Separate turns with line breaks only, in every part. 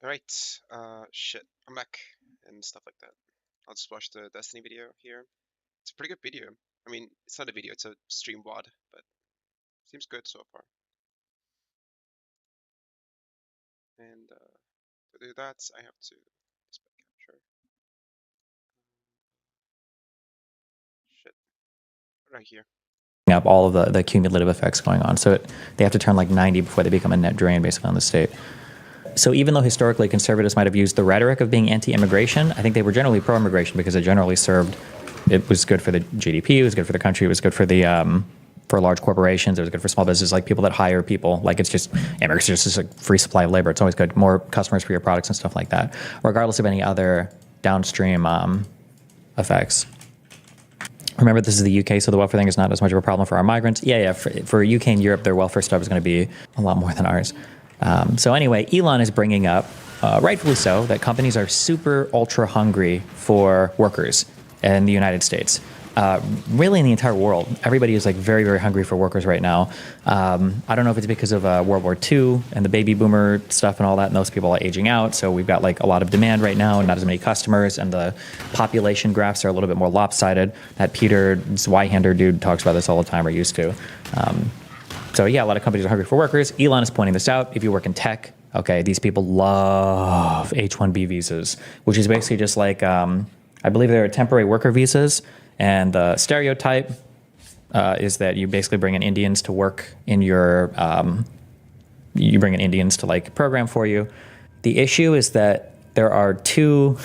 Alright, shit, I'm back and stuff like that. I'll just watch the Destiny video here. It's a pretty good video. I mean, it's not a video, it's a stream VOD, but seems good so far. And to do that, I have to display capture. Shit, right here.
Up all of the cumulative effects going on. So they have to turn like 90 before they become a net drain basically on the state. So even though historically conservatives might have used the rhetoric of being anti-immigration, I think they were generally pro-immigration because it generally served, it was good for the GDP, it was good for the country, it was good for the for large corporations, it was good for small businesses, like people that hire people. Like it's just, immigration is just a free supply of labor. It's always good, more customers for your products and stuff like that, regardless of any other downstream effects. Remember, this is the UK, so the welfare thing is not as much of a problem for our migrants. Yeah, for UK and Europe, their welfare stuff is going to be a lot more than ours. So anyway, Elon is bringing up, rightfully so, that companies are super ultra hungry for workers in the United States. Really in the entire world. Everybody is like very, very hungry for workers right now. I don't know if it's because of World War II and the baby boomer stuff and all that, and those people are aging out. So we've got like a lot of demand right now and not as many customers, and the population graphs are a little bit more lopsided. That Peter Zweihander dude talks about this all the time, or used to. So yeah, a lot of companies are hungry for workers. Elon is pointing this out. If you work in tech, okay, these people love H-1B visas, which is basically just like, I believe they're temporary worker visas. And the stereotype is that you basically bring in Indians to work in your, you bring in Indians to like program for you. The issue is that there are two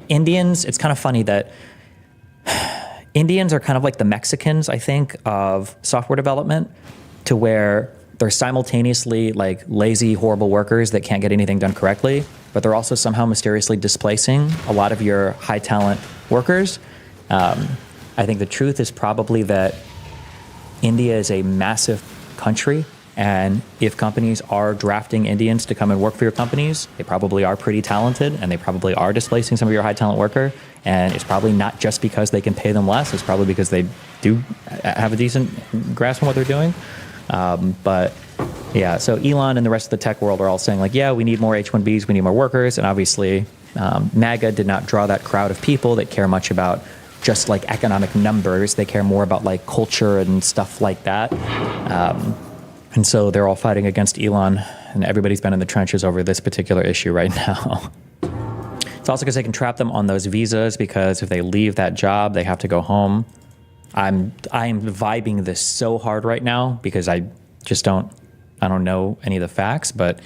Indians. It's kind of funny that Indians are kind of like the Mexicans, I think, of software development, to where they're simultaneously like lazy, horrible workers that can't get anything done correctly, but they're also somehow mysteriously displacing a lot of your high talent workers. I think the truth is probably that India is a massive country, and if companies are drafting Indians to come and work for your companies, they probably are pretty talented, and they probably are displacing some of your high talent worker, and it's probably not just because they can pay them less, it's probably because they do have a decent grasp on what they're doing. But yeah, so Elon and the rest of the tech world are all saying like, yeah, we need more H-1Bs, we need more workers, and obviously MAGA did not draw that crowd of people that care much about just like economic numbers. They care more about like culture and stuff like that. And so they're all fighting against Elon, and everybody's been in the trenches over this particular issue right now. It's also because they can trap them on those visas, because if they leave that job, they have to go home. I am vibing this so hard right now because I don't know any of the facts, but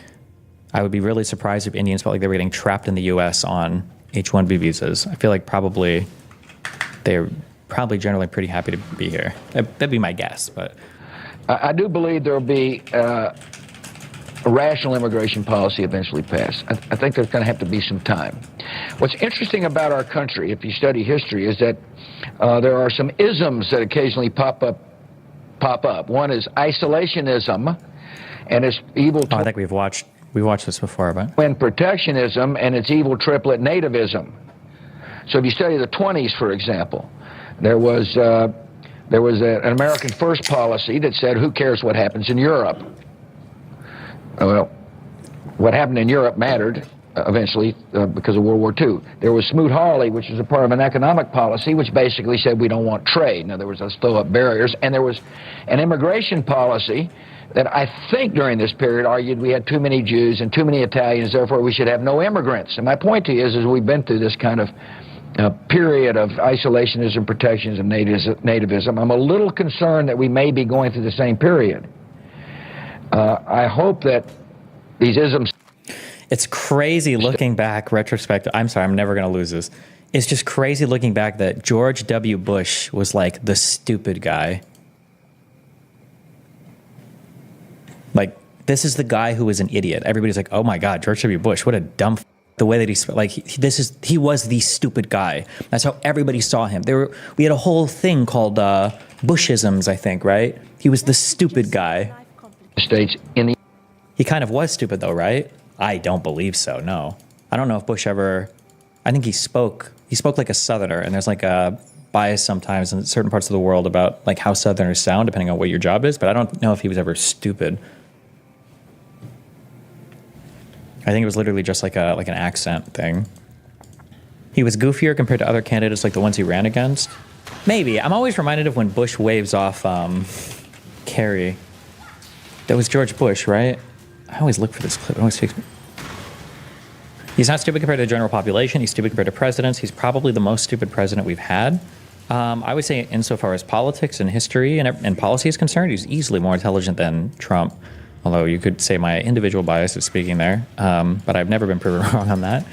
I would be really surprised if Indians felt like they were getting trapped in the US on H-1B visas. I feel like they're probably generally pretty happy to be here. That'd be my guess, but.
I do believe there will be a rational immigration policy eventually passed. I think there's going to have to be some time. What's interesting about our country, if you study history, is that there are some isms that occasionally pop up. One is isolationism, and it's evil.
I think we watched this before, but.
When protectionism, and it's evil triplet nativism. So if you study the 20s, for example, there was an American First policy that said, who cares what happens in Europe? Well, what happened in Europe mattered eventually because of World War II. There was Smoot-Hawley, which was a part of an economic policy, which basically said we don't want trade. In other words, let's throw up barriers. And there was an immigration policy that I think during this period argued we had too many Jews and too many Italians, therefore we should have no immigrants. And my point to you is we've been through this kind of period of isolationism, protectionism, nativism. I'm a little concerned that we may be going through the same period. I hope that these isms...
It's crazy looking back, retrospective. I'm sorry, I'm never going to lose this. It's just crazy looking back that George W. Bush was like the stupid guy. Like, this is the guy who was an idiot. Everybody's like, oh my God, George W. Bush, what a dumb the way that he was the stupid guy. That's how everybody saw him. We had a whole thing called Bushisms, I think, right? He was the stupid guy. He kind of was stupid though, right? I don't believe so, no. I don't know if Bush ever, I think he spoke like a Southerner, and there's like a bias sometimes in certain parts of the world about like how Southerners sound depending on what your job is, but I don't know if he was ever stupid. I think it was literally just like an accent thing. He was goofier compared to other candidates like the ones he ran against. Maybe. I'm always reminded of when Bush waves off Kerry. That was George Bush, right? I always look for this clip. It always takes me. He's not stupid compared to the general population. He's stupid compared to presidents. He's probably the most stupid president we've had. I would say insofar as politics and history and policy is concerned, he's easily more intelligent than Trump. Although you could say my individual bias is speaking there. But I've never been proven wrong on that.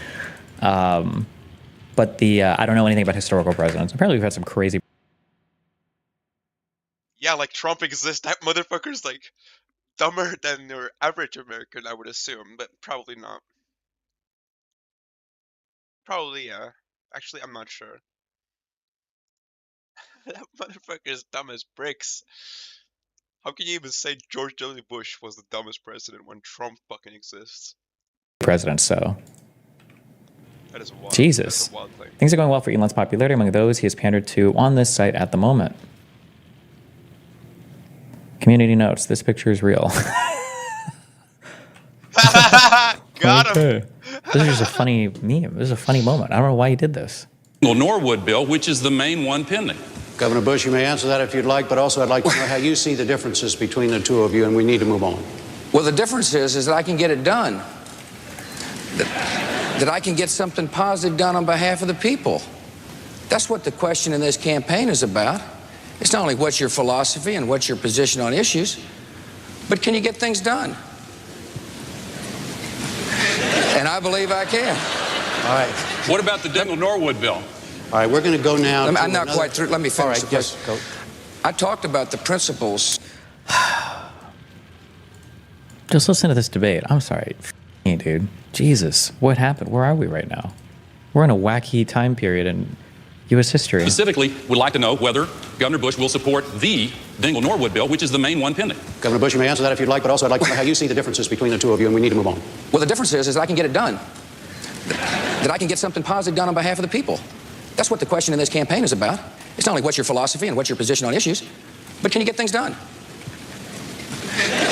But I don't know anything about historical presidents. Apparently we've had some crazy.
Yeah, like Trump exists. That motherfucker's like dumber than your average American, I would assume, but probably not. Probably, yeah. Actually, I'm not sure. That motherfucker is dumb as bricks. How can you even say George W. Bush was the dumbest president when Trump fucking exists?
Presidents, so.
That is wild.
Jesus.
That's a wild thing.
Things are going well for Elon's popularity among those he has pandered to on this site at the moment. Community notes, this picture is real.
Got him!
Okay. This is just a funny meme. This is a funny moment. I don't know why he did this.
Norwood bill, which is the main one pending.
Governor Bush, you may answer that if you'd like, but also I'd like to know how you see the differences between the two of you, and we need to move on.
Well, the difference is that I can get it done. That I can get something positive done on behalf of the people. That's what the question in this campaign is about. It's not only what's your philosophy and what's your position on issues, but can you get things done? And I believe I can.
All right.
What about the Dingell-Norwood bill?
All right, we're going to go now.
I'm not quite through. Let me finish.
All right, yes, go.
I talked about the principles.
Just listen to this debate. I'm sorry. Me, dude. Jesus. What happened? Where are we right now? We're in a wacky time period in U.S. history.
Specifically, would like to know whether Governor Bush will support the Dingell-Norwood bill, which is the main one pending.
Governor Bush, you may answer that if you'd like, but also I'd like to know how you see the differences between the two of you, and we need to move on.
Well, the difference is that I can get it done. That I can get something positive done on behalf of the people. That's what the question in this campaign is about. It's not only what's your philosophy and what's your position on issues, but can you get things done?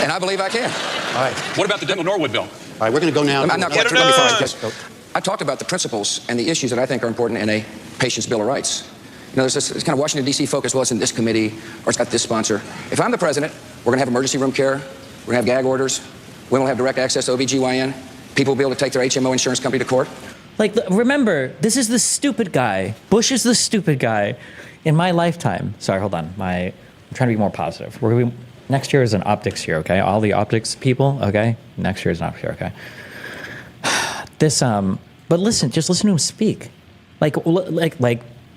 And I believe I can.
All right.
What about the Dingell-Norwood bill?
All right, we're going to go now.
I'm not quite
Get
through.
it
Let me
done.
finish.
Yes, go.
I talked about the principles and the issues that I think are important in a patient's Bill of Rights. You know, there's this it's kind of Washington, D.C. focus, well, it's in this committee, or it's got this sponsor. If I'm the president, we're going to have emergency room care, we're going to have gag orders, women will have direct access to OBGYN, people will be able to take their HMO insurance company to court.
Like, remember, this is the stupid guy. Bush is the stupid guy in my lifetime. Sorry, hold on. I'm trying to be more positive. Next year is an optics year, okay? All the optics people, okay? Next year is an optics year, okay? But listen, just listen to him speak. Like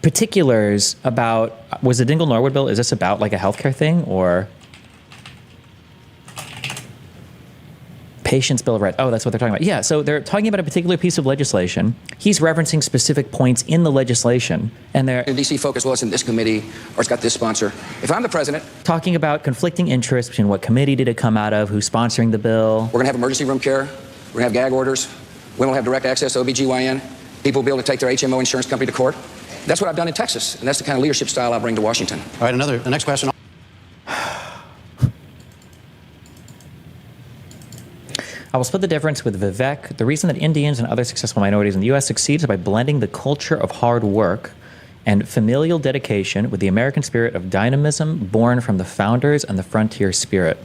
particulars about, was the Dingell-Norwood bill, is this about like a healthcare thing or? Patient's Bill of Rights. Oh, that's what they're talking about. Yeah, so they're talking about a particular piece of legislation. He's referencing specific points in the legislation, and they're
D.C. focus, well, it's in this committee, or it's got this sponsor. If I'm the president,
talking about conflicting interests between what committee did it come out of, who's sponsoring the bill.
we're going to have emergency room care, we're going to have gag orders, women will have direct access to OBGYN, people will be able to take their HMO insurance company to court. That's what I've done in Texas, and that's the kind of leadership style I'll bring to Washington.
All right, the next question.
I will split the difference with Vivek. The reason that Indians and other successful minorities in the U.S. succeed is by blending the culture of hard work and familial dedication with the American spirit of dynamism born from the founders and the frontier spirit.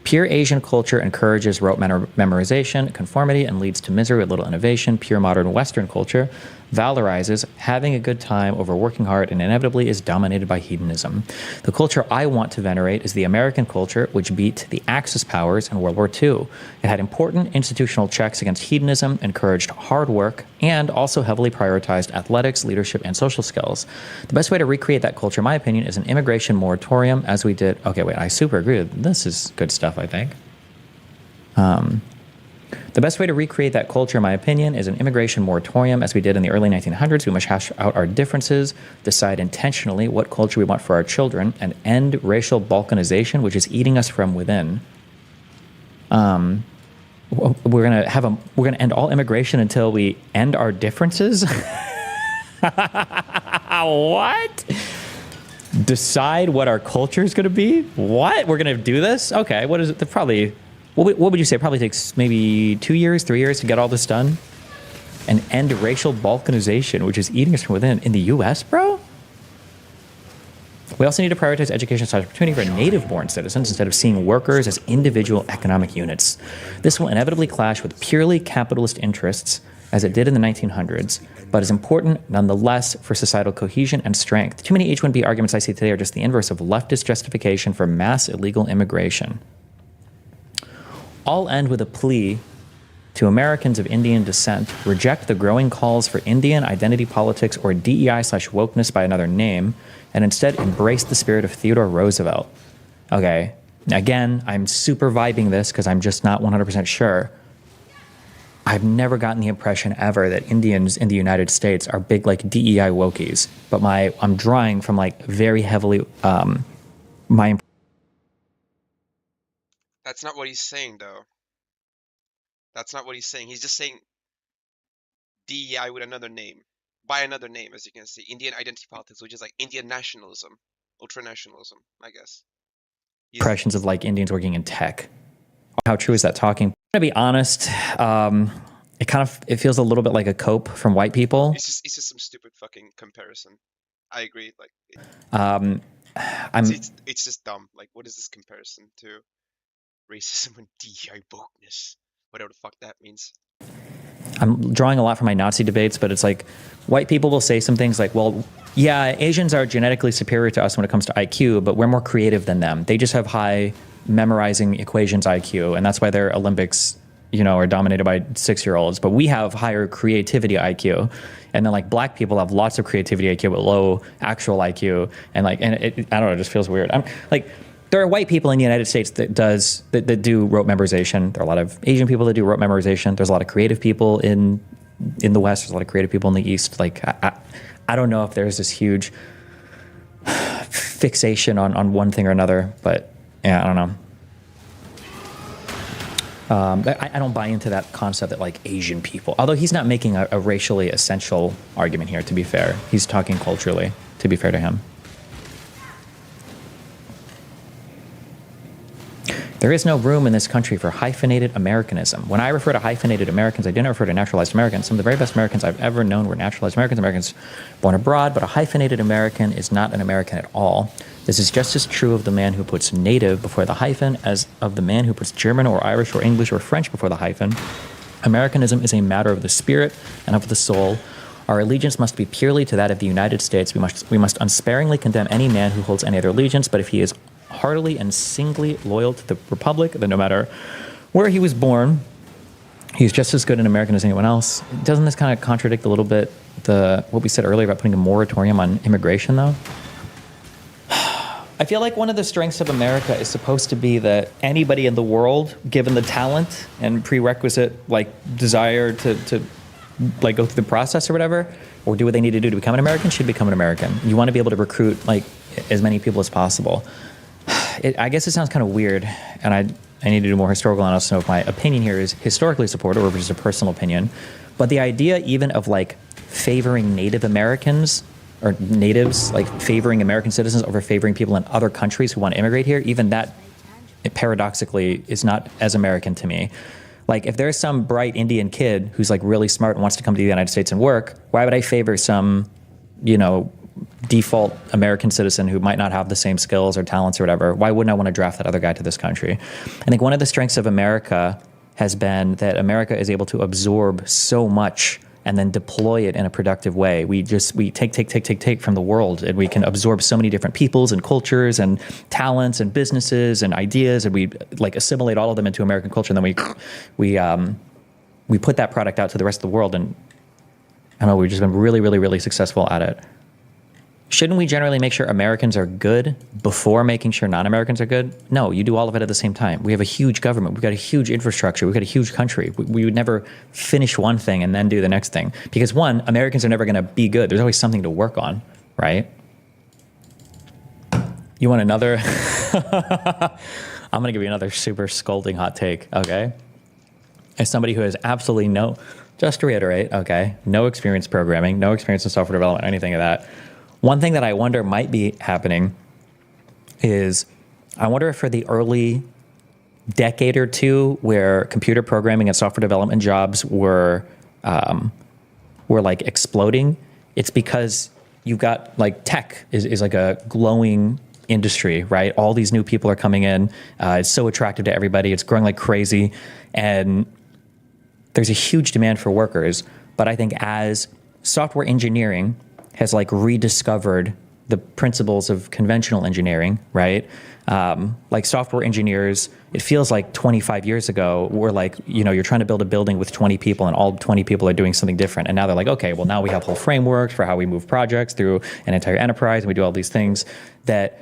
Pure Asian culture encourages rote memorization, conformity, and leads to misery with little innovation. Pure modern Western culture valorizes having a good time over working hard and inevitably is dominated by hedonism. The culture I want to venerate is the American culture, which beat the Axis powers in World War II. It had important institutional checks against hedonism, encouraged hard work, and also heavily prioritized athletics, leadership, and social skills. The best way to recreate that culture, in my opinion, is an immigration moratorium, as we did. Okay, wait, I super agree with this. Is good stuff, I think. The best way to recreate that culture, in my opinion, is an immigration moratorium, as we did in the early 1900s. We must hash out our differences, decide intentionally what culture we want for our children, and end racial balkanization, which is eating us from within. We're gonna end all immigration until we end our differences. What? Decide what our culture is going to be? What? We're going to do this? Okay. What is it? what would you say? It probably takes maybe 2 years, 3 years to get all this done and end racial balkanization, which is eating us from within in the U.S., bro? We also need to prioritize education as an opportunity for native-born citizens instead of seeing workers as individual economic units. This will inevitably clash with purely capitalist interests, as it did in the 1900s, but is important nonetheless for societal cohesion and strength. Too many H-1B arguments I see today are just the inverse of leftist justification for mass illegal immigration. I'll end with a plea to Americans of Indian descent: reject the growing calls for Indian identity politics or DEI/wokeness by another name, and instead embrace the spirit of Theodore Roosevelt. Okay, again, I'm super vibing this because I'm just not 100% sure. I've never gotten the impression ever that Indians in the United States are big like DEI wokies, but I'm drawing from like very heavily my.
That's not what he's saying, though. That's not what he's saying. He's just saying DEI with another name. By another name, as you can see. Indian identity politics, which is like Indian nationalism. Ultranationalism, I guess.
Impressions of like Indians working in tech. How true is that talking? To be honest, it feels a little bit like a cope from white people.
It's just some stupid fucking comparison. I agree. Like, it's just dumb. Like, what is this comparison to racism and DEI wokeness? Whatever the fuck that means.
I'm drawing a lot from my Nazi debates, but it's like white people will say some things like, well, yeah, Asians are genetically superior to us when it comes to IQ, but we're more creative than them. They just have high memorizing equations IQ, and that's why their Olympics, are dominated by 6-year-olds. But we have higher creativity IQ. And then like black people have lots of creativity IQ but low actual IQ. And I don't know, it just feels weird. I'm like, there are white people in the United States that do rote memorization. There are a lot of Asian people that do rote memorization. There's a lot of creative people in the West. There's a lot of creative people in the East. Like, I don't know if there's this huge fixation on one thing or another, but yeah, I don't know. I don't buy into that concept that like Asian people, although he's not making a racially essential argument here, to be fair. He's talking culturally, to be fair to him. There is no room in this country for hyphenated Americanism. When I refer to hyphenated Americans, I do not refer to naturalized Americans. Some of the very best Americans I've ever known were naturalized Americans born abroad, but a hyphenated American is not an American at all. This is just as true of the man who puts native before the hyphen as of the man who puts German or Irish or English or French before the hyphen. Americanism is a matter of the spirit and of the soul. Our allegiance must be purely to that of the United States. We must unsparingly condemn any man who holds any other allegiance, but if he is heartily and singly loyal to the Republic, then no matter where he was born, he's just as good an American as anyone else. Doesn't this kind of contradict a little bit what we said earlier about putting a moratorium on immigration, though? I feel like one of the strengths of America is supposed to be that anybody in the world, given the talent and prerequisite desire to go through the process or whatever, or do what they need to do to become an American, should become an American. You want to be able to recruit as many people as possible. I guess it sounds kind of weird, and I need to do more historical analysis to know if my opinion here is historically supported or if it's just a personal opinion. But the idea even of favoring Native Americans or natives, favoring American citizens over favoring people in other countries who want to immigrate here, even that paradoxically is not as American to me. If there's some bright Indian kid who's really smart and wants to come to the United States and work, why would I favor some, default American citizen who might not have the same skills or talents or whatever? Why wouldn't I want to draft that other guy to this country? I think one of the strengths of America has been that America is able to absorb so much and then deploy it in a productive way. We take from the world, and we can absorb so many different peoples and cultures and talents and businesses and ideas, and we assimilate all of them into American culture, and then we put that product out to the rest of the world, and I don't know, we've just been really, really, really successful at it. Shouldn't we generally make sure Americans are good before making sure non-Americans are good? No, you do all of it at the same time. We have a huge government. We've got a huge infrastructure. We've got a huge country. We would never finish one thing and then do the next thing. Because one, Americans are never going to be good. There's always something to work on, right? You want another? I'm going to give you another super scolding hot take, okay? As somebody who has absolutely just to reiterate, okay, no experience programming, no experience in software development, anything of that. One thing that I wonder might be happening is I wonder if for the early decade or two where computer programming and software development jobs were like exploding, it's because you've got like tech is like a glowing industry, right? All these new people are coming in. It's so attractive to everybody. It's growing like crazy. And there's a huge demand for workers. But I think as software engineering has like rediscovered the principles of conventional engineering, right? Like software engineers, it feels like 25 years ago, we're like, you're trying to build a building with 20 people and all 20 people are doing something different. And now they're like, okay, well now we have whole frameworks for how we move projects through an entire enterprise and we do all these things that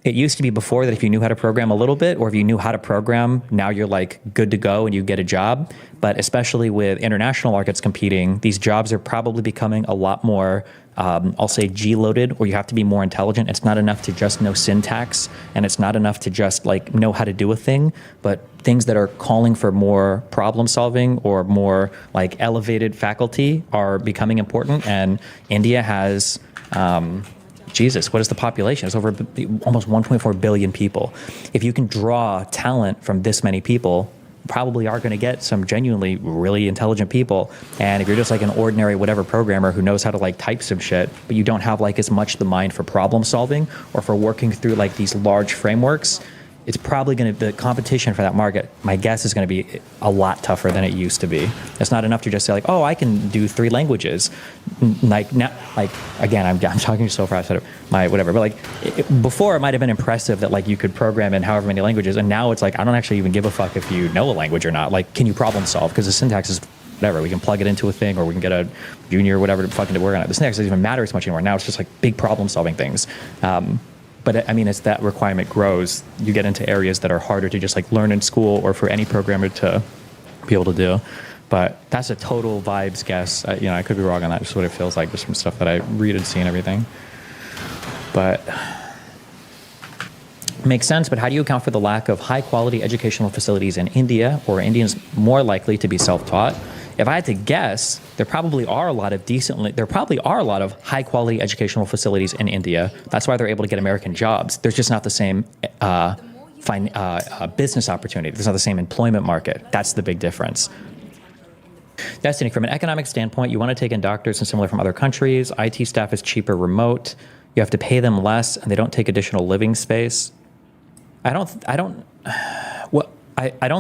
it used to be before that if you knew how to program a little bit or if you knew how to program, now you're like good to go and you get a job. But especially with international markets competing, these jobs are probably becoming a lot more, I'll say G-loaded, or you have to be more intelligent. It's not enough to just know syntax and it's not enough to just like know how to do a thing, but things that are calling for more problem solving or more like elevated faculty are becoming important. And India has, Jesus, what is the population? It's over almost 1.4 billion people. If you can draw talent from this many people, you probably are going to get some genuinely really intelligent people. And if you're just like an ordinary whatever programmer who knows how to like type some shit, but you don't have like as much the mind for problem solving or for working through like these large frameworks, it's probably going to, the competition for that market, my guess is going to be a lot tougher than it used to be. It's not enough to just say like, oh, I can do 3 languages. Like now, like again, I'm talking so fast out of my whatever, but like before it might have been impressive that like you could program in however many languages, and now it's like I don't actually even give a fuck if you know a language or not. Like, can you problem solve? Because the syntax is whatever. We can plug it into a thing, or we can get a junior or whatever to fucking to work on it. The syntax doesn't even matter as much anymore. Now it's just like big problem solving things. But I mean, as that requirement grows, you get into areas that are harder to just like learn in school or for any programmer to be able to do. But that's a total vibes guess. I could be wrong on that. Just what it feels like, just from stuff that I read and see and everything. But makes sense. But how do you account for the lack of high quality educational facilities in India, or are Indians more likely to be self-taught? If I had to guess, there probably are a lot of high quality educational facilities in India. That's why they're able to get American jobs. There's just not the same business opportunity. There's not the same employment market. That's the big difference. Destiny, from an economic standpoint, you want to take in doctors and similar from other countries. IT staff is cheaper remote. You have to pay them less, and they don't take additional living space. I don't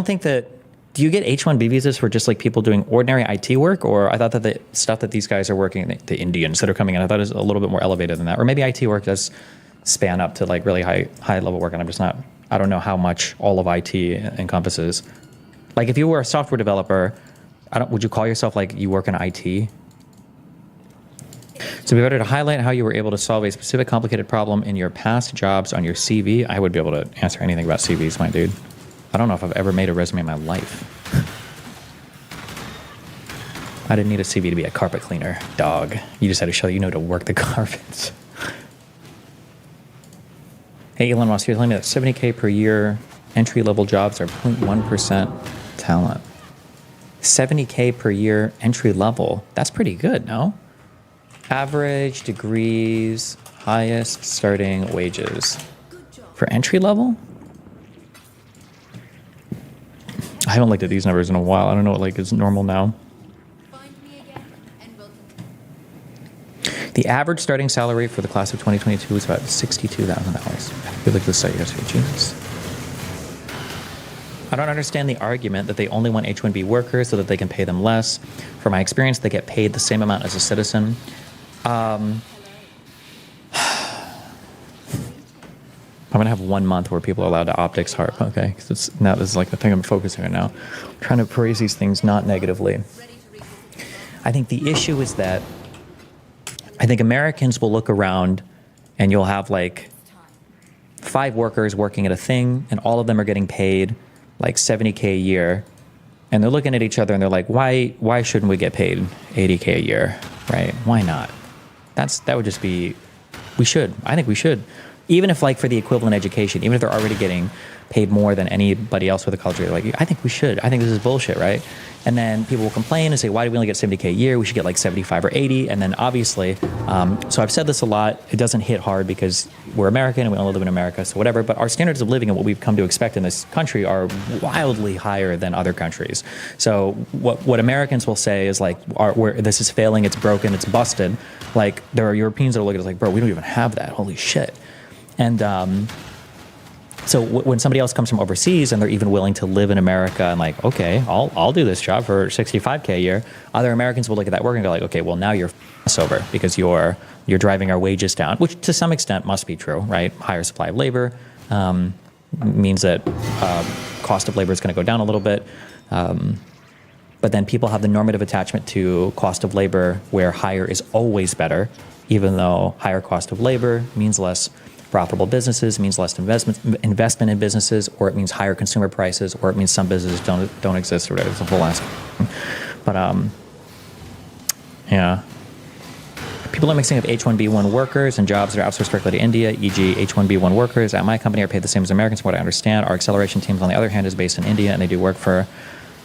think that. Do you get H-1B visas for just like people doing ordinary IT work? Or I thought that the stuff that these guys are working, the Indians that are coming in, I thought it was a little bit more elevated than that. Or maybe IT work does span up to like really high level work, and I don't know how much all of IT encompasses. Like if you were a software developer, would you call yourself like you work in IT? So we better to highlight how you were able to solve a specific complicated problem in your past jobs on your CV. I would be able to answer anything about CVs, my dude. I don't know if I've ever made a resume in my life. I didn't need a CV to be a carpet cleaner, dog. You just had to show you know to work the carpets. Hey, Elon Musk, you're telling me that 70K per year entry-level jobs are 0.1% talent. 70K per year entry-level. That's pretty good, no? Average degrees, highest starting wages. For entry-level? I haven't looked at these numbers in a while. I don't know what like is normal now. The average starting salary for the class of 2022 is about $62,000. Good look at the site yesterday. Jesus. I don't understand the argument that they only want H-1B workers so that they can pay them less. From my experience, they get paid the same amount as a citizen. I'm gonna have 1 month where people are allowed to optics harp, okay? Because this is like the thing I'm focusing on now. I'm trying to praise these things not negatively. I think the issue is that I think Americans will look around and you'll have like 5 workers working at a thing, and all of them are getting paid like $70K a year, and they're looking at each other and they're like, why shouldn't we get paid $80K a year, right? Why not? That would just be, we should. I think we should. Even if like for the equivalent education, even if they're already getting paid more than anybody else with a college degree, like I think we should. I think this is bullshit, right? And then people will complain and say, why do we only get 70K a year? We should get like 75 or 80. And then obviously, so I've said this a lot. It doesn't hit hard because we're American and we only live in America, so whatever. But our standards of living and what we've come to expect in this country are wildly higher than other countries. So what Americans will say is like, this is failing, it's broken, it's busted. Like there are Europeans that are looking at us like, bro, we don't even have that. Holy shit. And so when somebody else comes from overseas and they're even willing to live in America and like, okay, I'll do this job for $65K a year, other Americans will look at that work and go like, okay, well now you're us over because you're driving our wages down, which to some extent must be true, right? Higher supply of labor means that cost of labor is going to go down a little bit. But then people have the normative attachment to cost of labor where higher is always better, even though higher cost of labor means less profitable businesses, means less investment in businesses, or it means higher consumer prices, or it means some businesses don't exist or whatever. It's a whole ass. But yeah. People are mixing up H-1B1 workers and jobs that are outsourced directly to India, e.g. H-1B1 workers at my company are paid the same as Americans, from what I understand. Our acceleration teams, on the other hand, is based in India, and they do work for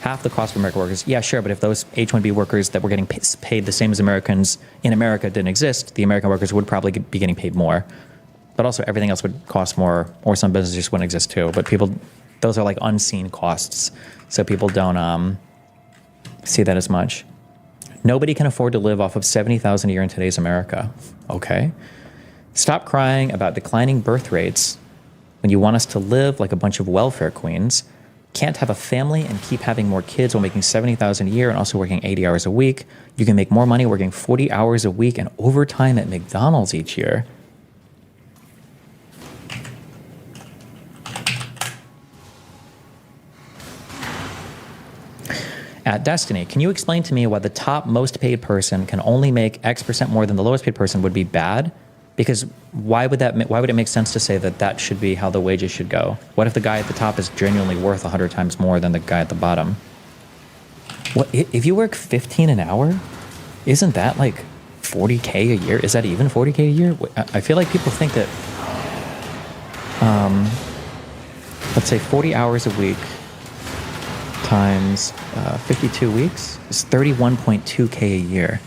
half the cost of American workers. Yeah, sure, but if those H-1B workers that were getting paid the same as Americans in America didn't exist, the American workers would probably be getting paid more. But also everything else would cost more, or some businesses just wouldn't exist too. But those are like unseen costs, so people don't see that as much. Nobody can afford to live off of $70,000 a year in today's America. Okay. Stop crying about declining birth rates when you want us to live like a bunch of welfare queens. Can't have a family and keep having more kids while making $70,000 a year and also working 80 hours a week. You can make more money working 40 hours a week and overtime at McDonald's each year. At Destiny, can you explain to me why the top most paid person can only make X% more than the lowest paid person would be bad? Because why would it make sense to say that should be how the wages should go? What if the guy at the top is genuinely worth 100 times more than the guy at the bottom? What if you work 15 an hour? Isn't that like 40K a year? Is that even 40K a year? I feel like people think that, let's say 40 hours a week times 52 weeks is 31.2K a year.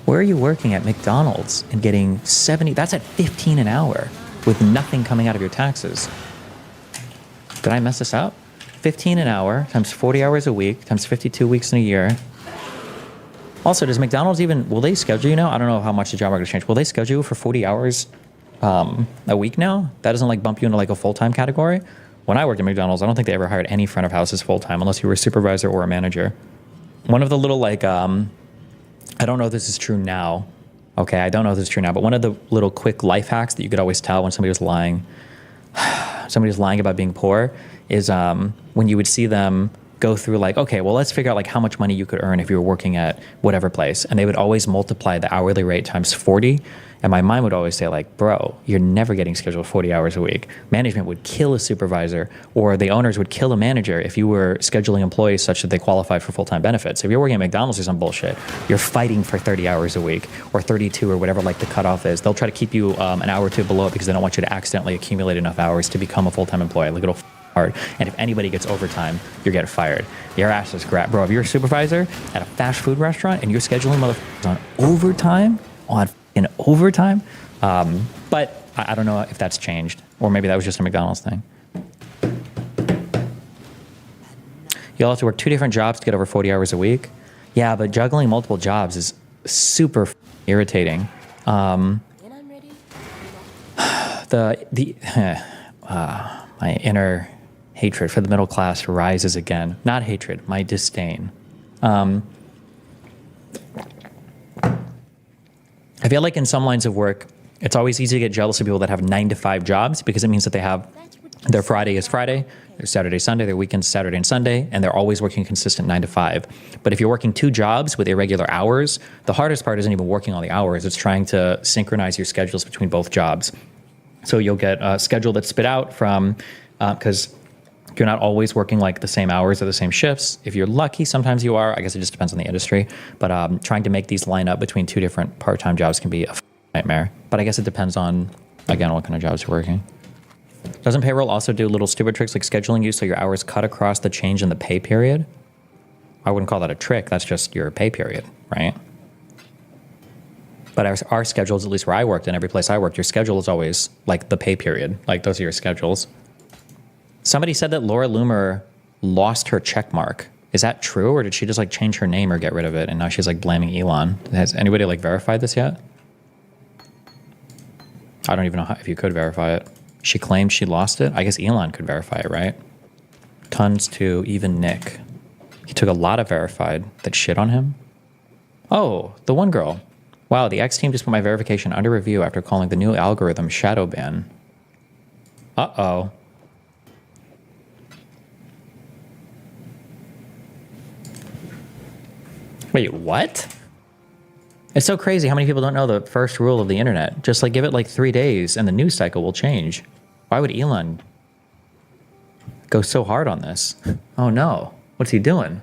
Where are you working at McDonald's and getting 70? That's at 15 an hour with nothing coming out of your taxes. Did I mess this up? 15 an hour times 40 hours a week times 52 weeks in a year. Also, does McDonald's will they schedule you now? I don't know how much the job market has changed. Will they schedule you for 40 hours a week now? That doesn't like bump you into like a full-time category? When I worked at McDonald's, I don't think they ever hired any front of houses full-time unless you were a supervisor or a manager. One of the little I don't know if this is true now. Okay, I don't know if this is true now, but one of the little quick life hacks that you could always tell when somebody was lying about being poor is when you would see them go through like, okay, well, let's figure out like how much money you could earn if you were working at whatever place. And they would always multiply the hourly rate times 40. And my mind would always say like, bro, you're never getting scheduled 40 hours a week. Management would kill a supervisor, or the owners would kill a manager if you were scheduling employees such that they qualified for full-time benefits. If you're working at McDonald's or some bullshit, you're fighting for 30 hours a week or 32 or whatever like the cutoff is. They'll try to keep you an hour or two below it because they don't want you to accidentally accumulate enough hours to become a full-time employee. Like it'll hard. And if anybody gets overtime, you're getting fired. Your ass is crap. Bro, if you're a supervisor at a fast food restaurant and you're scheduling motherfuckers on overtime, but I don't know if that's changed, or maybe that was just a McDonald's thing. You'll have to work 2 different jobs to get over 40 hours a week. Yeah, but juggling multiple jobs is super irritating. My inner hatred for the middle class rises again. Not hatred, my disdain. I feel like in some lines of work, it's always easy to get jealous of people that have 9-to-5 jobs because it means that they have their Friday is Friday, their Saturday, Sunday, their weekend's Saturday and Sunday, and they're always working consistent 9 to 5. But if you're working 2 jobs with irregular hours, the hardest part isn't even working all the hours. It's trying to synchronize your schedules between both jobs. So you'll get a schedule that's spit out from, because you're not always working like the same hours or the same shifts. If you're lucky, sometimes you are. I guess it just depends on the industry. But trying to make these line up between 2 different part-time jobs can be a nightmare. But I guess it depends on, again, what kind of jobs you're working. Doesn't payroll also do little stupid tricks like scheduling you so your hours cut across the change in the pay period? I wouldn't call that a trick. That's just your pay period, right? But our schedules, at least where I worked, in every place I worked, your schedule is always like the pay period. Like those are your schedules. Somebody said that Laura Loomer lost her check mark. Is that true, or did she just like change her name or get rid of it, and now she's like blaming Elon? Has anybody like verified this yet? I don't even know if you could verify it. She claimed she lost it. I guess Elon could verify it, right? Tons to even Nick. He took a lot of verified that shit on him. Oh, the one girl. Wow, the X team just put my verification under review after calling the new algorithm shadow ban. Uh-oh. Wait, what? It's so crazy how many people don't know the first rule of the internet. Just like give it like 3 days and the news cycle will change. Why would Elon go so hard on this? Oh no, what's he doing?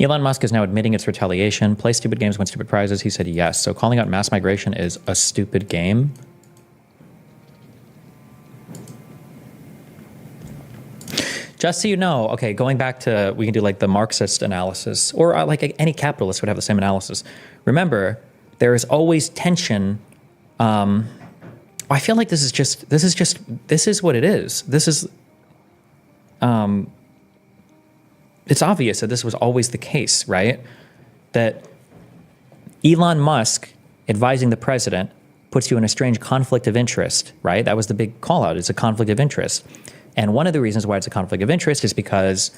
Elon Musk is now admitting it's retaliation. Play stupid games, win stupid prizes. He said yes. So calling out mass migration is a stupid game. Just so you know, okay, going back to, we can do like the Marxist analysis, or like any capitalist would have the same analysis. Remember, there is always tension. I feel like this is what it is. This is, it's obvious that this was always the case, right? That Elon Musk advising the president puts you in a strange conflict of interest, right? That was the big call out. It's a conflict of interest. And one of the reasons why it's a conflict of interest is because,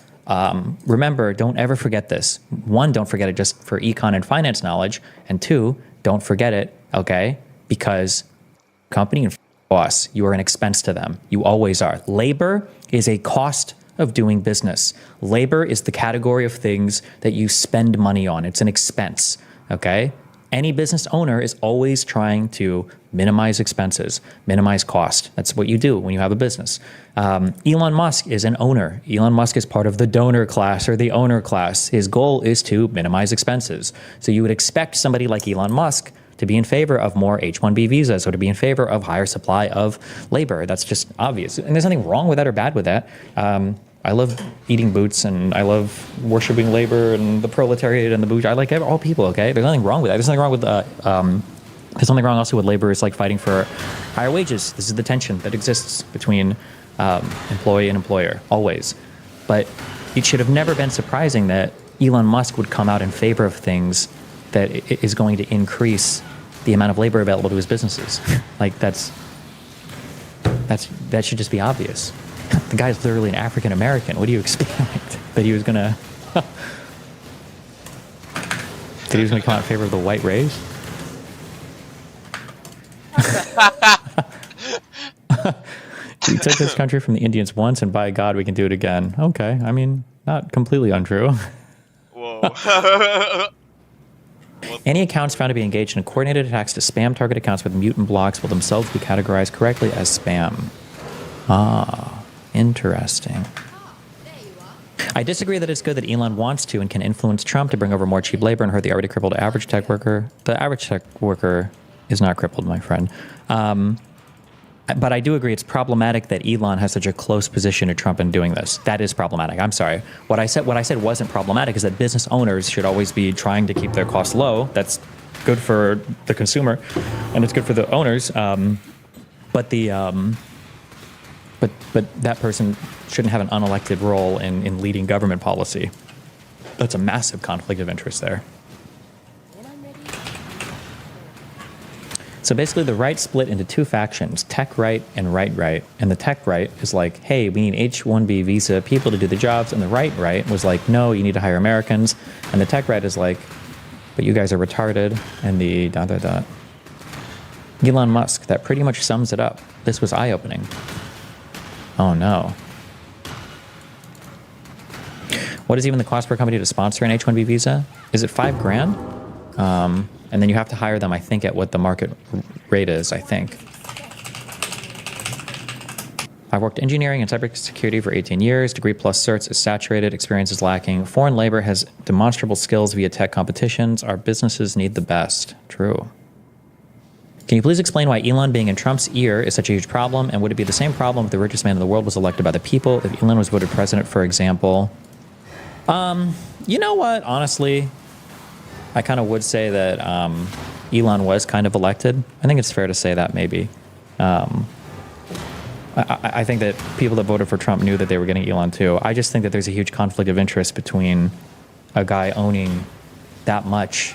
remember, don't ever forget this. One, don't forget it just for econ and finance knowledge. And two, don't forget it, okay? Because company and boss, you are an expense to them. You always are. Labor is a cost of doing business. Labor is the category of things that you spend money on. It's an expense, okay? Any business owner is always trying to minimize expenses, minimize cost. That's what you do when you have a business. Elon Musk is an owner. Elon Musk is part of the donor class or the owner class. His goal is to minimize expenses. So you would expect somebody like Elon Musk to be in favor of more H-1B visas or to be in favor of higher supply of labor. That's just obvious. And there's nothing wrong with that or bad with that. I love eating boots and I love worshiping labor and the proletariat and the bourgeois. I like all people, okay? There's nothing wrong with that. There's nothing wrong with, there's something wrong also with labor. It's like fighting for higher wages. This is the tension that exists between employee and employer, always. But it should have never been surprising that Elon Musk would come out in favor of things that is going to increase the amount of labor available to his businesses. Like that should just be obvious. The guy's literally an African American. What do you expect? That he was gonna come out in favor of the white race? We took this country from the Indians once, and by God, we can do it again. Okay, I mean, not completely untrue.
Whoa.
Any accounts found to be engaged in coordinated attacks to spam target accounts with mutant blocks will themselves be categorized correctly as spam. Ah, interesting. I disagree that it's good that Elon wants to and can influence Trump to bring over more cheap labor and hurt the already crippled average tech worker. The average tech worker is not crippled, my friend. But I do agree it's problematic that Elon has such a close position to Trump in doing this. That is problematic. I'm sorry. What I said wasn't problematic is that business owners should always be trying to keep their costs low. That's good for the consumer, and it's good for the owners. But that person shouldn't have an unelected role in leading government policy. That's a massive conflict of interest there. So basically the right split into two factions, tech right and right. And the tech right is like, hey, we need H-1B visa people to do the jobs. And the right was like, no, you need to hire Americans. And the tech right is like, but you guys are retarded. And the ... Elon Musk, that pretty much sums it up. This was eye-opening. Oh no. What is even the cost per company to sponsor an H-1B visa? Is it $5,000? And then you have to hire them, I think, at what the market rate is, I think. I've worked engineering and cybersecurity for 18 years. Degree plus certs is saturated. Experience is lacking. Foreign labor has demonstrable skills via tech competitions. Our businesses need the best. True. Can you please explain why Elon being in Trump's ear is such a huge problem? And would it be the same problem if the richest man in the world was elected by the people? If Elon was voted president, for example? You know what? Honestly, I kind of would say that Elon was kind of elected. I think it's fair to say that maybe. I think that people that voted for Trump knew that they were getting Elon too. I just think that there's a huge conflict of interest between a guy owning that much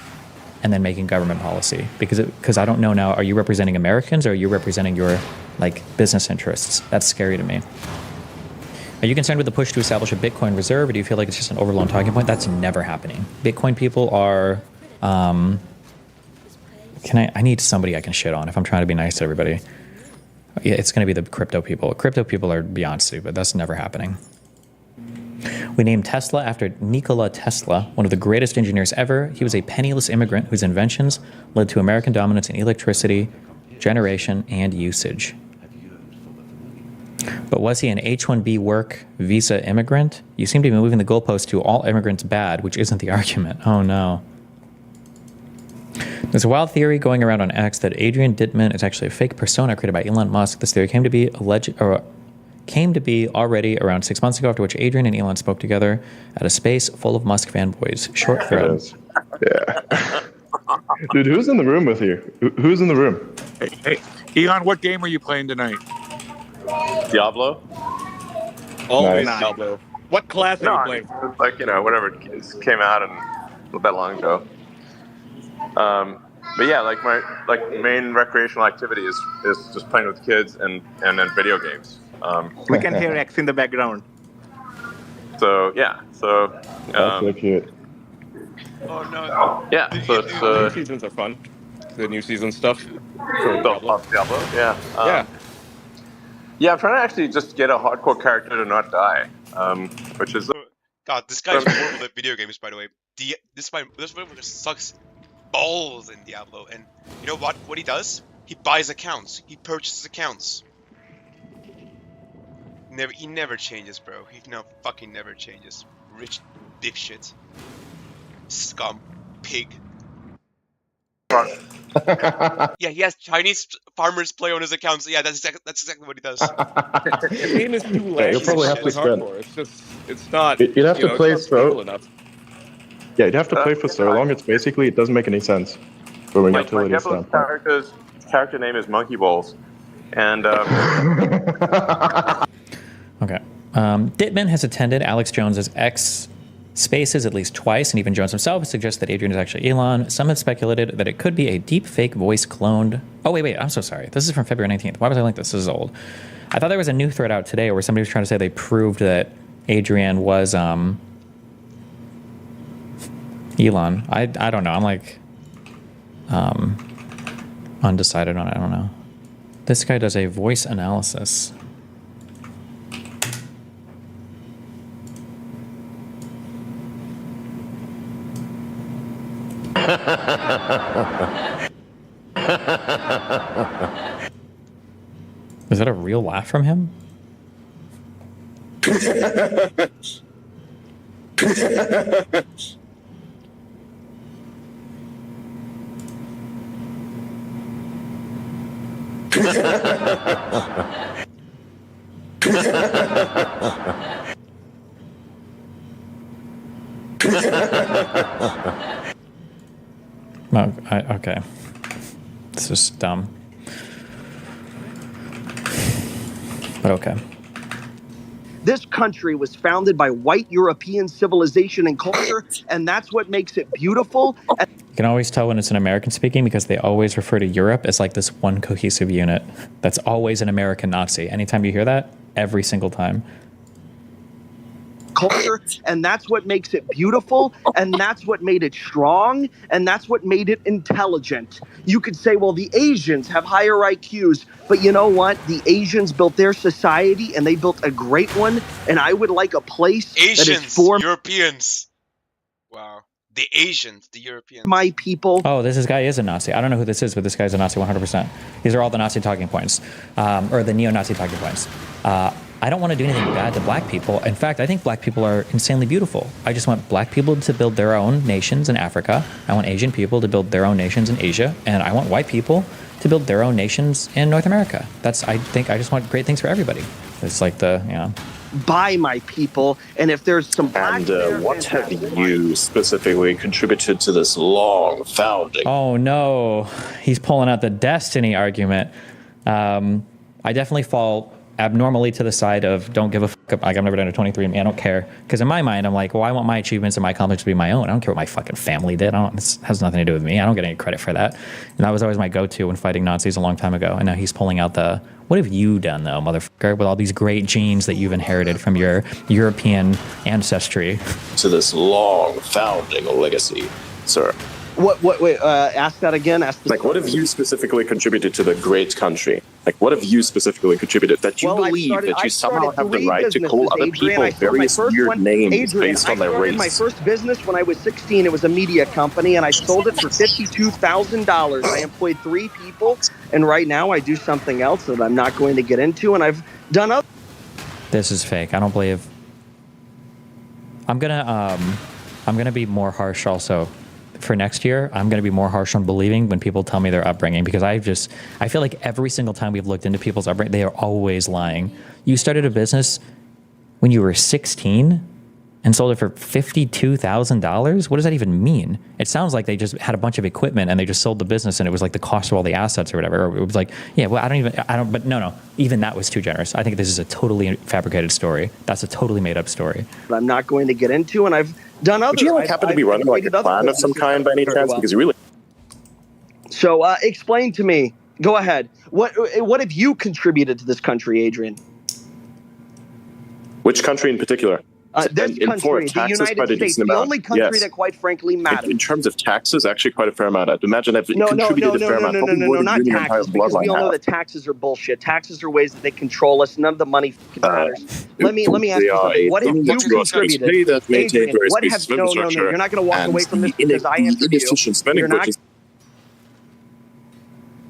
and then making government policy. Because I don't know now, are you representing Americans or are you representing your like business interests? That's scary to me. Are you concerned with the push to establish a Bitcoin reserve, or do you feel like it's just an overblown talking point? That's never happening. Bitcoin people are... I need somebody I can shit on if I'm trying to be nice to everybody. Yeah, it's going to be the crypto people. Crypto people are beyond stupid. That's never happening. We named Tesla after Nikola Tesla, one of the greatest engineers ever. He was a penniless immigrant whose inventions led to American dominance in electricity, generation, and usage. But was he an H-1B work visa immigrant? You seem to be moving the goalpost to all immigrants bad, which isn't the argument. Oh no. There's a wild theory going around on X that Adrian Dittman is actually a fake persona created by Elon Musk. This theory came to be already around 6 months ago, after which Adrian and Elon spoke together at a space full of Musk fanboys. Short thread.
Yeah. Dude, who's in the room with you? Who's in the room?
Hey, Elon, what game are you playing tonight?
Diablo?
Always
Nice.
Diablo. What class are you playing?
Like, whatever came out a little bit long ago. But yeah, like my main recreational activity is just playing with kids and then video games.
We can hear X in the background.
So yeah, so
That's so cute.
Oh no.
yeah, so it's
New seasons are fun. The new season stuff.
Diablo. Yeah. Yeah, I'm trying to actually just get a hardcore character to not die, which is
God, this guy's horrible at video games, by the way. This motherfucker sucks balls in Diablo, and you know what he does? He buys accounts. He purchases accounts. He never changes, bro. He fucking never changes. Rich dipshit. Scum. Pig. Yeah, he has Chinese farmers play on his accounts. Yeah, that's exactly what he does.
The game is too laggy.
you'll probably have to spend-
hardcore. It's not.
You'd have to play
it's not stable
so.
enough.
Yeah, you'd have to play for so long. It's basically, it doesn't make any sense from a
my
utility
Diablo
standpoint.
character name is Monkey Balls, and
Okay. Dittman has attended Alex Jones's X Spaces at least twice, and even Jones himself suggests that Adrian is actually Elon. Some have speculated that it could be a deep fake voice cloned. Oh, wait, I'm so sorry. This is from February 19th. Why was I like this? This is old. I thought there was a new thread out today where somebody was trying to say they proved that Adrian was Elon. I don't know. I'm like undecided on it. I don't know. This guy does a voice analysis. Is that a real laugh from him? Okay. This is dumb. But okay.
This country was founded by white European civilization and culture, and that's what makes it beautiful.
You can always tell when it's an American speaking because they always refer to Europe as like this one cohesive unit. That's always an American Nazi. Anytime you hear that, every single time.
Culture, and that's what makes it beautiful, and that's what made it strong, and that's what made it intelligent. You could say, well, the Asians have higher IQs, but you know what? The Asians built their society, and they built a great one, and I would like a place that is
Asians,
for
Europeans. Wow. The Asians, the Europeans.
my people.
Oh, this guy is a Nazi. I don't know who this is, but this guy's a Nazi 100%. These are all the Nazi talking points, or the neo-Nazi talking points. I don't want to do anything bad to black people. In fact, I think black people are insanely beautiful. I just want black people to build their own nations in Africa. I want Asian people to build their own nations in Asia. And I want white people to build their own nations in North America. I think I just want great things for everybody. It's like
by my people. And if there's some black
And what have you specifically contributed to this long founding?
Oh no, he's pulling out the destiny argument. I definitely fall abnormally to the side of don't give a fuck. Like, I've never done a 23andMe. I don't care. Because in my mind, I'm like, well, I want my achievements and my accomplishments to be my own. I don't care what my fucking family did. This has nothing to do with me. I don't get any credit for that. And that was always my go-to when fighting Nazis a long time ago. And now he's pulling out the, what have you done, though, motherfucker, with all these great genes that you've inherited from your European ancestry?
To this long founding legacy, sir.
Wait, ask that again.
Like, what have you specifically contributed to the great country? Like, what have you specifically contributed that you believe that you somehow have the right to call other people various weird names based on their race?
My first business when I was 16, it was a media company, and I sold it for $52,000. I employed 3 people, and right now I do something else that I'm not going to get into, and I've done other.
This is fake. I don't believe. I'm gonna be more harsh also. For next year, I'm going to be more harsh on believing when people tell me their upbringing, because I feel like every single time we've looked into people's upbringing, they are always lying. You started a business when you were 16 and sold it for $52,000? What does that even mean? It sounds like they just had a bunch of equipment and they just sold the business and it was like the cost of all the assets or whatever. Or it was like, yeah, well, but no, even that was too generous. I think this is a totally fabricated story. That's a totally made up story.
I'm not going to get into, and I've done other.
Would you happen to be running like a plan of some kind by any chance? Because you really.
So explain to me. Go ahead. What have you contributed to this country, Adrian?
Which country in particular?
This country, the United States, the only country that, quite frankly, matters.
In terms of taxes, actually quite a fair amount. I'd imagine I've contributed a fair amount.
No, not taxes, because we all know that taxes are bullshit. Taxes are ways that they control us. None of the money matters. Let me ask you something. What have you contributed? Adrian, what have no, you're not going to walk away from this because I answered you. You're not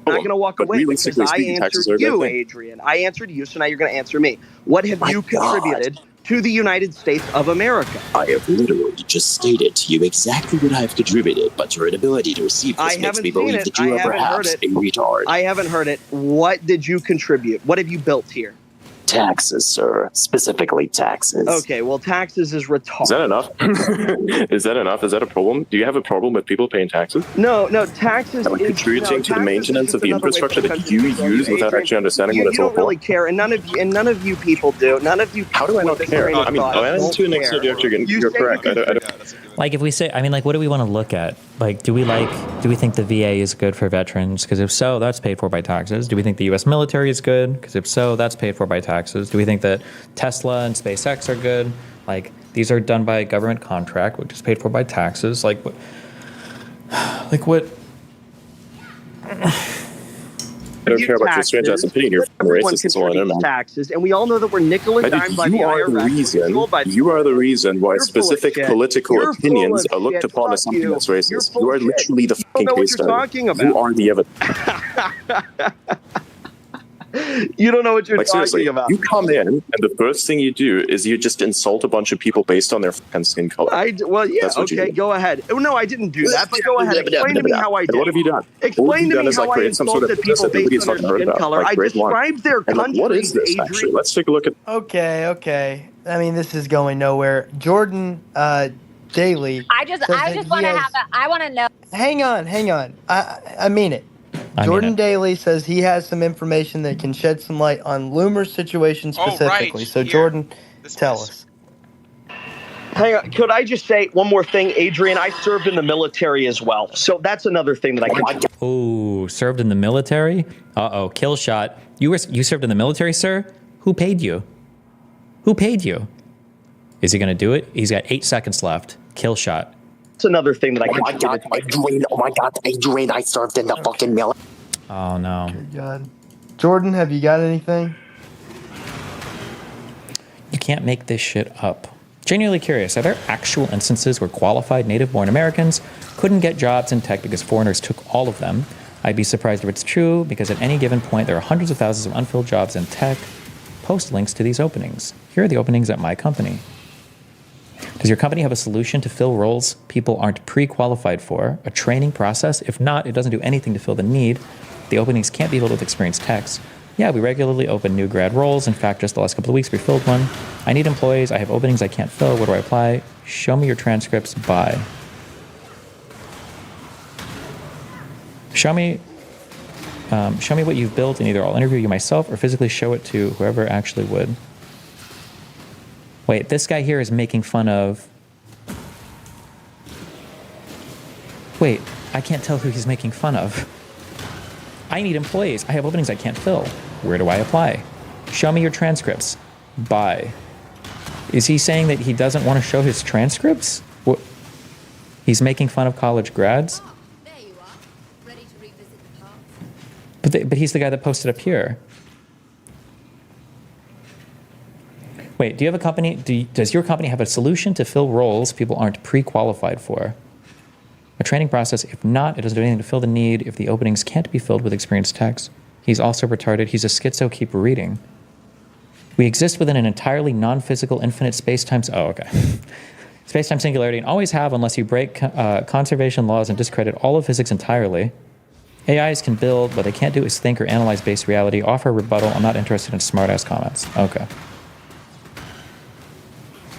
going to walk away because I answered you, Adrian. I answered you, so now you're going to answer me. What have you contributed to the United States of America?
I have literally just stated to you exactly what I have contributed, but your inability to receive this makes me believe that you are perhaps a retard.
I haven't heard it. What did you contribute? What have you built here?
Taxes, sir. Specifically taxes.
Okay, well, taxes is retarded.
Is that enough? Is that enough? Is that a problem? Do you have a problem with people paying taxes?
No, taxes
is contributing to the maintenance of the infrastructure that you use without actually understanding what it's all for.
You don't really care, and none of you people do. None of you.
How do I not care? I mean, to an extent, you're correct.
Like, if we say, I mean, like, what do we want to look at? Like, do we think the VA is good for veterans? Because if so, that's paid for by taxes. Do we think the U.S. military is good? Because if so, that's paid for by taxes. Do we think that Tesla and SpaceX are good? Like, these are done by government contract, which is paid for by taxes. Like what?
I don't care about your strange ass opinion. You're racist and so on.
Taxes, and we all know that we're nickel and dime by the IRS.
You are the reason why specific political opinions are looked upon as something that's racist. You are literally the fucking case study. You are the evidence.
You don't know what you're talking about.
You come in, and the first thing you do is you just insult a bunch of people based on their fucking skin color.
Okay, go ahead. Oh, no, I didn't do that, but go ahead. Explain to me how I did.
What have you done?
Explain to me how I insulted people based on their skin color. I described their country.
What is this, actually? Let's take a look at...
Okay. I mean, this is going nowhere. Jordan Daly...
I just want to I want to know...
Hang on. I mean it. Jordan Daly says he has some information that can shed some light on Loomer's situation specifically. So, Jordan, tell us.
Hang on. Could I just say one more thing, Adrian? I served in the military as well. So that's another thing that I can...
Oh, served in the military? Kill shot. You served in the military, sir? Who paid you? Is he going to do it? He's got 8 seconds left. Kill shot.
That's another thing that I can...
Oh my God, Adrian, I served in the fucking military.
Oh, no.
Good God. Jordan, have you got anything?
You can't make this shit up. Genuinely curious, are there actual instances where qualified native-born Americans couldn't get jobs in tech because foreigners took all of them? I'd be surprised if it's true, because at any given point, there are hundreds of thousands of unfilled jobs in tech. Post links to these openings. Here are the openings at my company. Does your company have a solution to fill roles people aren't pre-qualified for? A training process? If not, it doesn't do anything to fill the need. The openings can't be filled with experienced techs. Yeah, we regularly open new grad roles. In fact, just the last couple of weeks, we filled one. I need employees. I have openings I can't fill. Where do I apply? Show me your transcripts. Bye. Show me what you've built, and either I'll interview you myself or physically show it to whoever actually would. Wait, this guy here is making fun of... Wait, I can't tell who he's making fun of. I need employees. I have openings I can't fill. Where do I apply? Show me your transcripts. Bye. Is he saying that he doesn't want to show his transcripts? What? He's making fun of college grads? But he's the guy that posted up here. Wait, do you have a company? Does your company have a solution to fill roles people aren't pre-qualified for? A training process? If not, it doesn't do anything to fill the need. If the openings can't be filled with experienced techs, he's also retarded. He's a schizo. Keep reading. We exist within an entirely non-physical infinite space-time... Oh, okay. Space-time singularity, and always have unless you break conservation laws and discredit all of physics entirely. AIs can build, what they can't do is think or analyze base reality, offer a rebuttal. I'm not interested in smart-ass comments. Okay.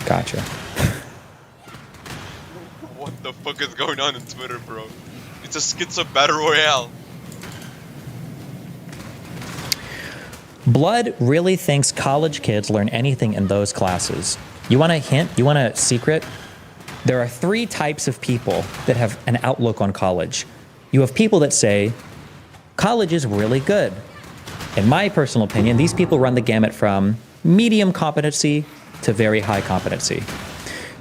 Gotcha.
What the fuck is going on in Twitter, bro? It's a schizo battle royale.
Blood really thinks college kids learn anything in those classes. You want a hint? You want a secret? There are 3 types of people that have an outlook on college. You have people that say, college is really good. In my personal opinion, these people run the gamut from medium competency to very high competency.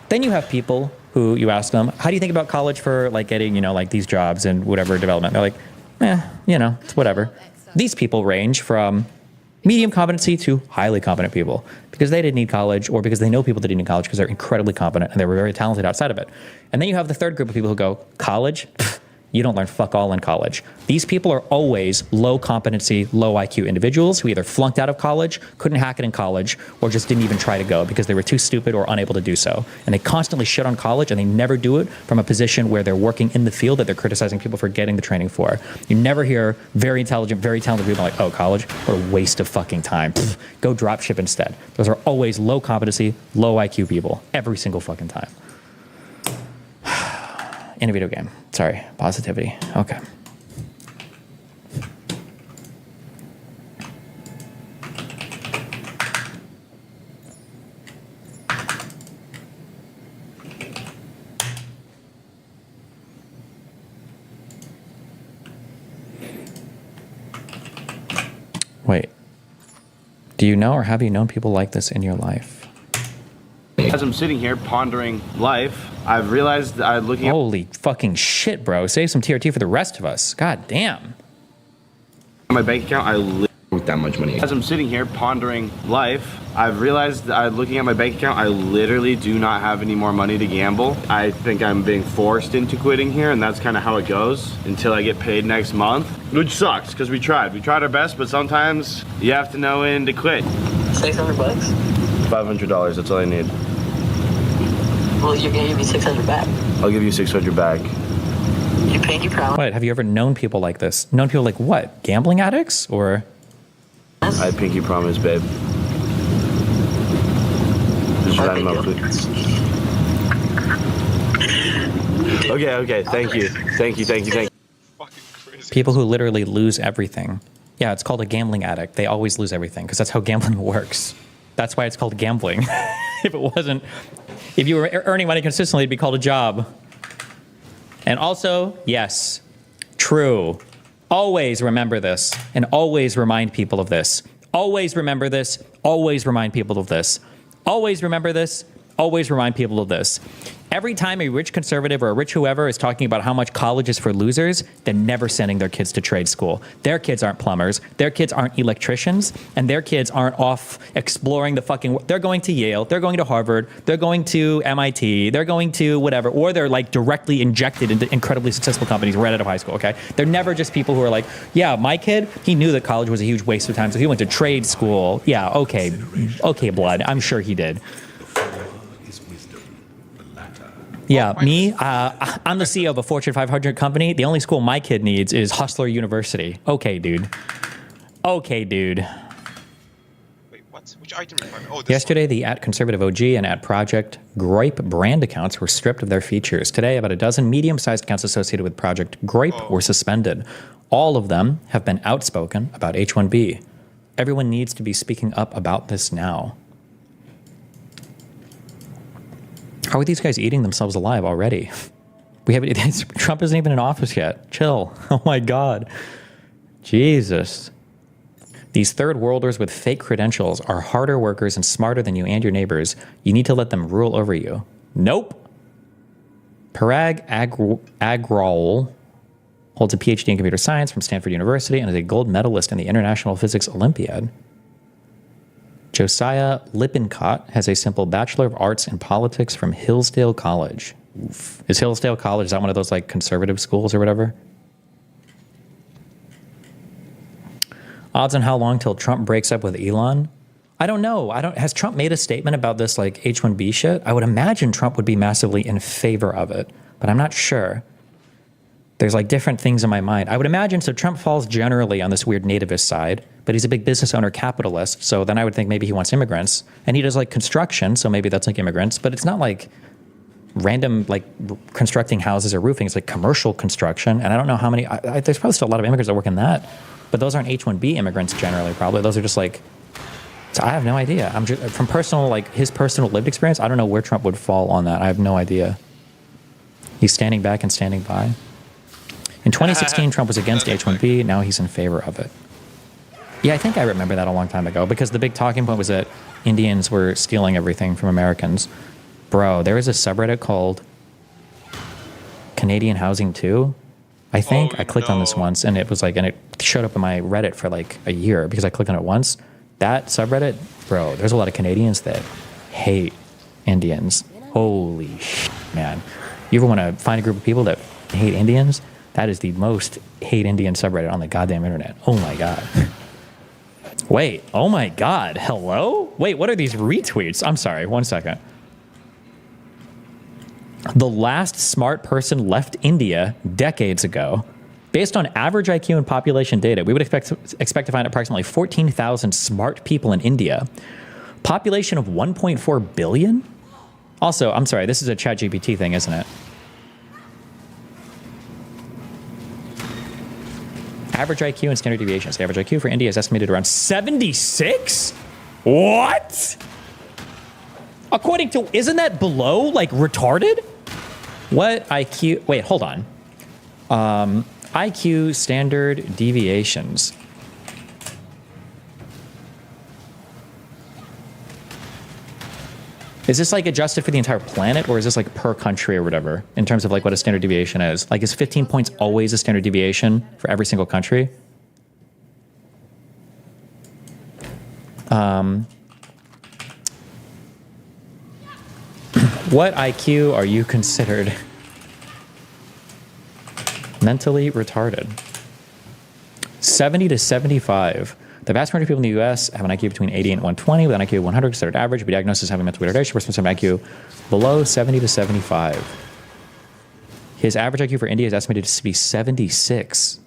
Then you have people who you ask them, how do you think about college for like getting, you know, like these jobs and whatever development? They're like, you know, it's whatever. These people range from medium competency to highly competent people because they didn't need college or because they know people that didn't need college because they're incredibly competent and they were very talented outside of it. And then you have the third group of people who go, college? Pfft, you don't learn fuck all in college. These people are always low competency, low IQ individuals who either flunked out of college, couldn't hack it in college, or just didn't even try to go because they were too stupid or unable to do so. And they constantly shit on college and they never do it from a position where they're working in the field that they're criticizing people for getting the training for. You never hear very intelligent, very talented people like, oh, college? What a waste of fucking time. Pfft, go drop ship instead. Those are always low competency, low IQ people every single fucking time. In a video game. Sorry, positivity. Okay. Wait. Do you know or have you known people like this in your life?
As I'm sitting here pondering life, I've realized that I'm looking at...
Holy fucking shit, bro. Save some TRT for the rest of us. God damn.
My bank account, I literally with that much money. As I'm sitting here pondering life, I've realized that looking at my bank account, I literally do not have any more money to gamble. I think I'm being forced into quitting here, and that's kind of how it goes until I get paid next month, which sucks because we tried. We tried our best, but sometimes you have to know when to quit.
$600?
$500, that's all I need.
Well, you're gonna give me 600 back.
I'll give you 600 back.
You pinky promise?
Wait, have you ever known people like this? Known people like what? Gambling addicts? Or?
I pinky promise, babe. Just round up, Okay, thank you.
People who literally lose everything. Yeah, it's called a gambling addict. They always lose everything because that's how gambling works. That's why it's called gambling. If it wasn't, if you were earning money consistently, it'd be called a job. And also, yes, true. Always remember this and always remind people of this. Always remember this. Always remind people of this. Always remember this. Always remind people of this. Every time a rich conservative or a rich whoever is talking about how much college is for losers, they're never sending their kids to trade school. Their kids aren't plumbers. Their kids aren't electricians. And their kids aren't off exploring the fucking... They're going to Yale. They're going to Harvard. They're going to MIT. They're going to whatever. Or they're like directly injected into incredibly successful companies right out of high school, okay? They're never just people who are like, yeah, my kid, he knew that college was a huge waste of time, so he went to trade school. Yeah, okay. Okay, blood. I'm sure he did. Yeah, me, I'm the CEO of a Fortune 500 company. The only school my kid needs is Hustler University. Okay, dude. Okay, dude.
Wait, what? Which item requirement? Oh, this
Yesterday, the @conservative OG and @project Groip brand accounts were stripped of their features. Today, about a dozen medium-sized accounts associated with Project Groip were suspended. All of them have been outspoken about H1B. Everyone needs to be speaking up about this now. How are these guys eating themselves alive already? Trump isn't even in office yet. Chill. Oh my God. Jesus. These third worlders with fake credentials are harder workers and smarter than you and your neighbors. You need to let them rule over you. Nope. Parag Agrawal holds a PhD in computer science from Stanford University and is a gold medalist in the International Physics Olympiad. Josiah Lippincott has a simple Bachelor of Arts in Politics from Hillsdale College. Oof. Is Hillsdale College, is that one of those like conservative schools or whatever? Odds on how long till Trump breaks up with Elon? I don't know. Has Trump made a statement about this like H-1B shit? I would imagine Trump would be massively in favor of it, but I'm not sure. There's like different things in my mind. I would imagine, so Trump falls generally on this weird nativist side, but he's a big business owner capitalist, so then I would think maybe he wants immigrants. And he does like construction, so maybe that's like immigrants, but it's not like random like constructing houses or roofing. It's like commercial construction, and I don't know how many, there's probably still a lot of immigrants that work in that. But those aren't H-1B immigrants generally, probably. Those are just like, so I have no idea. I'm just, from personal, like his personal lived experience, I don't know where Trump would fall on that. I have no idea. He's standing back and standing by. In 2016, Trump was against H-1B. Now he's in favor of it. Yeah, I think I remember that a long time ago because the big talking point was that Indians were stealing everything from Americans. Bro, there was a subreddit called Canadian Housing Too. I think I clicked on this once and it was like, and it showed up in my Reddit for like a year because I clicked on it once. That subreddit, bro, there's a lot of Canadians that hate Indians. Holy shit, man. You ever want to find a group of people that hate Indians? That is the most hate Indian subreddit on the goddamn internet. Oh my God. Wait, oh my God. Hello? Wait, what are these retweets? I'm sorry, 1 second. The last smart person left India decades ago. Based on average IQ and population data, we would expect to find approximately 14,000 smart people in India. Population of 1.4 billion? Also, I'm sorry, this is a ChatGPT thing, isn't it? Average IQ and standard deviations. The average IQ for India is estimated around 76? What? According to, isn't that below, like, retarded? What IQ, wait, hold on. IQ standard deviations. Is this like adjusted for the entire planet or is this like per country or whatever in terms of like what a standard deviation is? Like is 15 points always a standard deviation for every single country? What IQ are you considered mentally retarded? 70 to 75. The vast majority of people in the U.S. have an IQ between 80 and 120, with an IQ of 100 considered average, but diagnosed as having mental retardation. Person with an IQ below 70 to 75. His average IQ for India is estimated to be 76.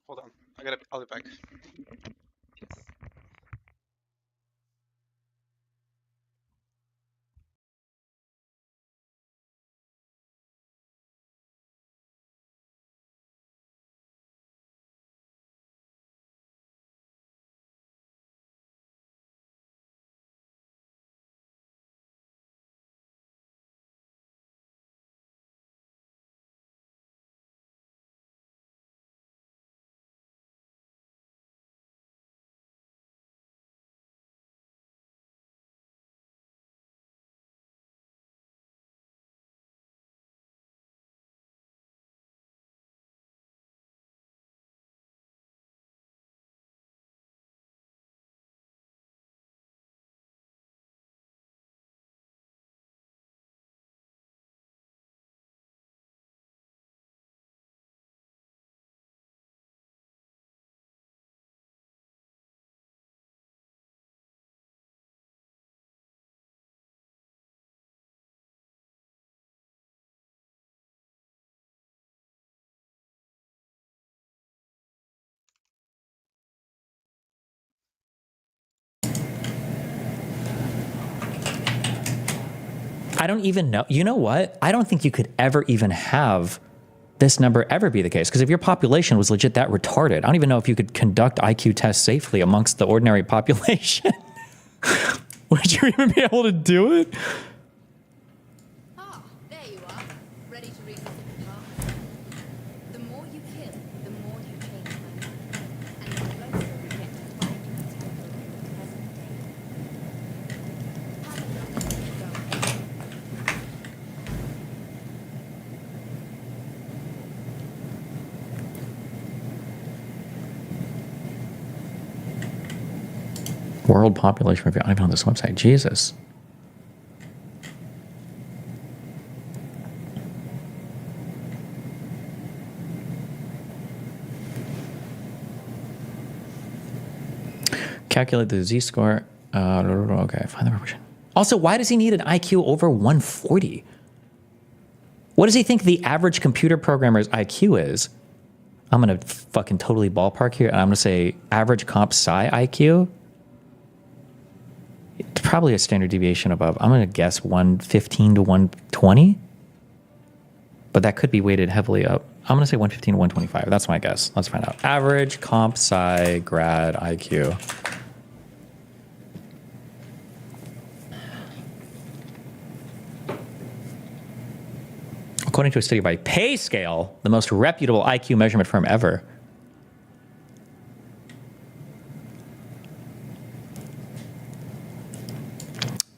Hold on, I'll be back.
I don't even know. You know what? I don't think you could ever even have this number ever be the case. Because if your population was legit that retarded, I don't even know if you could conduct IQ tests safely amongst the ordinary population. Would you even be able to do it?
Ah, there you are. Ready to revisit the past. The more you kill, the more you change my mind. And the closer we get to finding the temple in the present day. Have a look.
World population review. I'm even on this website. Jesus. Calculate the z-score. Okay, find the proportion. Also, why does he need an IQ over 140? What does he think the average computer programmer's IQ is? I'm going to fucking totally ballpark here, and I'm going to say average comp sci IQ. It's probably a standard deviation above. I'm going to guess 115 to 120. But that could be weighted heavily up. I'm going to say 115 to 125. That's my guess. Let's find out. Average comp sci grad IQ. According to a study by PayScale, the most reputable IQ measurement firm ever.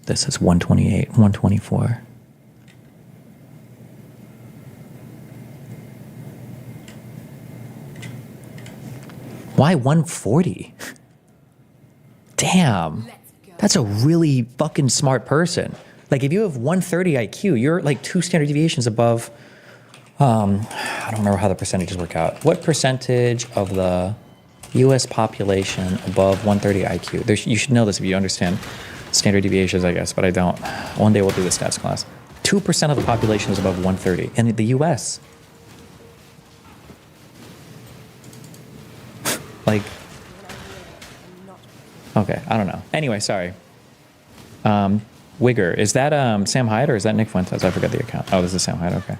This is 128, 124. Why 140? Damn. That's a really fucking smart person. Like if you have 130 IQ, you're like 2 standard deviations above, I don't remember how the percentages work out. What percentage of the US population above 130 IQ? You should know this if you understand standard deviations, I guess, but I don't. One day we'll do the stats class. 2% of the population is above 130 in the US. Like, okay, I don't know. Anyway, sorry. Wigger, is that Sam Hyde or is that Nick Fuentes? I forget the account. Oh, this is Sam Hyde, okay.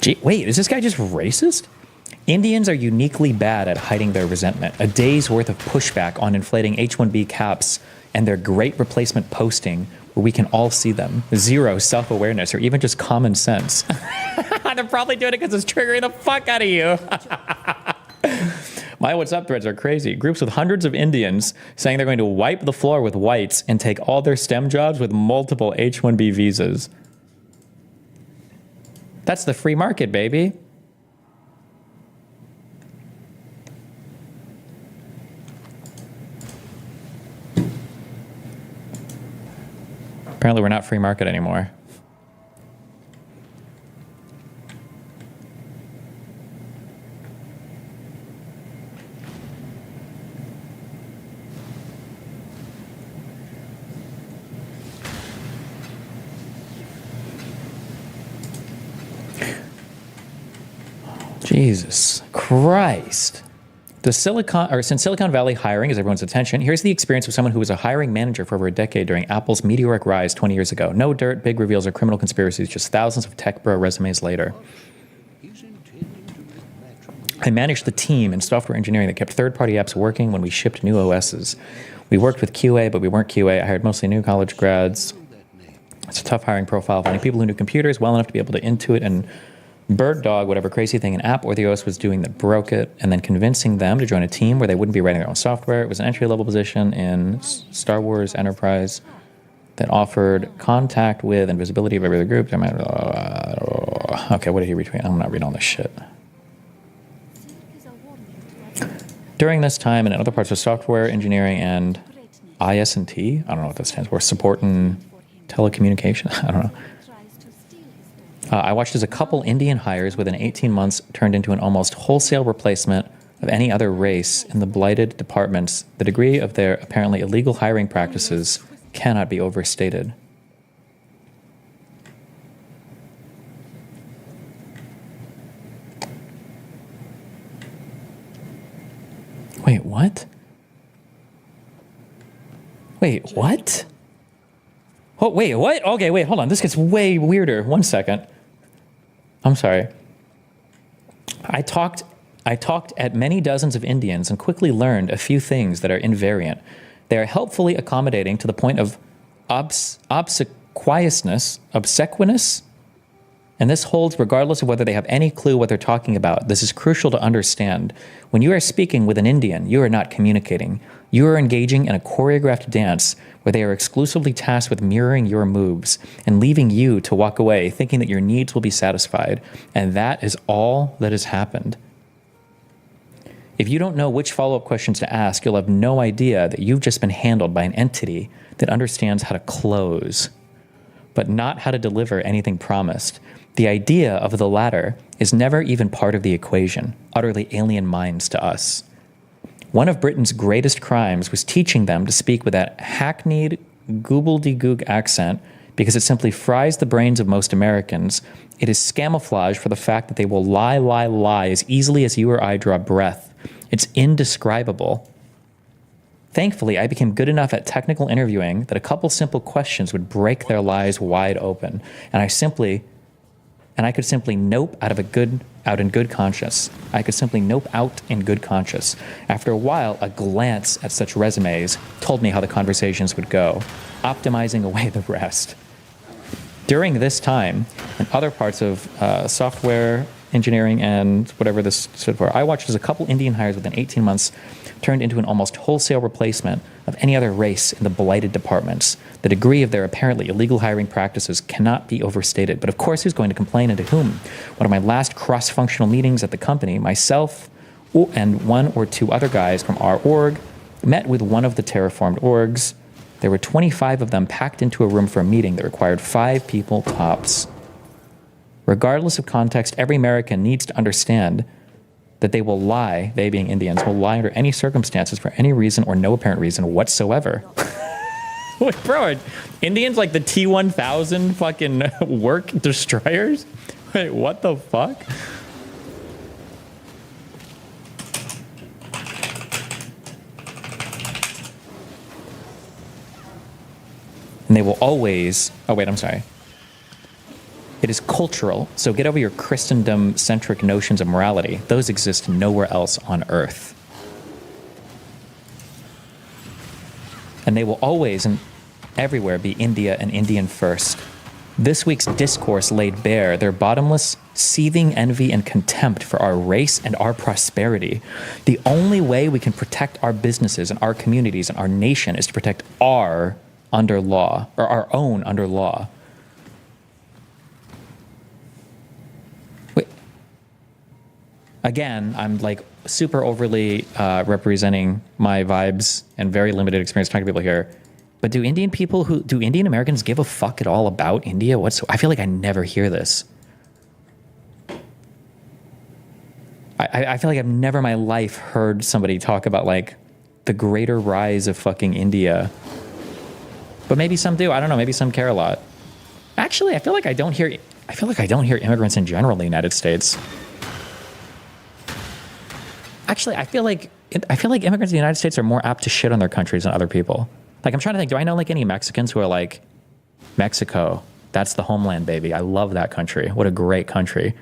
Gee, wait, is this guy just racist? Indians are uniquely bad at hiding their resentment. A day's worth of pushback on inflating H-1B caps and their great replacement posting where we can all see them. 0 self-awareness or even just common sense. They're probably doing it because it's triggering the fuck out of you. My What's Up threads are crazy. Groups with hundreds of Indians saying they're going to wipe the floor with whites and take all their STEM jobs with multiple H-1B visas. That's the free market, baby. Apparently we're not free market anymore. Jesus Christ. Since Silicon Valley hiring is everyone's attention, here's the experience of someone who was a hiring manager for over a decade during Apple's meteoric rise 20 years ago. No dirt, big reveals, or criminal conspiracies, just thousands of tech bro resumes later. I managed the team in software engineering that kept third-party apps working when we shipped new OSs. We worked with QA, but we weren't QA. I hired mostly new college grads. It's a tough hiring profile, finding people who knew computers well enough to be able to intuit and bird dog whatever crazy thing an app or the OS was doing that broke it, and then convincing them to join a team where they wouldn't be writing their own software. It was an entry-level position in Star Wars Enterprise that offered contact with and visibility of every other group. Okay, what did he retweet? I'm not reading all this shit. During this time and in other parts of software engineering and IS&T, I don't know what that stands for, support and telecommunication, I don't know. I watched as a couple Indian hires within 18 months turned into an almost wholesale replacement of any other race in the blighted departments. The degree of their apparently illegal hiring practices cannot be overstated. Wait, what? Wait, what? Oh, wait, what? Okay, wait, hold on. This gets way weirder. 1 second. I'm sorry. I talked at many dozens of Indians and quickly learned a few things that are invariant. They are helpfully accommodating to the point of obsequiousness, and this holds regardless of whether they have any clue what they're talking about. This is crucial to understand. When you are speaking with an Indian, you are not communicating. You are engaging in a choreographed dance where they are exclusively tasked with mirroring your moves and leaving you to walk away thinking that your needs will be satisfied. And that is all that has happened. If you don't know which follow-up questions to ask, you'll have no idea that you've just been handled by an entity that understands how to close, but not how to deliver anything promised. The idea of the latter is never even part of the equation, utterly alien minds to us. One of Britain's greatest crimes was teaching them to speak with that hackneyed goobledygook accent because it simply fries the brains of most Americans. It is camouflage for the fact that they will lie as easily as you or I draw breath. It's indescribable. Thankfully, I became good enough at technical interviewing that a couple simple questions would break their lies wide open, and I could simply nope out in good conscience. I could simply nope out in good conscience. After a while, a glance at such resumes told me how the conversations would go, optimizing away the rest. During this time, in other parts of software engineering and whatever this stood for, I watched as a couple Indian hires within 18 months turned into an almost wholesale replacement of any other race in the blighted departments. The degree of their apparently illegal hiring practices cannot be overstated. But of course, who's going to complain and to whom? One of my last cross-functional meetings at the company, myself and one or two other guys from our org met with one of the terraformed orgs. There were 25 of them packed into a room for a meeting that required 5 people tops. Regardless of context, every American needs to understand that they will lie, they being Indians, will lie under any circumstances for any reason or no apparent reason whatsoever. Wait, bro, Indians like the T-1000 fucking work destroyers? Wait, what the fuck? And they will always, oh wait, I'm sorry. It is cultural, so get over your Christendom-centric notions of morality. Those exist nowhere else on Earth. And they will always and everywhere be India and Indian first. This week's discourse laid bare their bottomless, seething envy and contempt for our race and our prosperity. The only way we can protect our businesses and our communities and our nation is to protect our under law, or our own under law. Again, I'm like super overly representing my vibes and very limited experience talking to people here. But do Indian Americans give a fuck at all about India? I feel like I never hear this. I feel like I've never in my life heard somebody talk about like the greater rise of fucking India. But maybe some do. I don't know. Maybe some care a lot. Actually, I feel like I don't hear immigrants in general in the United States. Actually, I feel like immigrants in the United States are more apt to shit on their countries than other people. Like, I'm trying to think, do I know like any Mexicans who are like, Mexico, that's the homeland, baby. I love that country. What a great country.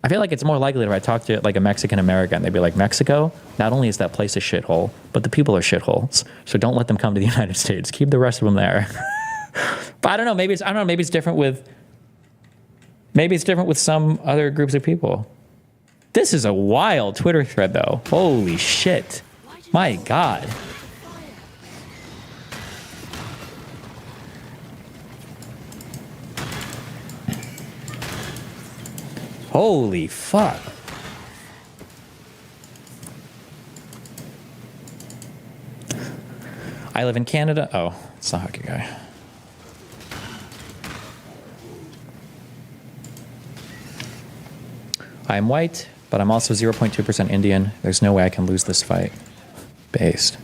I feel like it's more likely that if I talk to like a Mexican American, they'd be like, Mexico, not only is that place a shithole, but the people are shitholes. So don't let them come to the United States. Keep the rest of them there. But I don't know. Maybe it's different with some other groups of people. This is a wild Twitter thread, though. Holy shit. My God. Holy fuck. I live in Canada. Oh, it's the hockey guy. I am white, but I'm also 0.2% Indian. There's no way I can lose this fight. Based.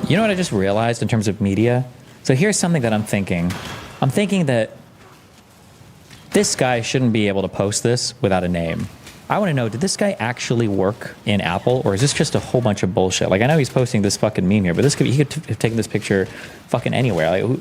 You know what I just realized in terms of media? So here's something that I'm thinking. I'm thinking that this guy shouldn't be able to post this without a name. I want to know, did this guy actually work in Apple, or is this just a whole bunch of bullshit? Like, I know he's posting this fucking meme here, but he could have taken this picture fucking anywhere.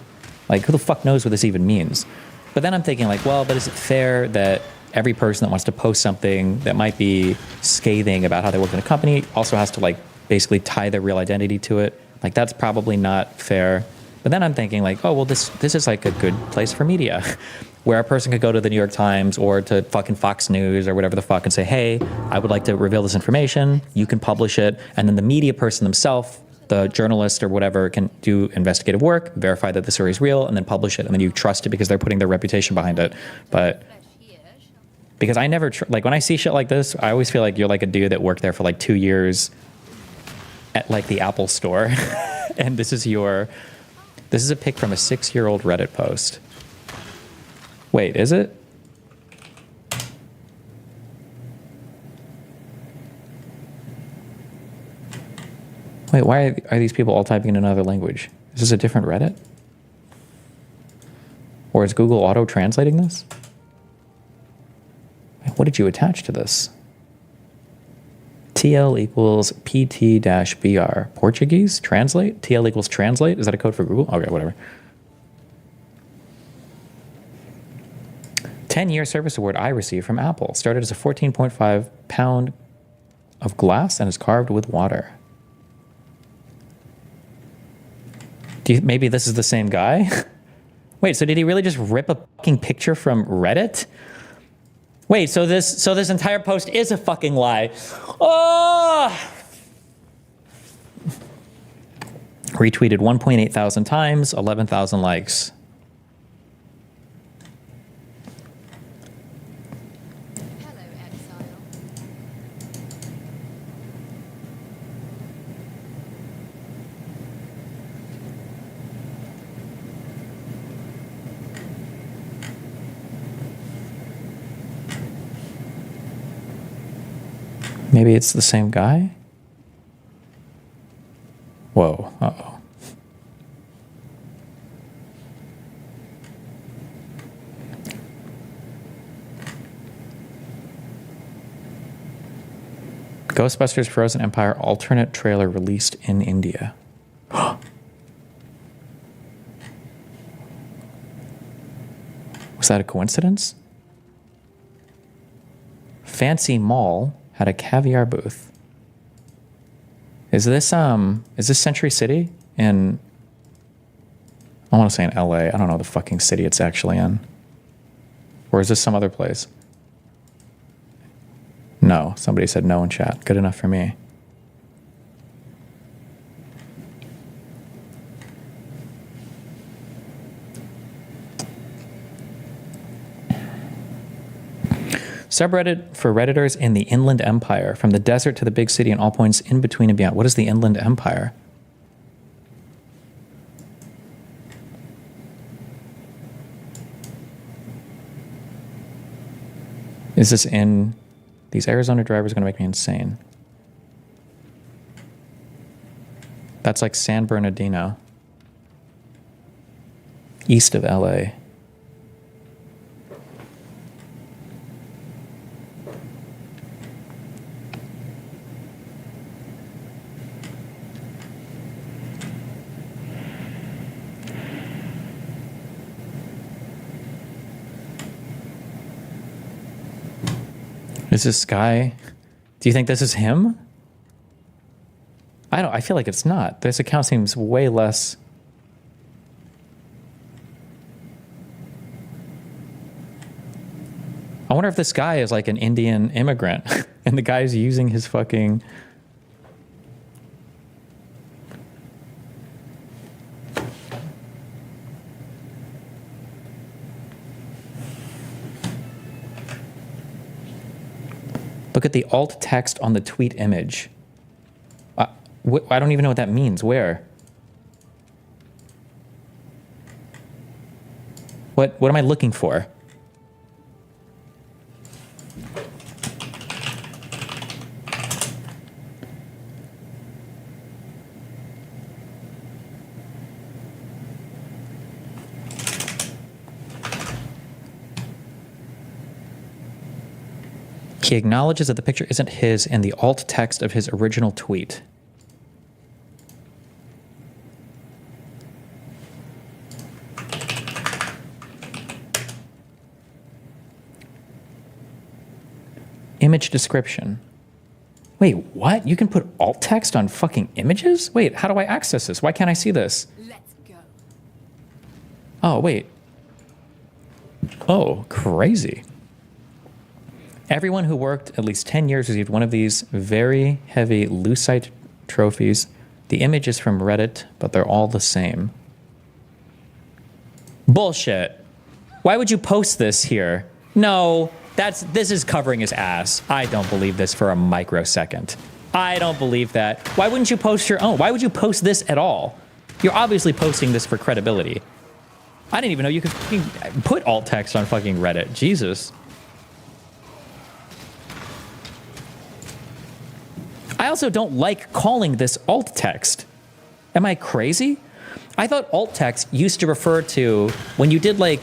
Like, who the fuck knows what this even means? But then I'm thinking, like, well, but is it fair that every person that wants to post something that might be scathing about how they work in a company also has to, like, basically tie their real identity to it? Like, that's probably not fair. But then I'm thinking, like, oh, well, this is, like, a good place for media. Where a person could go to the New York Times or to fucking Fox News or whatever the fuck and say, hey, I would like to reveal this information. You can publish it. And then the media person themselves, the journalist or whatever, can do investigative work, verify that the story is real, and then publish it. And then you trust it because they're putting their reputation behind it. But because I never, like, when I see shit like this, I always feel like you're like a dude that worked there for like 2 years at like the Apple store. And this is a pic from a 6-year-old Reddit post. Wait, is it? Wait, why are these people all typing in another language? Is this a different Reddit? Or is Google auto-translating this? What did you attach to this? TL equals PT-BR. Portuguese? Translate? TL equals translate? Is that a code for Google? Okay, whatever. 10-year service award I received from Apple. Started as a 14.5 pound of glass and is carved with water. Maybe this is the same guy? Wait, so did he really just rip a fucking picture from Reddit? Wait, so this entire post is a fucking lie. Oh! Retweeted 1.8 thousand times, 11,000 likes. Maybe it's the same guy? Whoa, uh-oh. Ghostbusters Frozen Empire alternate trailer released in India. Was that a coincidence? Fancy Mall had a caviar booth. Is this Century City in, I want to say in LA. I don't know the fucking city it's actually in. Or is this some other place? No, somebody said no in chat. Good enough for me. Subreddit for Redditors in the Inland Empire, from the desert to the big city and all points in between and beyond. What is the Inland Empire? Is this in... These Arizona drivers are going to make me insane. That's like San Bernardino. East of LA. Is this guy... Do you think this is him? I feel like it's not. This account seems way less... I wonder if this guy is like an Indian immigrant and the guy's using his fucking... Look at the alt text on the tweet image. I don't even know what that means. Where? What am I looking for? He acknowledges that the picture isn't his in the alt text of his original tweet. Image description. Wait, what? You can put alt text on fucking images? Wait, how do I access this? Why can't I see this?
Let's go.
Oh, wait. Oh, crazy. Everyone who worked at least 10 years received one of these very heavy lucite trophies. The image is from Reddit, but they're all the same. Bullshit. Why would you post this here? No, this is covering his ass. I don't believe this for a microsecond. I don't believe that. Why wouldn't you post your own? Why would you post this at all? You're obviously posting this for credibility. I didn't even know you could put alt text on fucking Reddit. Jesus. I also don't like calling this alt text. Am I crazy? I thought alt text used to refer to when you did like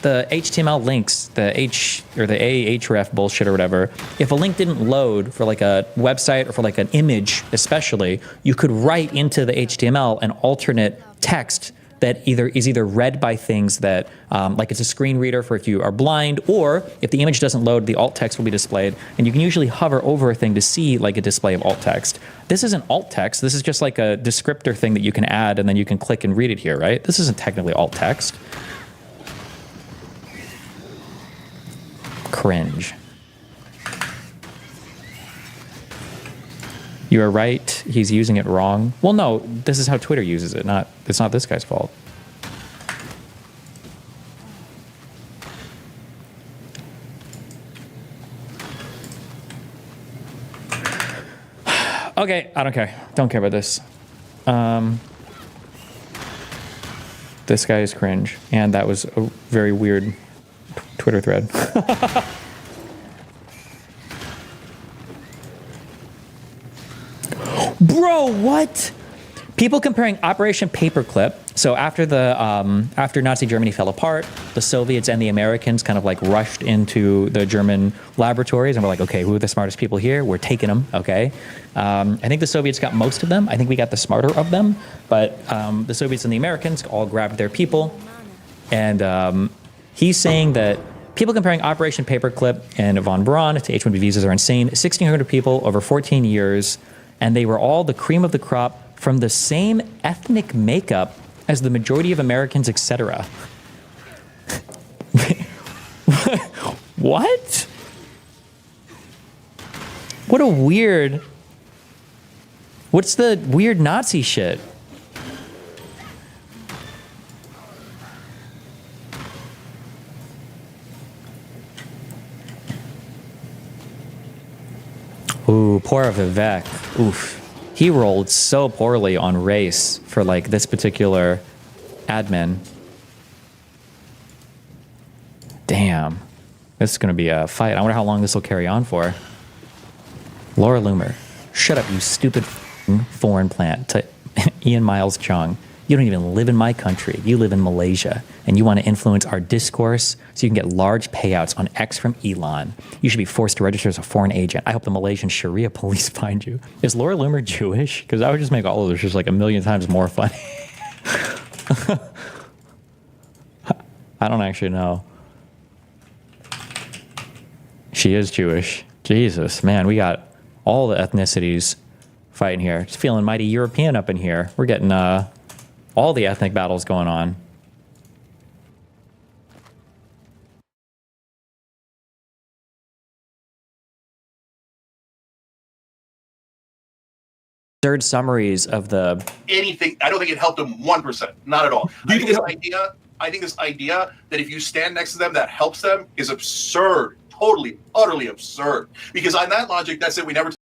the HTML links, the ahref bullshit or whatever. If a link didn't load for like a website or for like an image especially, you could write into the HTML an alternate text that is either read by things that, like it's a screen reader for if you are blind, or if the image doesn't load, the alt text will be displayed, and you can usually hover over a thing to see like a display of alt text. This isn't alt text, this is just like a descriptor thing that you can add and then you can click and read it here, right? This isn't technically alt text. Cringe. You are right, he's using it wrong. Well, no, this is how Twitter uses it, it's not this guy's fault. Okay, I don't care. Don't care about this. This guy is cringe, and that was a very weird Twitter thread. Bro, what? People comparing Operation Paperclip. So after Nazi Germany fell apart, the Soviets and the Americans kind of like rushed into the German laboratories and were like, okay, who are the smartest people here? We're taking them, okay? I think the Soviets got most of them. I think we got the smarter of them. But the Soviets and the Americans all grabbed their people. And he's saying that people comparing Operation Paperclip and von Braun to H-1B visas are insane. 1,600 people over 14 years. And they were all the cream of the crop from the same ethnic makeup as the majority of Americans, etc. What? What a weird... What's the weird Nazi shit? Ooh, poor Vivek. Oof. He rolled so poorly on race for like this particular admin. Damn. This is going to be a fight. I wonder how long this will carry on for. Laura Loomer. Shut up, you stupid foreign plant. To Ian Miles Chung. You don't even live in my country. You live in Malaysia. And you want to influence our discourse so you can get large payouts on X from Elon. You should be forced to register as a foreign agent. I hope the Malaysian Sharia police find you. Is Laura Loomer Jewish? Because that would just make all of this just like a million times more funny. I don't actually know. She is Jewish. Jesus, man, we got all the ethnicities fighting here. It's feeling mighty European up in here. We're getting all the ethnic battles going on. Third summaries of the
anything. I don't think it helped them 1%. Not at all. I think this idea that if you stand next to them, that helps them is absurd. Totally, utterly absurd. Because on that logic, that's it. We never.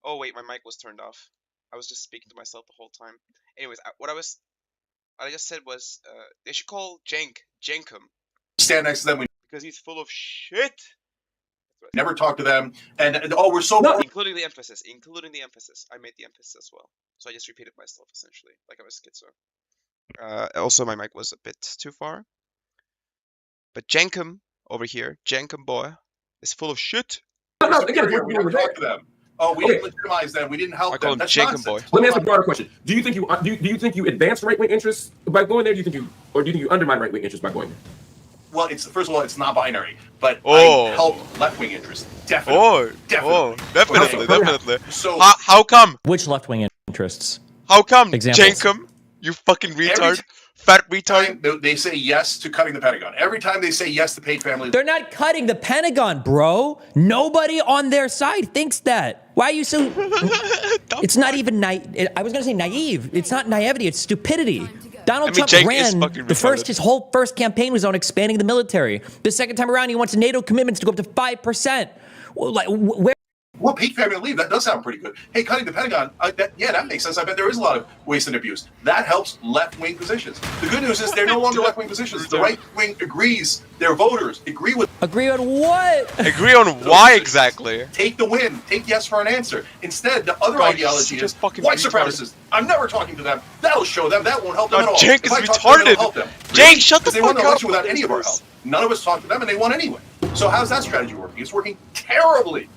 Oh wait, my mic was turned off. I was just speaking to myself the whole time. Anyways, what I just said was they should call Jenkum.
Stand next to them
because he's full of shit.
Never talk to them, and we're so
including the emphasis. I made the emphasis as well, so I just repeated myself essentially, like I was schizo. Also, my mic was a bit too far. But Jenkum over here, Jenkum boy, is full of shit.
No, again, we never talked to them. Oh, we didn't legitimize them. We didn't help them. That's nonsense.
Boy. Let me ask a broader question. Do you think you advance right wing interests by going there? Do you think you undermine right wing interests by going there?
Well, first of all, it's not binary, but I help left wing interests. Definitely.
Definitely. So how come?
Which left wing interests?
How come?
Examples.
Jenkum, you fucking retard. Fat retard.
They say yes to cutting the Pentagon. Every time they say yes to paid family.
They're not cutting the Pentagon, bro. Nobody on their side thinks that. Why are you so... It's not even I was going to say naive. It's not naivety. It's stupidity. Donald Trump ran his whole first campaign was on expanding the military. The second time around, he wants NATO commitments to go up to 5%. Like, where?
Well, paid family leave, that does sound pretty good. Hey, cutting the Pentagon, that makes sense. I bet there is a lot of waste and abuse. That helps left-wing positions. The good news is they're no longer left-wing positions. The right wing agrees. Their voters agree with...
Agree on what?
Agree on why exactly?
Take the win. Take yes for an answer. Instead, the other ideology is white supremacists. I'm never talking to them. That'll show them. That won't help them at all.
Jake is retarded. Jake, shut the fuck up.
They won the election without any of our help. None of us talked to them, and they won anyway. So how's that strategy working? It's working terribly.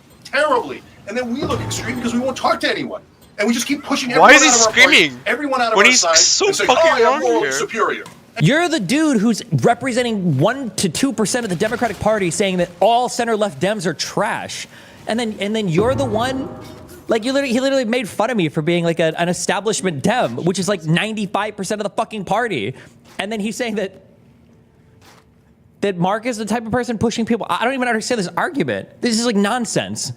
And then we look extreme because we won't talk to anyone. And we just keep pushing everyone out of our party, everyone out of our side, and saying, I am morally superior.
You're the dude who's representing 1 to 2% of the Democratic Party saying that all center-left Dems are trash. And then you're the one... Like, he literally made fun of me for being like an establishment Dem, which is like 95% of the fucking party. And then he's saying that Mark is the type of person pushing people. I don't even understand this argument. This is like nonsense.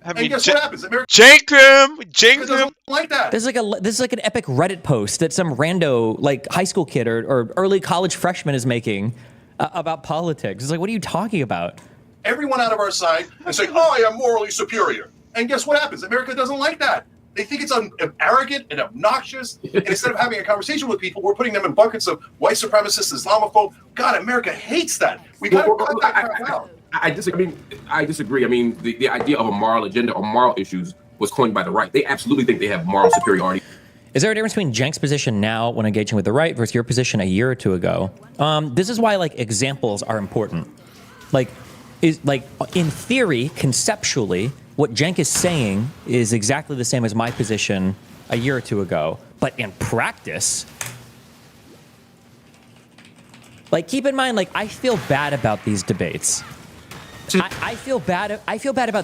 I mean, guess what happens?
Jenkum
like that.
This is like an epic Reddit post that some rando like high school kid or early college freshman is making about politics. It's like, what are you talking about?
Everyone out of our side and saying, I am morally superior. And guess what happens? America doesn't like that. They think it's arrogant and obnoxious. And instead of having a conversation with people, we're putting them in buckets of white supremacists, Islamophobe. God, America hates that. We got to cut that crap out.
I disagree. I mean, the idea of a moral agenda or moral issues was coined by the right. They absolutely think they have moral superiority.
Is there a difference between Jenk's position now when engaging with the right versus your position a year or two ago? This is why like examples are important. Like in theory, conceptually, what Jenk is saying is exactly the same as my position a year or two ago. But in practice, like keep in mind, like I feel bad about these debates. I feel bad about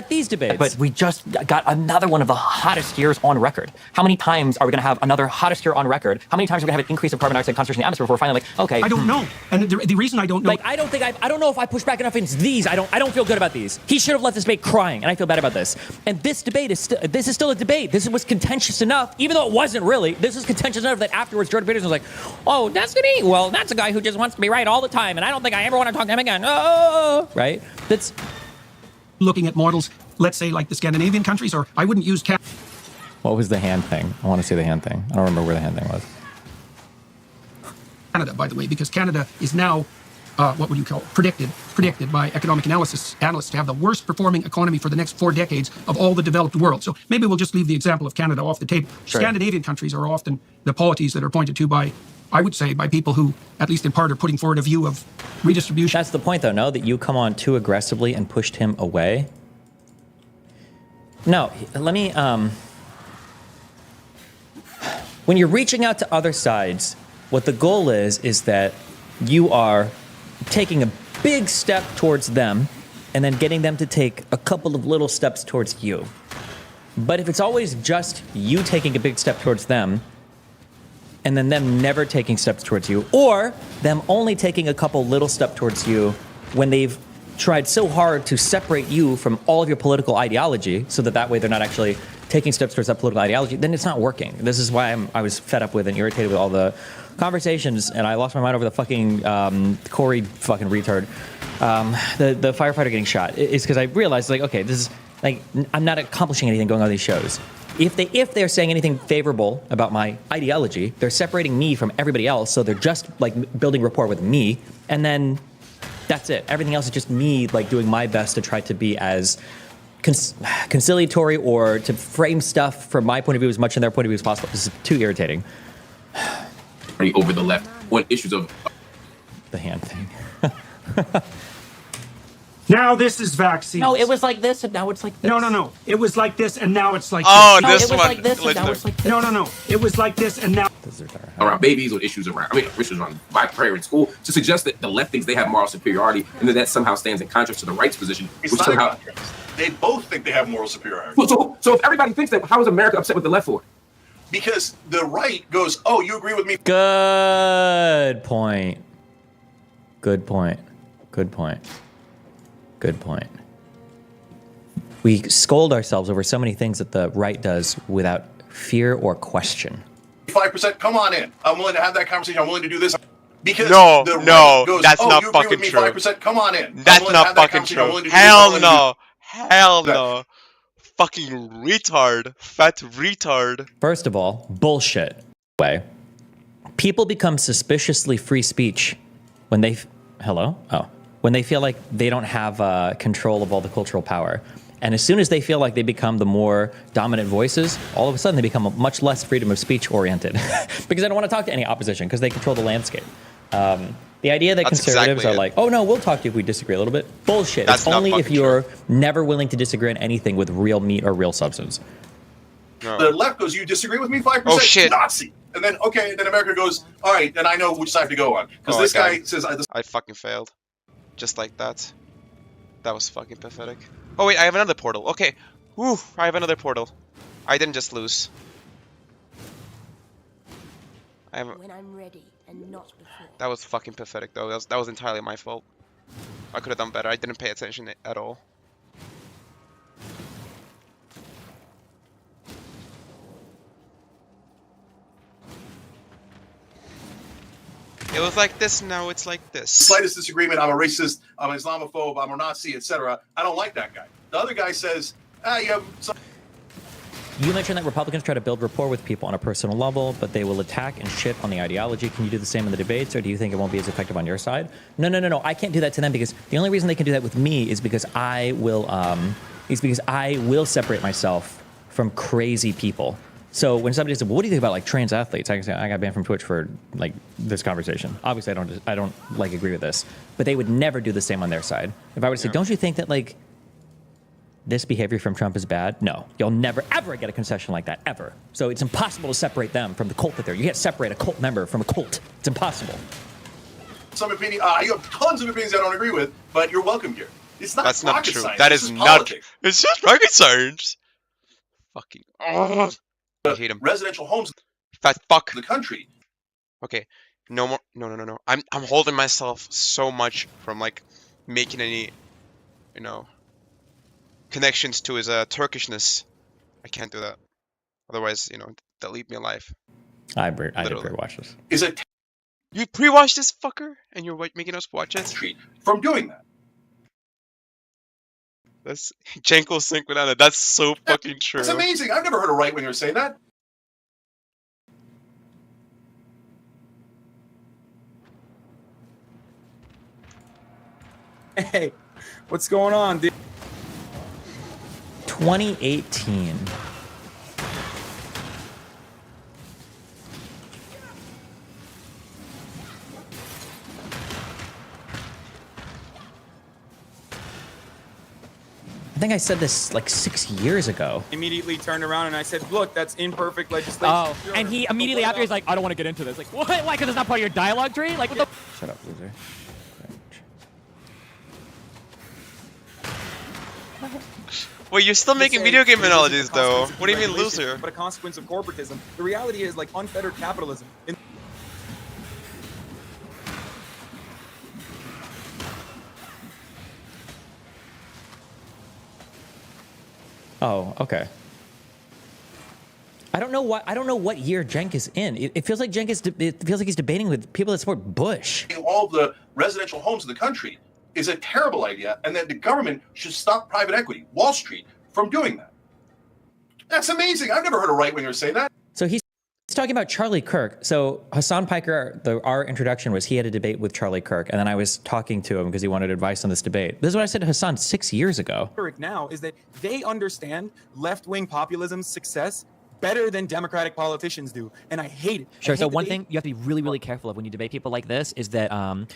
these debates. But we just got another one of the hottest years on record. How many times are we going to have another hottest year on record? How many times are we going to have an increase of carbon dioxide concentration in the atmosphere before we're finally like, okay?
I don't know. And the reason I don't know...
Like, I don't know if I push back enough against these. I don't feel good about these. He should have left this debate crying, and I feel bad about this. And this debate is still a debate. This was contentious enough, even though it wasn't really. This was contentious enough that afterwards Jordan Peterson was like, oh, Destiny? Well, that's a guy who just wants to be right all the time, and I don't think I ever want to talk to him again. Oh, right? That's...
Looking at models, let's say like the Scandinavian countries, or I wouldn't use...
What was the hand thing? I want to see the hand thing. I don't remember where the hand thing was.
Canada, by the way, because Canada is now, what would you call it? Predicted by economic analysts to have the worst performing economy for the next 4 decades of all the developed world. So maybe we'll just leave the example of Canada off the table. Sure. Scandinavian countries are often the polities that are pointed to by, I would say, by people who, at least in part, are putting forward a view of redistribution.
That's the point, though, no? That you come on too aggressively and pushed him away? No, let me, when you're reaching out to other sides, what the goal is that you are taking a big step towards them and then getting them to take a couple of little steps towards you. But if it's always just you taking a big step towards them and then them never taking steps towards you, or them only taking a couple little steps towards you when they've tried so hard to separate you from all of your political ideology so that way they're not actually taking steps towards that political ideology, then it's not working. This is why I was fed up with and irritated with all the conversations, and I lost my mind over the fucking Corey fucking retard, the firefighter getting shot. It's because I realized, like, okay, this is, like, I'm not accomplishing anything going on these shows. If they're saying anything favorable about my ideology, they're separating me from everybody else, so they're just, like, building rapport with me, and then that's it. Everything else is just me, like, doing my best to try to be as conciliatory or to frame stuff from my point of view as much in their point of view as possible. This is too irritating.
Over the left on issues of
the hand thing.
Now this is vaccines.
No, it was like this, and now it's like this.
No. It was like this, and now it's like
Oh,
this.
no, this
it was
one.
like this, and now it's like this.
No. It was like this, and now.
around babies or issues around, issues around black prayer in school, to suggest that the left thinks they have moral superiority and that somehow stands in contrast to the right's position.
It's
which
not
somehow,
a contrast. They both think they have moral superiority.
so if everybody thinks that, how is America upset with the left for?
Because the right goes, oh, you agree with me?
Good point. Good point. Good point. Good point. We scold ourselves over so many things that the right does without fear or question.
5%, come on in. I'm willing to have that conversation. I'm willing to do this. Because
no,
the right
no,
goes,
that's
oh,
not
you agree
fucking
with me,
true.
5%, come on in.
That's not fucking true. Hell no. Hell no. Fucking retard. Fat retard.
First of all, bullshit. Way. People become suspiciously free speech when they... Hello? Oh. When they feel like they don't have control of all the cultural power. And as soon as they feel like they become the more dominant voices, all of a sudden they become much less freedom of speech oriented. Because they don't want to talk to any opposition because they control the landscape. The idea that conservatives are like, oh no, we'll talk to you if we disagree a little bit. Bullshit. It's only if you're never willing to disagree on anything with real meat or real substance.
No. The left goes, you disagree with me, 5%?
Oh, shit.
Nazi. And then, okay, then America goes, all right, then I know which side to go on. Because this guy says...
I fucking failed. Just like that. That was fucking pathetic. Oh wait, I have another portal. Okay. Whew, I have another portal. I didn't just lose.
When I'm ready and not before.
That was fucking pathetic though. That was entirely my fault. I could have done better. I didn't pay attention at all. It was like this, now it's like this.
Slightest disagreement, I'm a racist, I'm an Islamophobe, I'm a Nazi, etc. I don't like that guy. The other guy says,
You mentioned that Republicans try to build rapport with people on a personal level, but they will attack and shit on the ideology. Can you do the same in the debates, or do you think it won't be as effective on your side? No. I can't do that to them because the only reason they can do that with me is because I will separate myself from crazy people. So when somebody says, well, "What do you think about like trans athletes?" I can say, "I got banned from Twitch for like this conversation." Obviously, I don't like agree with this, but they would never do the same on their side. If I were to say, "Don't you think that like this behavior from Trump is bad?" No, you'll never ever get a concession like that ever. So it's impossible to separate them from the cult that they're. You can't separate a cult member from a cult. It's impossible.
Some opinion, you have tons of opinions I don't agree with, but you're welcome here. It's not.
That's not
rocket
true.
Science.
That
this
is not.
politics.
It's just rocket science. Fucking. I hate him.
Residential homes.
Fat fuck.
The country.
Okay. No more. No. I'm holding myself so much from like making any, connections to his Turkishness. I can't do that. Otherwise, they'll leave me alive.
I did pre-watch this.
Is it?
You pre-watched this fucker, and you're making us watch it?
From doing that.
That's Janko Synchronana. That's so fucking true.
It's amazing. I've never heard a right winger say that.
Hey, what's going on, dude?
2018. I think I said this like 6 years ago.
Immediately turned around and I said, look, that's imperfect legislation.
Oh, and he immediately after he's like, I don't want to get into this. Like, what? Why? Because it's not part of your dialogue tree? Like, what the?
Shut up, loser.
Wait, you're still making video game analogies though. What do you mean, loser?
But a consequence of corporatism. The reality is like unfettered capitalism.
Oh, okay. I don't know what year Cenk is in. It feels like it feels like he's debating with people that support Bush.
All the residential homes in the country is a terrible idea, and that the government should stop private equity, Wall Street, from doing that. That's amazing. I've never heard a right winger say that.
So he's talking about Charlie Kirk. So Hassan Piker, our introduction was he had a debate with Charlie Kirk, and then I was talking to him because he wanted advice on this debate. This is what I said to Hassan 6 years ago.
Now is that they understand left-wing populism's success better than Democratic politicians do, and I hate it.
Sure. So one thing you have to be really, really careful of when you debate people like this is that, what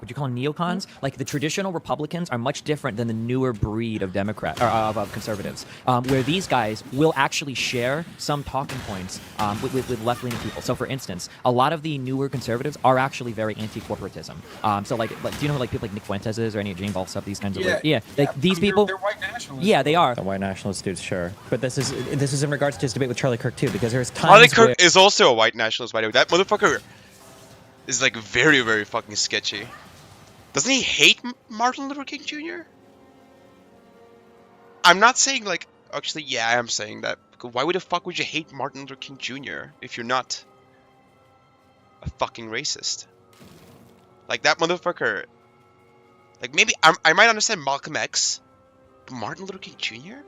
would you call them, neocons? Like the traditional Republicans are much different than the newer breed of Democrat or of conservatives, where these guys will actually share some talking points with left-leaning people. So, for instance, a lot of the newer conservatives are actually very anti-corporatism. So, like, do you know like people like Nick Fuentes is or any of Jane Balsop, these kinds of these people?
They're white nationalists.
Yeah, they are. The white nationalist dudes, sure. But this is in regards to his debate with Charlie Kirk too, because there's times
Charlie Kirk is also a white nationalist, by the way. That motherfucker is like very, very fucking sketchy. Doesn't he hate Martin Luther King Jr.? I'm not saying like, actually, yeah, I am saying that. Why would the fuck would you hate Martin Luther King Jr. if you're not a fucking racist? Like that motherfucker. Like maybe I might understand Malcolm X, but Martin Luther King Jr.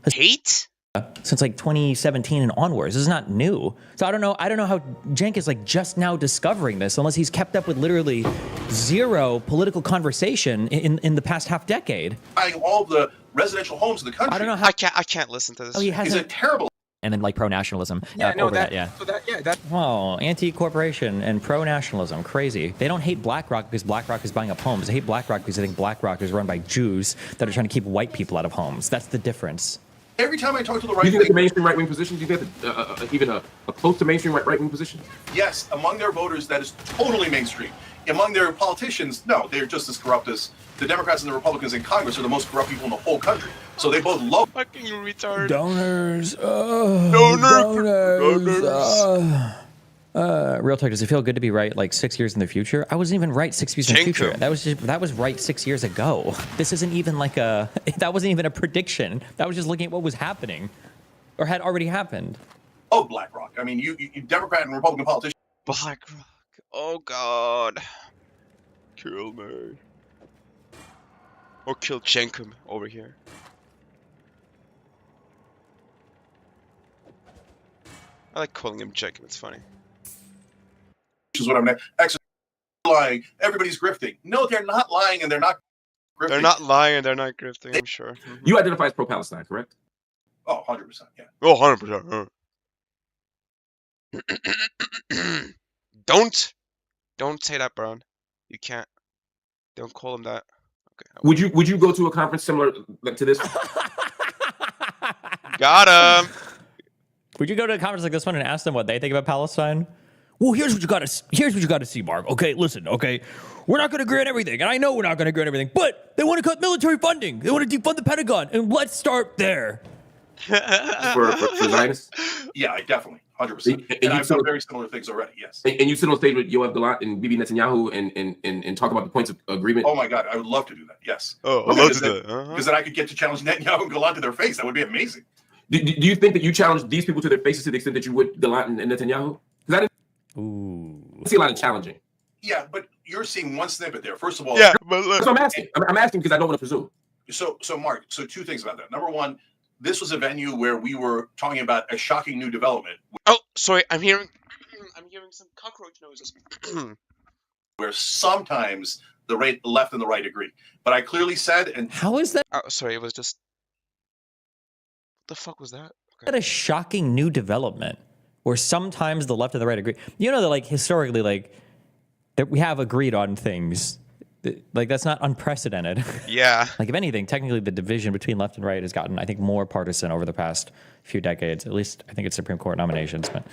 Hate?
Since like 2017 and onwards. This is not new. So I don't know how Cenk is like just now discovering this, unless he's kept up with literally zero political conversation in the past half decade.
Buying all the residential homes in the country.
I don't know how
I can't listen to this.
Oh, he has
He's a terrible.
And then like pro-nationalism.
Well, anti-corporation and pro-nationalism, crazy. They don't hate BlackRock because BlackRock is buying up homes. They hate BlackRock because they think BlackRock is run by Jews that are trying to keep white people out of homes. That's the difference.
Every time I talk to the
Do
right
you think
wing,
it's a mainstream right-wing position? Do you think that's even a close to mainstream right-wing position?
yes, among their voters, that is totally mainstream. Among their politicians, no, they're just as corrupt as the Democrats and the Republicans in Congress are the most corrupt people in the whole country. So they both love
fucking retard.
Donors.
Donors.
Real talk, does it feel good to be right like 6 years in the future? I wasn't even right 6 years in the future. That was right 6 years ago. This isn't even like that wasn't even a prediction. That was just looking at what was happening or had already happened.
Oh, BlackRock. I mean, you Democrat and Republican politicians.
BlackRock. Oh God. Kill me. Or kill Jenkum over here. I like calling him Jenkum. It's funny.
Is what I'm actually lying. Everybody's grifting. No, they're not lying, and they're not grifting.
They're not lying. They're not grifting. I'm sure.
You identify as pro-Palestine, correct?
Oh, 100%. Yeah.
Oh, 100%. Don't say that, Brown. You can't. Don't call him that. Okay.
Would you go to a conference similar to this?
Got him.
Would you go to a conference like this one and ask them what they think about Palestine? Well, here's what you got to see, Mark. Okay, listen. Okay, we're not going to agree on everything, and I know we're not going to agree on everything. But they want to cut military funding. They want to defund the Pentagon, and let's start there.
for Zionists?
Yeah, definitely, 100%. And I've done very similar things already. Yes.
And you sit on stage with Yoav Gallant and Bibi Netanyahu and talk about the points of agreement.
Oh my God, I would love to do that. Yes.
Oh, I'd love to do that.
Because then I could get to challenge Netanyahu and Gallant to their face. That would be amazing.
Do you think that you challenge these people to their faces to the extent that you would Gallant and Netanyahu? Because I didn't see a lot of challenging.
Yeah, but you're seeing one snippet there. First of all,
yeah, but
so I'm asking. I'm asking because I don't want to presume.
So Mark, so two things about that. Number one, this was a venue where we were talking about a shocking new development.
Oh, sorry, I'm hearing some cockroach noises.
Where sometimes the left and the right agree, but I clearly said, and
how is that?
Oh, sorry, it was just. What the fuck was that?
Okay. That a shocking new development where sometimes the left and the right agree. You know that like historically, like that we have agreed on things. Like that's not unprecedented.
Yeah.
Like if anything, technically the division between left and right has gotten, I think, more partisan over the past few decades. At least I think it's Supreme Court nominations. But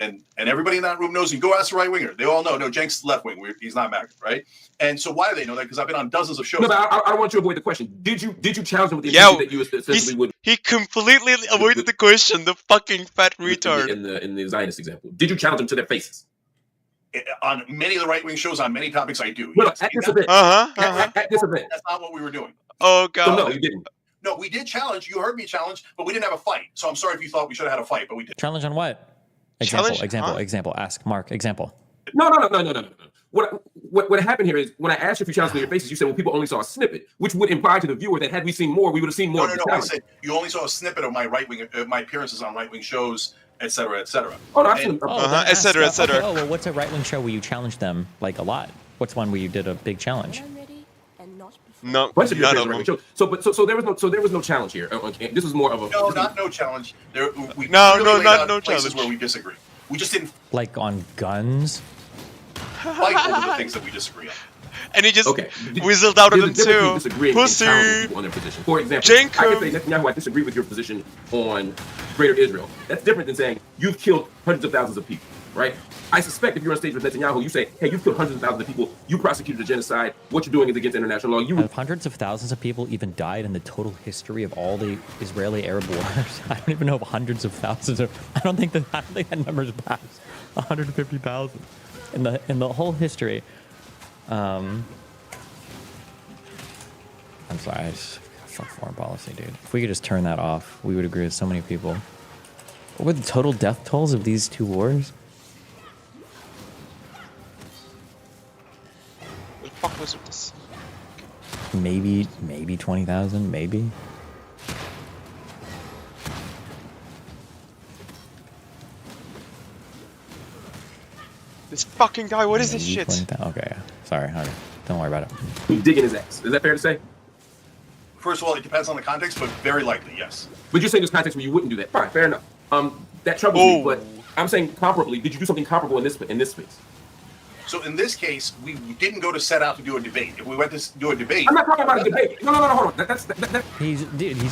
and everybody in that room knows. You go ask the right winger; they all know. No, Cenk's left wing. He's not Mac, right? And so why do they know that? Because I've been on dozens of shows.
No, but I don't want you to avoid the question. Did you challenge him with the issue that you essentially would?
He completely avoided the question. The fucking fat retard.
In the Zionist example, did you challenge them to their faces?
On many of the right wing shows, on many topics, I do.
No, yes. At this event. At this event.
That's not what we were doing.
Oh God.
So no, you didn't.
No, we did challenge. You heard me challenge, but we didn't have a fight. So I'm sorry if you thought we should have had a fight, but we did.
Challenge on what? Example. Ask Mark. Example.
No. what happened here is when I asked you if you challenged your faces, you said, well, people only saw a snippet, which would imply to the viewer that had we seen more, we would have seen more.
No. I said you only saw a snippet of my my appearances on right wing shows, etc., etc.
Oh, no, I've seen
etc., etc.
Okay, oh, well, what's a right wing show where you challenge them like a lot? What's one where you did a big challenge?
No,
none of
them.
them. So there was no challenge here. Okay, this was more of a
no challenge. We
no
places
challenge
where we disagree. We just didn't
like on guns.
fight over the things that we disagree on.
And he just whistled out of them too. Pussy.
On their position. For example, I can say Netanyahu, I disagree with your position on Greater Israel. That's different than saying you've killed hundreds of thousands of people, right? I suspect if you're on stage with Netanyahu, you say, hey, you've killed hundreds of thousands of people, you prosecuted a genocide, what you're doing is against international law.
Have hundreds of thousands of people even died in the total history of all the Israeli-Arab wars? I don't even know if hundreds of thousands of... I don't think that number's past 150,000 in the whole history. I'm sorry, fuck foreign policy, dude. If we could just turn that off, we would agree with so many people. What were the total death tolls of these two wars?
What the fuck was with this?
Maybe 20,000, maybe.
This fucking guy, what is this shit?
Okay, sorry, don't worry about it.
He's digging his ass. Is that fair to say?
First of all, it depends on the context, but very likely, yes.
But you're saying there's context where you wouldn't do that. Fine, fair enough. That troubles me, but I'm saying comparably, did you do something comparable in this space?
So in this case, we didn't go to set out to do a debate. If we went to do a debate,
I'm not talking about a debate. No, hold on.
He's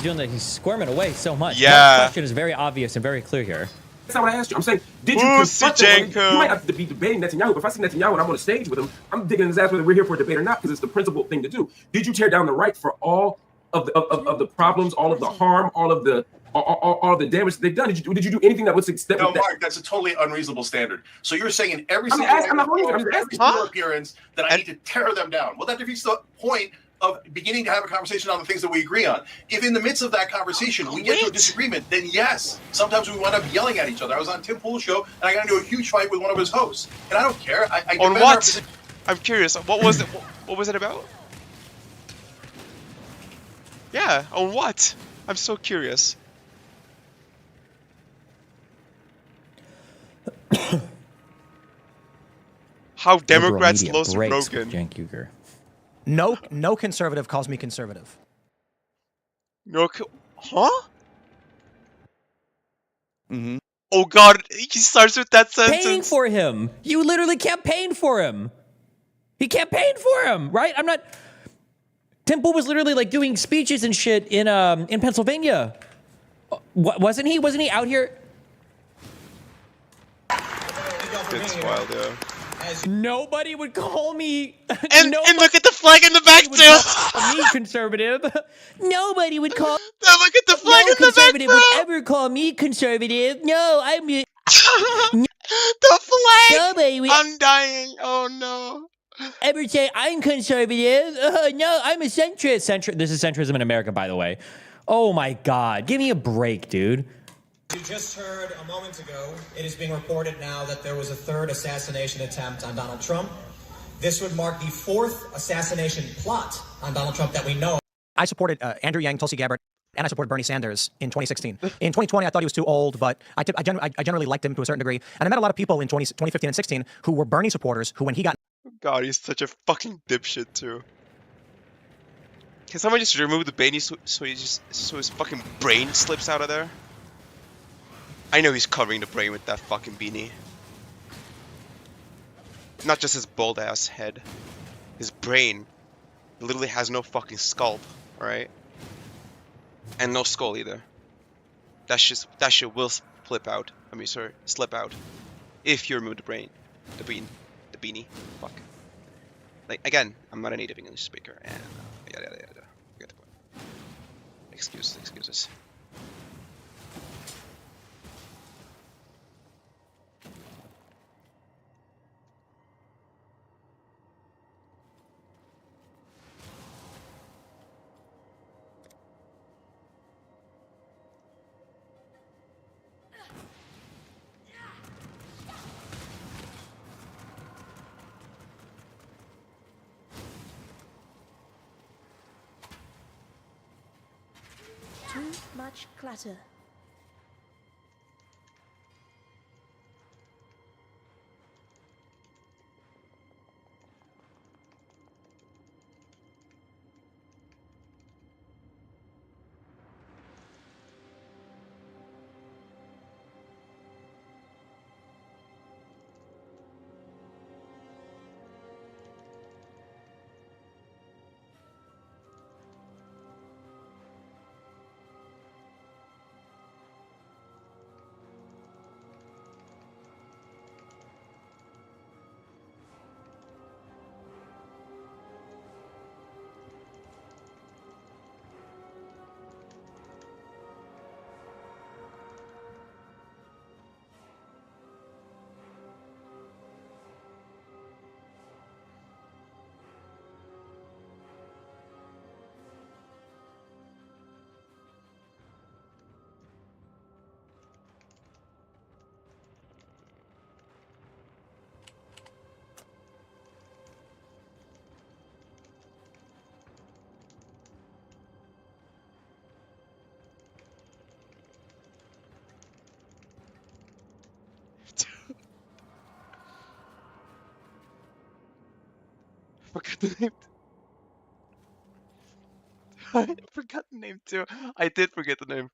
doing that. He's squirming away so much.
Yeah.
The question is very obvious and very clear here.
That's not what I asked you. I'm saying, did you confront them? You might have to be debating Netanyahu, but if I see Netanyahu and I'm on a stage with him, I'm digging his ass whether we're here for a debate or not, because it's the principled thing to do. Did you tear down the right for all of the problems, all of the harm, all of the damage that they've done? Did you do anything that was step?
No, Mark, that's a totally unreasonable standard. So you're saying in every single appearance that I need to tear them down. Well, that defeats the point of beginning to have a conversation on the things that we agree on. If in the midst of that conversation we get to a disagreement, then yes, sometimes we wind up yelling at each other. I was on Tim Pool's show and I got into a huge fight with one of his hosts, and I don't care. I
on what? I'm curious. What was it? What was it about? Yeah, on what? I'm so curious. How Democrats lost Rogan.
Cenk Uygur.
No conservative calls me conservative.
Huh? Mm-hmm. Oh God, he starts with that sentence.
Paying for him. You literally campaigned for him. He campaigned for him, right? I'm not. Tim Pool was literally like doing speeches and shit in Pennsylvania. Wasn't he? Wasn't he out here?
It's wild, yeah.
Nobody would call me.
And look at the flag in the back too.
Me conservative. Nobody would call.
Now look at the flag in the back,
conservative would ever call me conservative. No, I'm.
The flag.
Nobody would.
I'm dying. Oh no.
Ever say I'm conservative? No, I'm a centrist. This is centrism in America, by the way. Oh my God, give me a break, dude.
You just heard a moment ago, it is being reported now that there was a third assassination attempt on Donald Trump. This would mark the fourth assassination plot on Donald Trump that we know.
I supported Andrew Yang, Tulsi Gabbard, and I supported Bernie Sanders in 2016. In 2020, I thought he was too old, but I generally liked him to a certain degree. And I met a lot of people in 2015 and 16 who were Bernie supporters who, when he got...
God, he's such a fucking dipshit, too. Can someone just remove the beanie so his fucking brain slips out of there? I know he's covering the brain with that fucking beanie. Not just his bald ass head. His brain literally has no fucking scalp, alright? And no skull either. That shit will flip out. I mean, sorry, slip out. If you remove the brain. The beanie. Fuck. Like, again, I'm not a native English speaker, and yada. Get the point. Excuses.
much clutter.
Forgot the name. I forgot the name too. I did forget the name.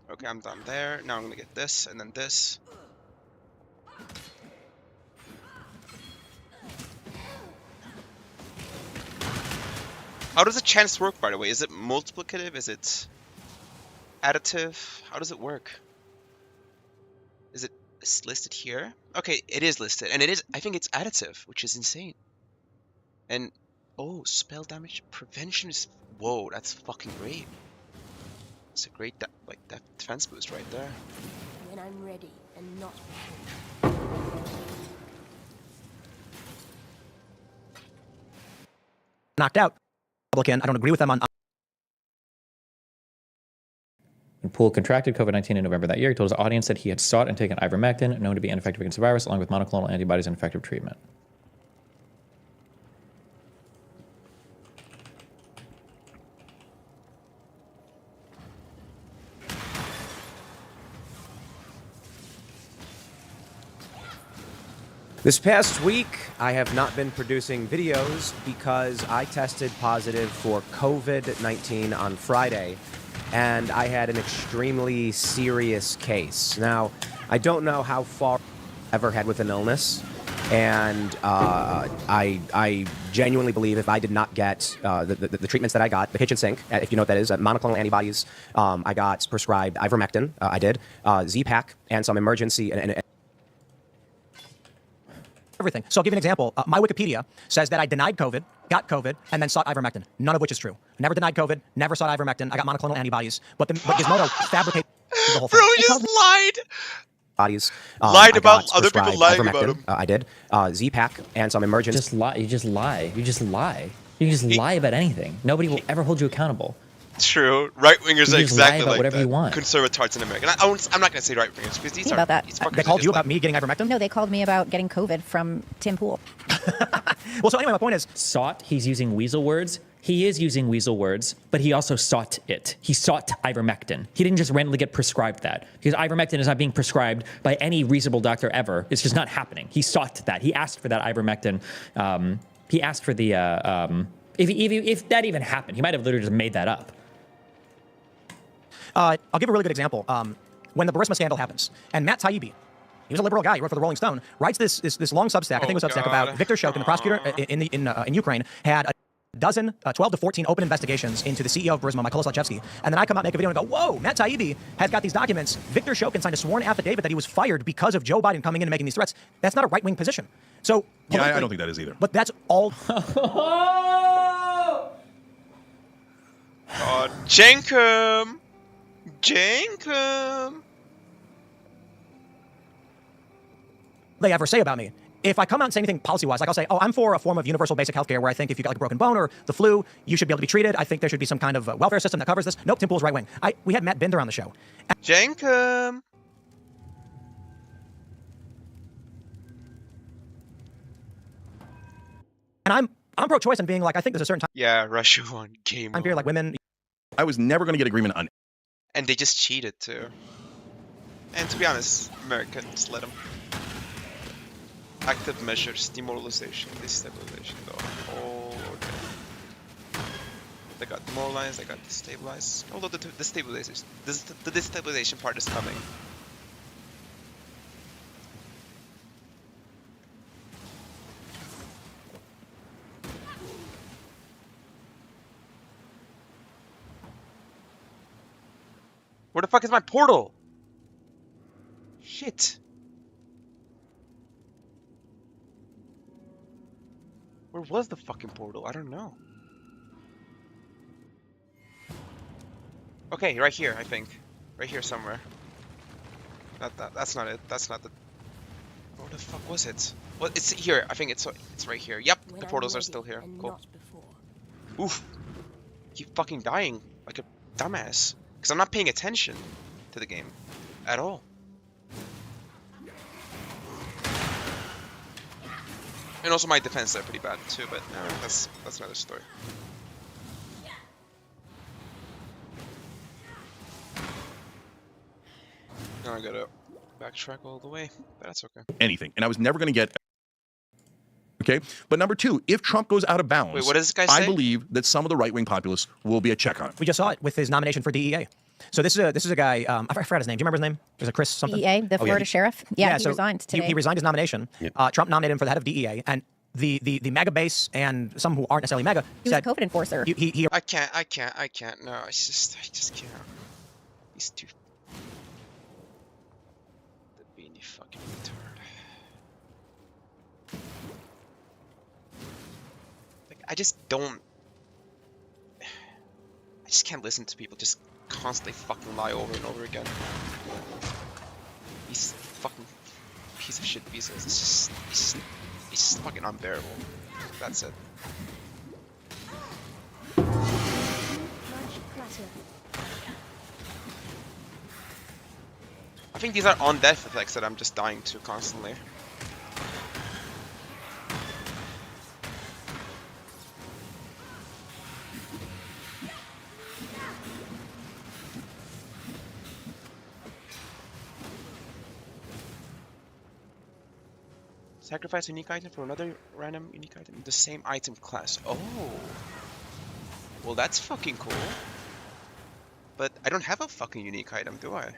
Okay, I'm done there. Now I'm gonna get this and then this. How does the chance work, by the way? Is it multiplicative? Is it additive? How does it work? Is it listed here? Okay, it is listed, and it is. I think it's additive, which is insane. And oh, spell damage prevention is. Whoa, that's fucking great. It's a great that defense boost right there.
When I'm ready and not
Knocked out. Republican. I don't agree with them on.
When Poole contracted COVID-19 in November that year, he told his audience that he had sought and taken ivermectin, known to be ineffective against the virus, along with monoclonal antibodies and effective treatment.
This past week, I have not been producing videos because I tested positive for COVID-19 on Friday, and I had an extremely serious case. Now, I don't know how far I've ever had with an illness, and I genuinely believe if I did not get the treatments that I got, the kitchen sink, if you know what that is, monoclonal antibodies, I got prescribed ivermectin, I did, Z-Pak, and some emergency and
Everything. So I'll give you an example. My Wikipedia says that I denied COVID, got COVID, and then sought ivermectin. None of which is true. Never denied COVID, never sought ivermectin. I got monoclonal antibodies. But Gizmodo fabricated the whole thing.
Bro, he just lied.
Bodies.
Lied about other people lying about him.
I did. Z-Pak and some emergency.
Just lie. You just lie. You just lie. You just lie about anything. Nobody will ever hold you accountable.
True. Right wingers are exactly like
whatever
that.
You want.
Conservatards in America. I'm not going to say right wingers because these are.
About that.
They called you about me getting ivermectin?
No, they called me about getting COVID from Tim Pool.
Well, so anyway, my point is.
Sought, he's using weasel words. he is using weasel words, but he also sought it. He sought ivermectin. He didn't just randomly get prescribed that, because ivermectin is not being prescribed by any reasonable doctor ever. It's just not happening. He sought that. He asked for that ivermectin. He asked for the, if that even happened, he might have literally just made that up.
I'll give a really good example. When the Burisma scandal happens, and Matt Taibbi, he was a liberal guy. He wrote for the Rolling Stone. Writes this long Substack. I think it was Substack about Viktor Shokin, the prosecutor in Ukraine, had 12 to 14 open investigations into the CEO of Burisma, Mykola Zlochevsky. And then I come out and make a video and go, whoa, Matt Taibbi has got these documents. Viktor Shokin signed a sworn affidavit that he was fired because of Joe Biden coming in and making these threats. That's not a right-wing position. So
yeah, I don't think that is either.
But that's all.
Jenkum. Jenkum.
They ever say about me. If I come out and say anything policy-wise, like I'll say, oh, I'm for a form of universal basic healthcare where I think if you got like a broken bone or the flu, you should be able to be treated. I think there should be some kind of welfare system that covers this. Nope, Tim Pool's right-wing. We had Matt Binder on the show.
Jenkum.
And I'm pro-choice and being like, I think there's a certain time.
Yeah, Russia won. Game
I'm here like women.
I was never going to get agreement on.
And they just cheated too. And to be honest, Americans let them. Active measures, demoralization, destabilization, though. Oh, okay. They got demoralized, they got destabilized. Although the destabilization part is coming. Where the fuck is my portal? Shit. Where was the fucking portal? I don't know. Okay, right here, I think. Right here somewhere. That's not it. That's not the... Where the fuck was it? Well, it's here. I think it's right here. Yep, the portals are still here. Cool. Oof. Keep fucking dying like a dumbass. Because I'm not paying attention to the game. At all. And also my defense are pretty bad too, but that's another story. Now I gotta backtrack all the way, but that's okay.
Anything. And I was never going to get... Okay? But number two, if Trump goes out of bounds,
wait, what does this guy say?
I believe that some of the right-wing populists will be a check on him.
We just saw it with his nomination for DEA. So this is a guy, I forgot his name. Do you remember his name? Was it Chris something?
DEA, the Florida sheriff? Yeah, he resigned today.
He resigned his nomination. Yeah. Trump nominated him for the head of DEA, and the MAGA base and some who aren't necessarily MAGA
he
said...
was a COVID enforcer.
I can't. No, I just can't. He's too... The beanie fucking retard. Like, I just can't listen to people just constantly fucking lie over and over again. He's fucking piece of shit Bezos. It's just fucking unbearable. That's it. I think these are on-death effects that I'm just dying to constantly. Sacrifice a unique item for another random unique item in the same item class. Oh. Well, that's fucking cool. But I don't have a fucking unique item, do I?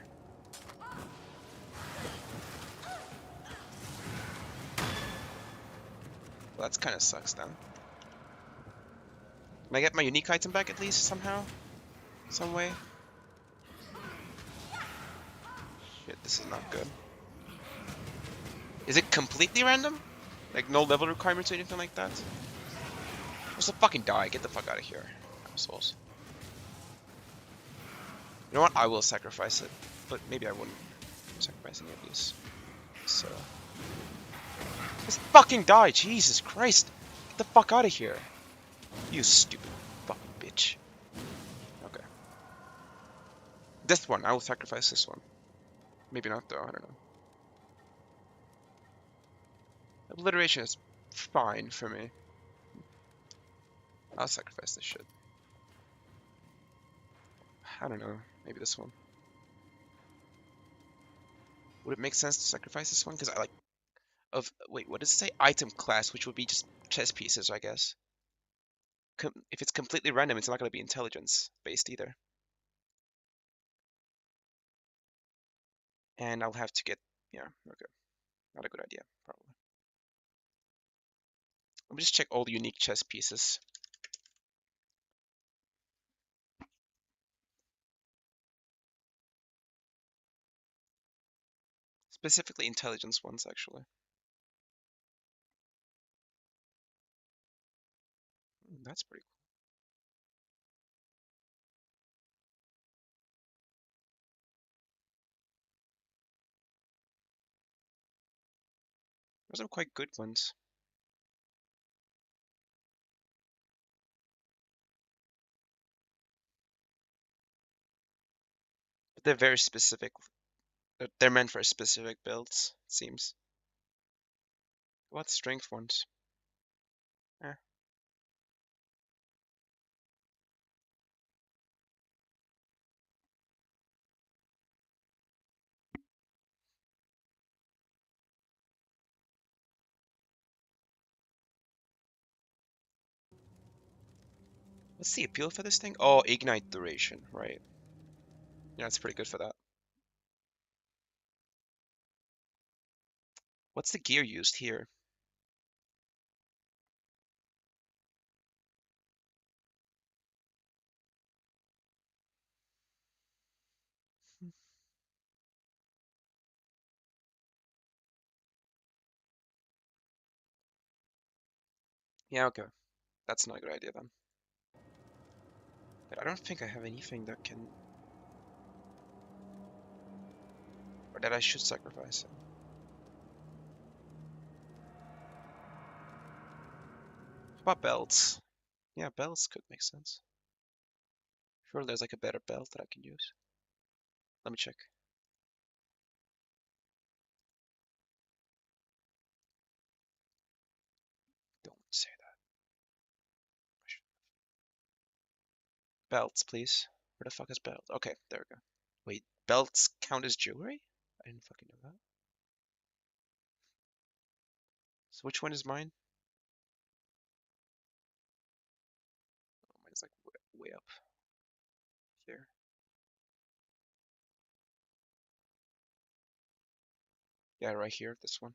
Well, that's kind of sucks then. Can I get my unique item back at least somehow? Some way? Shit, this is not good. Is it completely random? Like no level requirements or anything like that? Just fucking die. Get the fuck out of here, assholes. You know what? I will sacrifice it, but maybe I wouldn't sacrifice any of these. So just fucking die, Jesus Christ! Get the fuck out of here, you stupid fucking bitch. Okay. This one, I will sacrifice this one. Maybe not though. I don't know. Obliteration is fine for me. I'll sacrifice this shit. I don't know. Maybe this one. Would it make sense to sacrifice this one? Because I like wait, what does it say? Item class, which would be just chess pieces, I guess. If it's completely random, it's not going to be intelligence based either. And I'll have to get, yeah, okay. Not a good idea, probably. Let me just check all the unique chess pieces. Specifically intelligence ones, actually. That's pretty cool. Those are quite good ones. But they're very specific. They're meant for specific builds, it seems. What strength ones? Eh. What's the appeal for this thing? Oh, ignite duration, right. Yeah, it's pretty good for that. What's the gear used here? Yeah, okay. That's not a good idea then. But I don't think I have anything that can... Or that I should sacrifice. How about belts? Yeah, belts could make sense. Sure, there's like a better belt that I can use. Let me check. Don't say that. Belts, please. Where the fuck is belt? Okay, there we go. Wait, belts count as jewelry? I didn't fucking know that. So which one is mine? Oh, mine's like way up here. Yeah, right here, this one.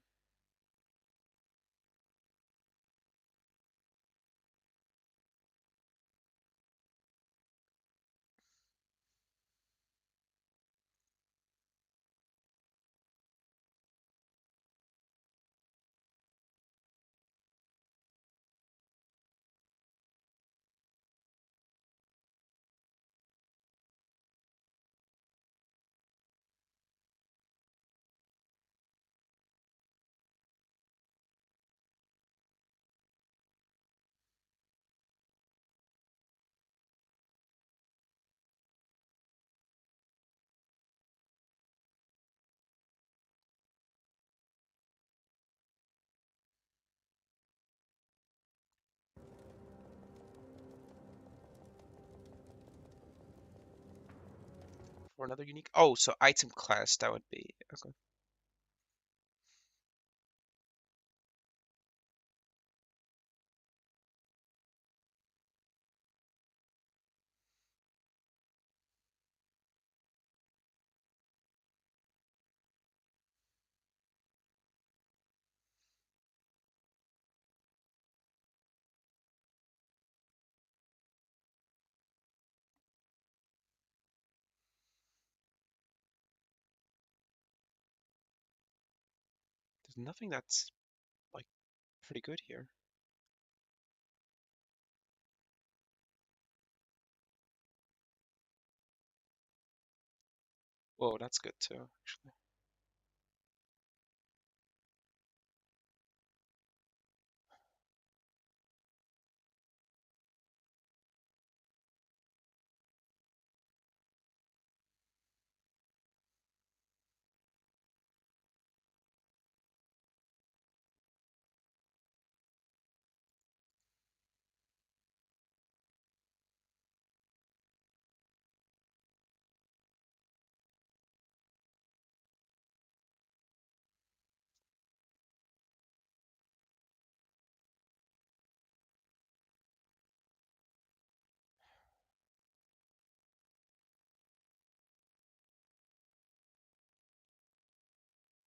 For another unique. Oh, so item class, that would be okay. There's nothing that's like pretty good here. Whoa, that's good too, actually.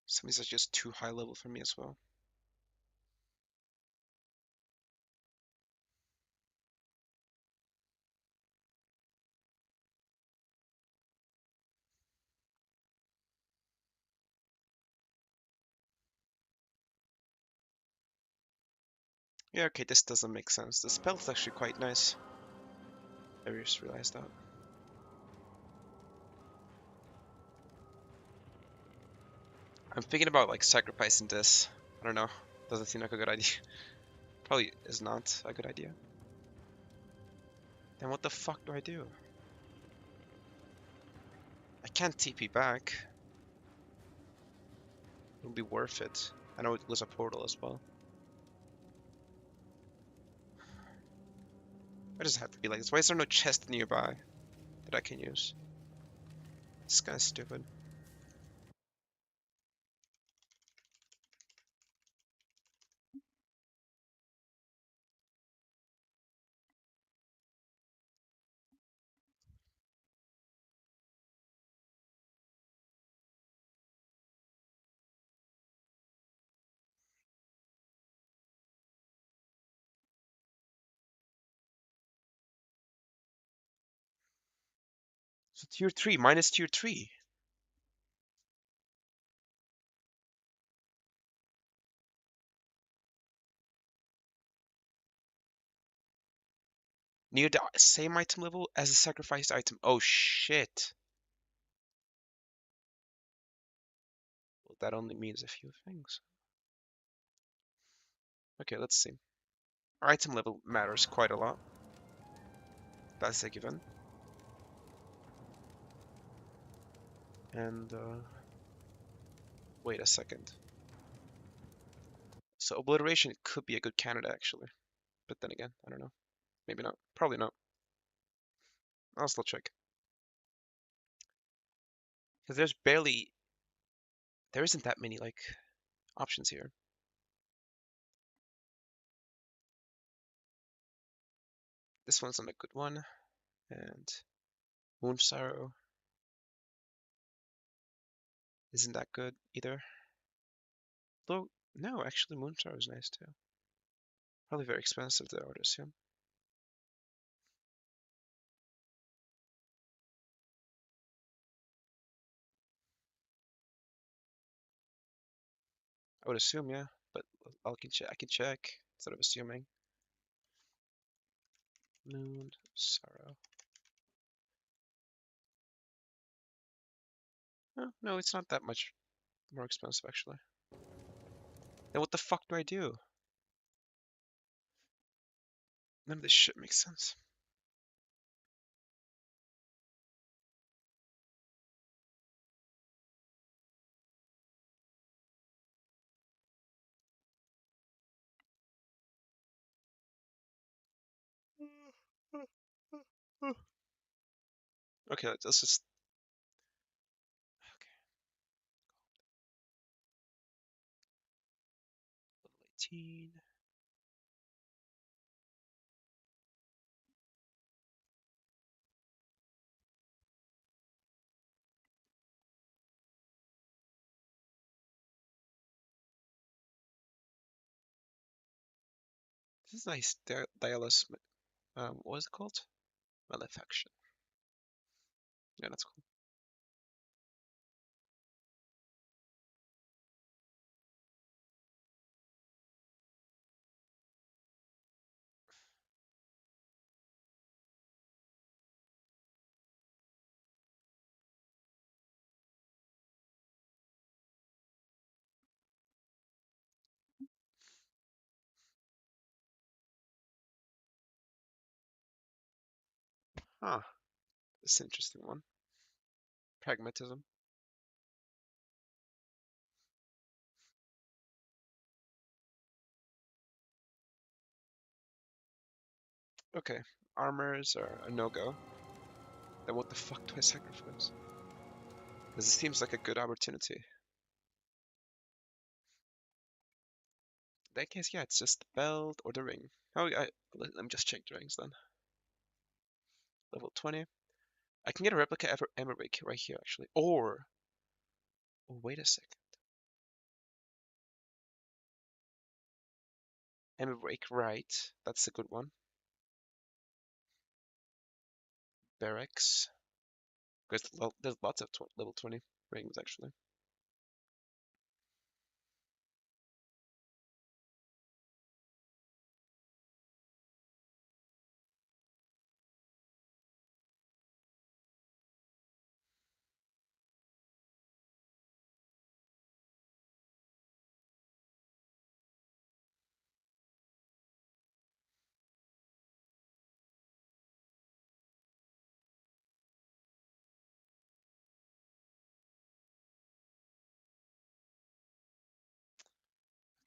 Some of these are just too high level for me as well. Yeah, okay, this doesn't make sense. The spell's actually quite nice. I just realized that. I'm thinking about like sacrificing this. I don't know. Doesn't seem like a good idea. Probably is not a good idea. Then what the fuck do I do? I can't TP back. It would be worth it. I know it was a portal as well. Why does it have to be like this? Why is there no chest nearby that I can use? It's kind of stupid. So tier 3 minus tier 3. Near the same item level as a sacrificed item. Oh shit. Well, that only means a few things. Okay, let's see. Our item level matters quite a lot. That's a given. And wait a second. So obliteration could be a good candidate actually. But then again, I don't know. Maybe not. Probably not. I'll still check. Because there isn't that many like options here. This one's not a good one. And Moon Sorrow isn't that good either. Though, no, actually Moon Sorrow is nice too. Probably very expensive though, I would assume. I would assume, yeah, but I can check instead of assuming. Moon Sorrow. Oh, no, it's not that much more expensive actually. Then what the fuck do I do? None of this shit makes sense. Okay, let's just. Okay. Level 18. This is nice. Dialis. What was it called? Malefaction. Yeah, that's cool. Huh. This is an interesting one. Pragmatism. Okay. Armors are a no-go. Then what the fuck do I sacrifice? Because it seems like a good opportunity. In that case, yeah, it's just the belt or the ring. Let me just check the rings then. Level 20. I can get a replica Emerick right here, actually. Or, oh, wait a second. Emma break right. That's a good one. Barracks. There's lots of level 20 rings actually.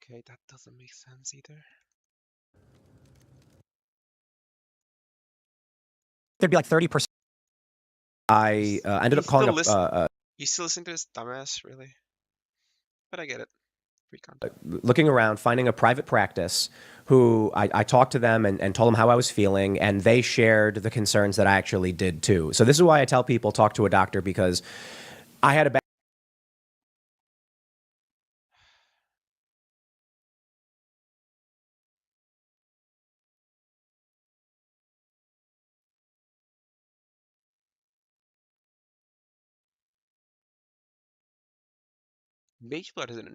Okay, that doesn't make sense either.
There'd be like 30%.
I ended up calling up.
You still listening to this dumbass, really? But I get it. Free content.
Looking around, finding a private practice who I talked to them and told them how I was feeling, and they shared the concerns that I actually did too. So this is why I tell people talk to a doctor, because I had a bad
Mage Blood is an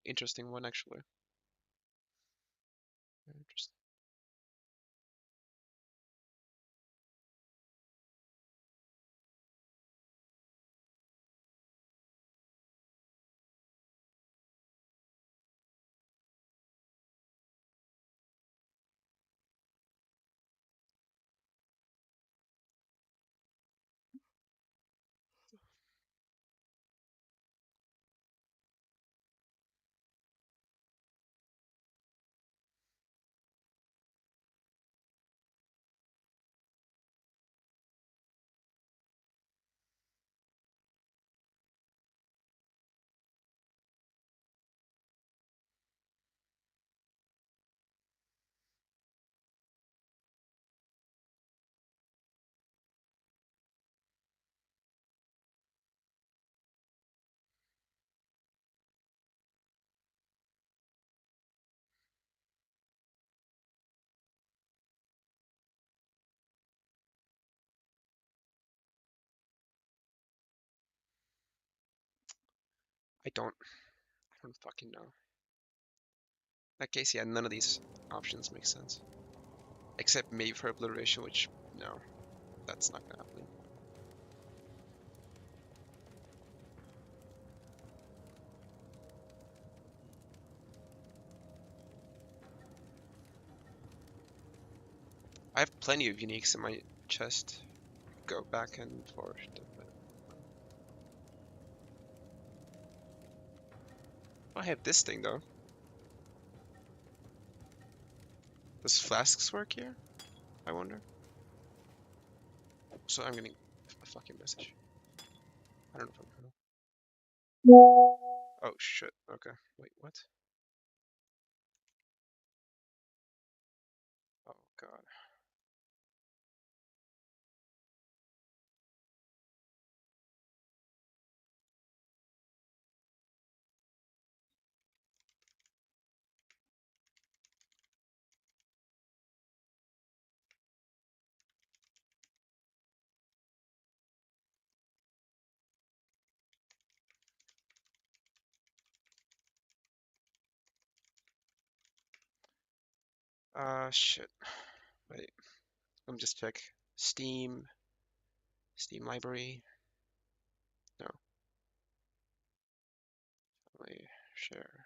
interesting one actually. Interesting. I don't fucking know. In that case, yeah, none of these options make sense. Except maybe for obliteration, which, no, that's not gonna happen. I have plenty of uniques in my chest. Go back and forth. I have this thing though. Does flasks work here? I wonder. So I'm getting a fucking message. I don't know if I'm gonna. Oh shit. Okay. Wait, what? Oh god. Shit. Wait. Let me just check. Steam library. No. Let me share.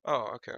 Oh, okay.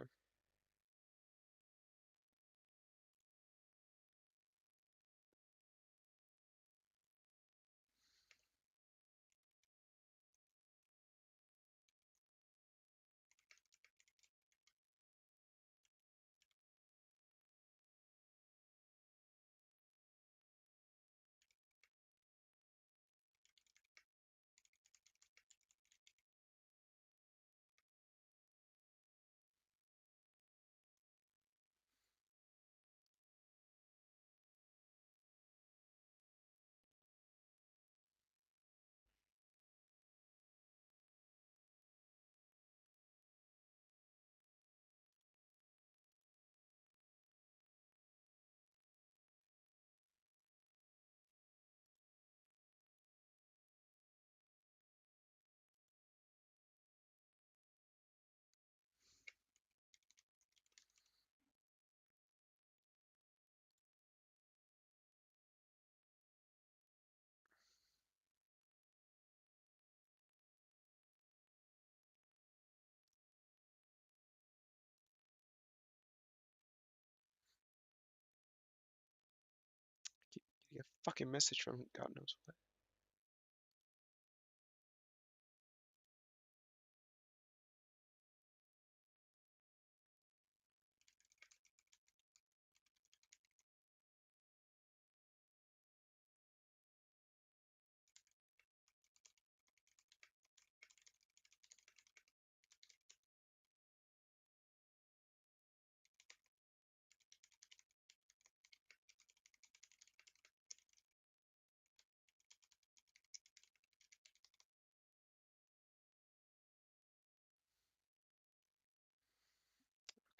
Fucking message from God knows what.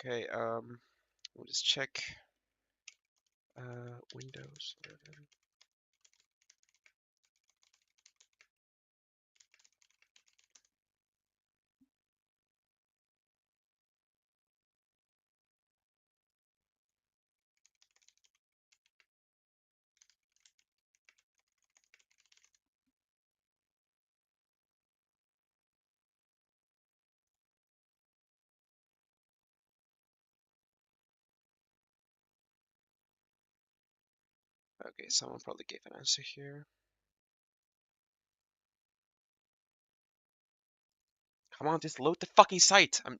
Okay, we'll just check Windows 11. Okay, someone probably gave an answer here. Come on, just load the fucking site. I'm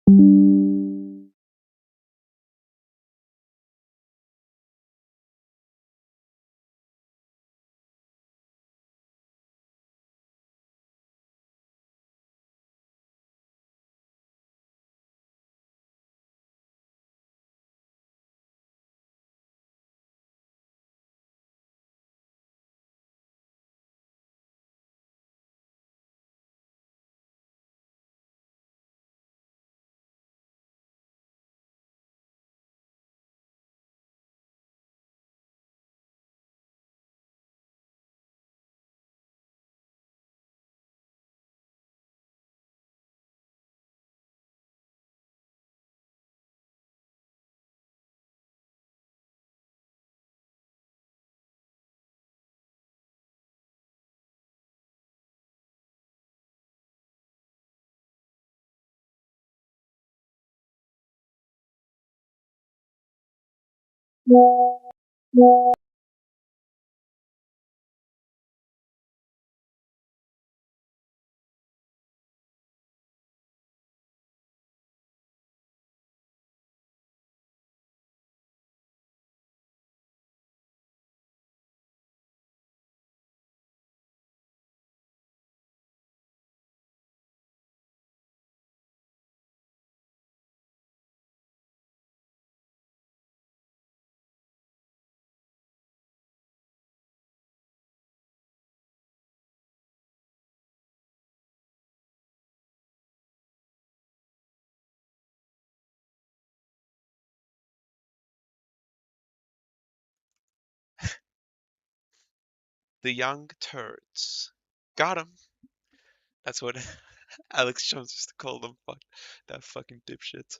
The young turds. Got him. That's what Alex Jones used to call them. Fuck. That fucking dipshit.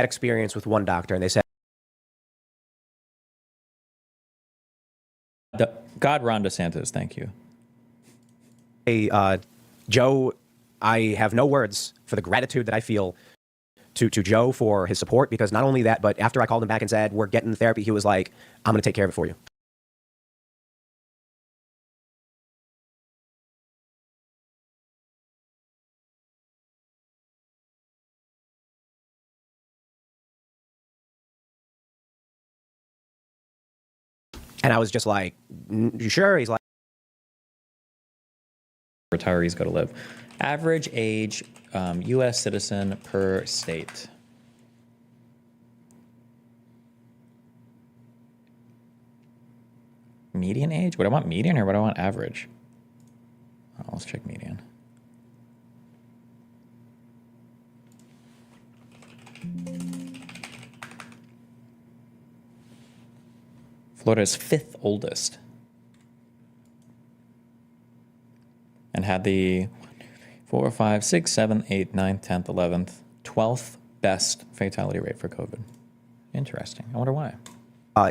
experience with one doctor, and they said,
God, Ron DeSantis, thank you.
"Hey, Joe, I have no words for the gratitude that I feel to Joe for his support, because not only that, but after I called him back and said, we're getting the therapy, he was like, I'm going to take care of it for you." And I was just like, "You sure?" He's like,
retirees go to live. Average age U.S. citizen per state. Median age? Would I want median or would I want average? Oh, let's check median. Florida's 5th oldest. And had the 4, 5, 6, 7, 8, 9, 10th, 11th, 12th best fatality rate for COVID. Interesting. I wonder why.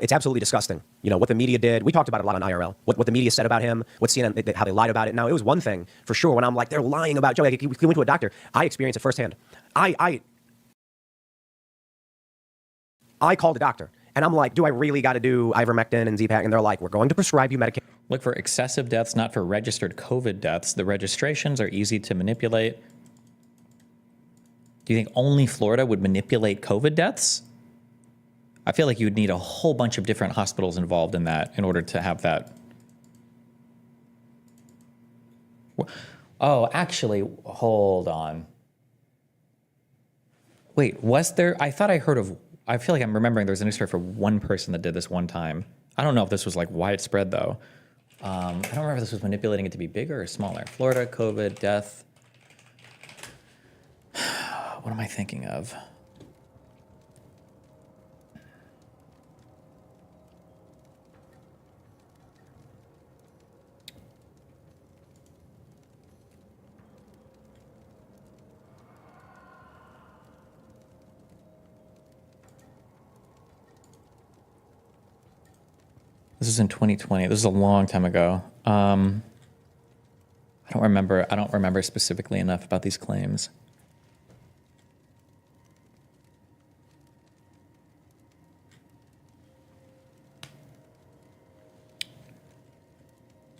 It's absolutely disgusting. You know, what the media did. We talked about it a lot on IRL. What the media said about him, what CNN, how they lied about it. Now, it was one thing, for sure, when I'm like, they're lying about Joe. Like, he went to a doctor. I experienced it firsthand. I called a doctor, and I'm like, do I really got to do ivermectin and Z-Pak? And they're like, we're going to prescribe you medication.
Look for excessive deaths, not for registered COVID deaths. The registrations are easy to manipulate. Do you think only Florida would manipulate COVID deaths? I feel like you would need a whole bunch of different hospitals involved in that in order to have that. Oh, actually, hold on. Wait, was there? I thought I heard of, I feel like I'm remembering there was a news story for one person that did this one time. I don't know if this was like widespread though. I don't remember if this was manipulating it to be bigger or smaller. Florida, COVID, death. What am I thinking of? This was in 2020. This is a long time ago. I don't remember specifically enough about these claims.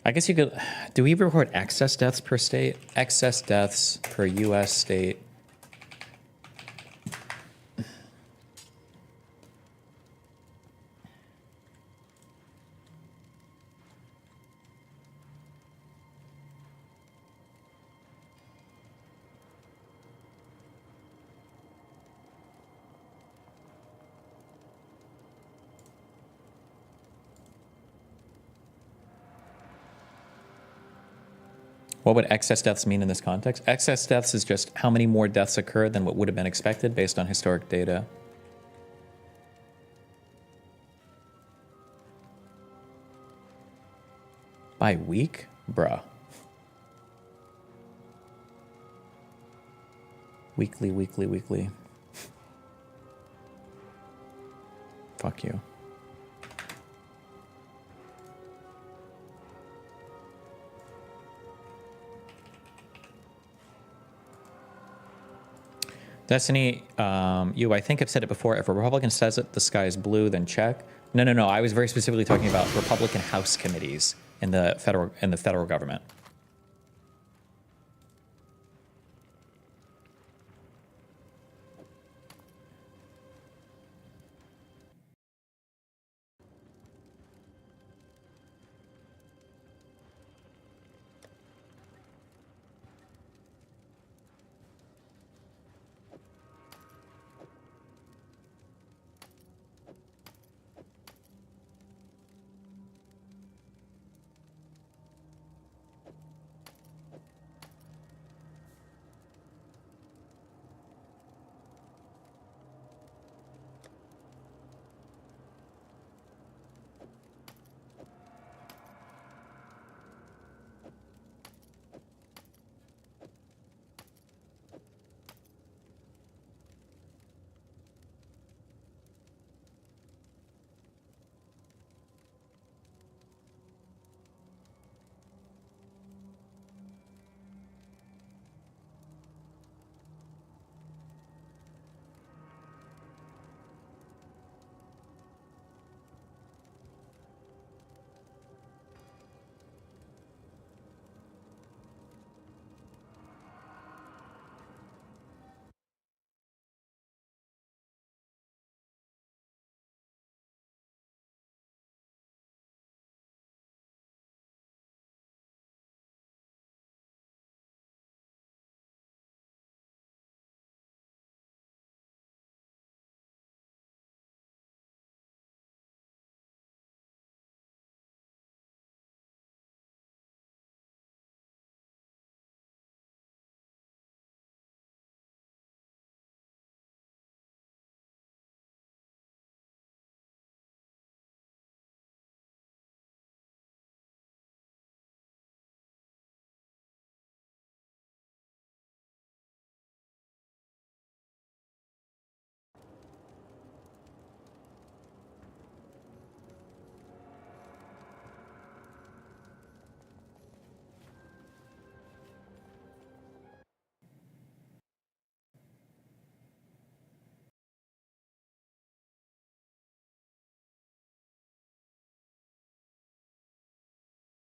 I guess you could, do we report excess deaths per state? Excess deaths per U.S. state. What would excess deaths mean in this context? Excess deaths is just how many more deaths occur than what would have been expected based on historic data. By week? Bruh. Weekly. Fuck you. Destiny, I think I've said it before. If a Republican says it, the sky is blue, then check. No. I was very specifically talking about Republican House committees in the federal government.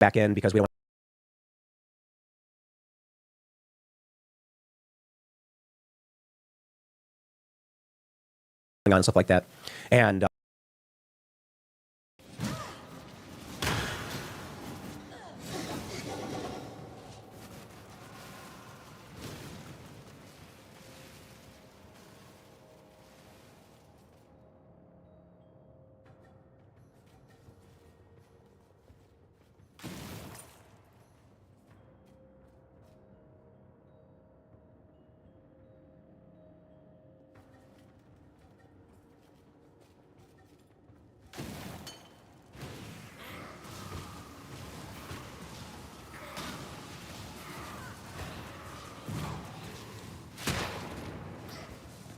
back in because we don't on and stuff like that. And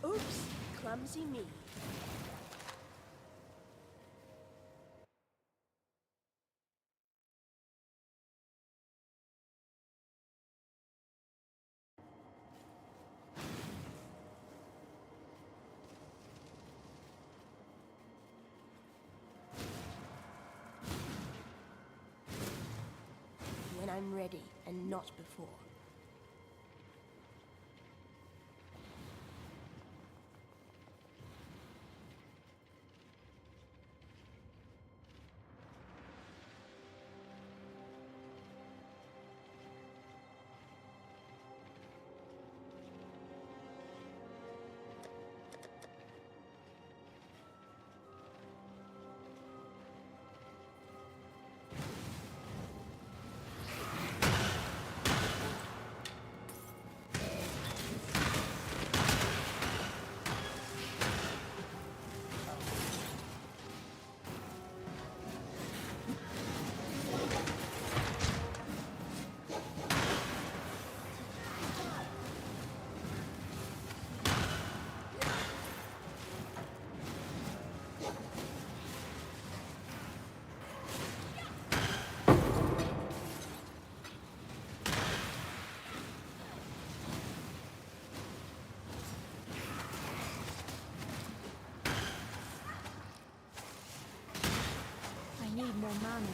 Oops, clumsy me. When I'm ready and not before. I need more mana.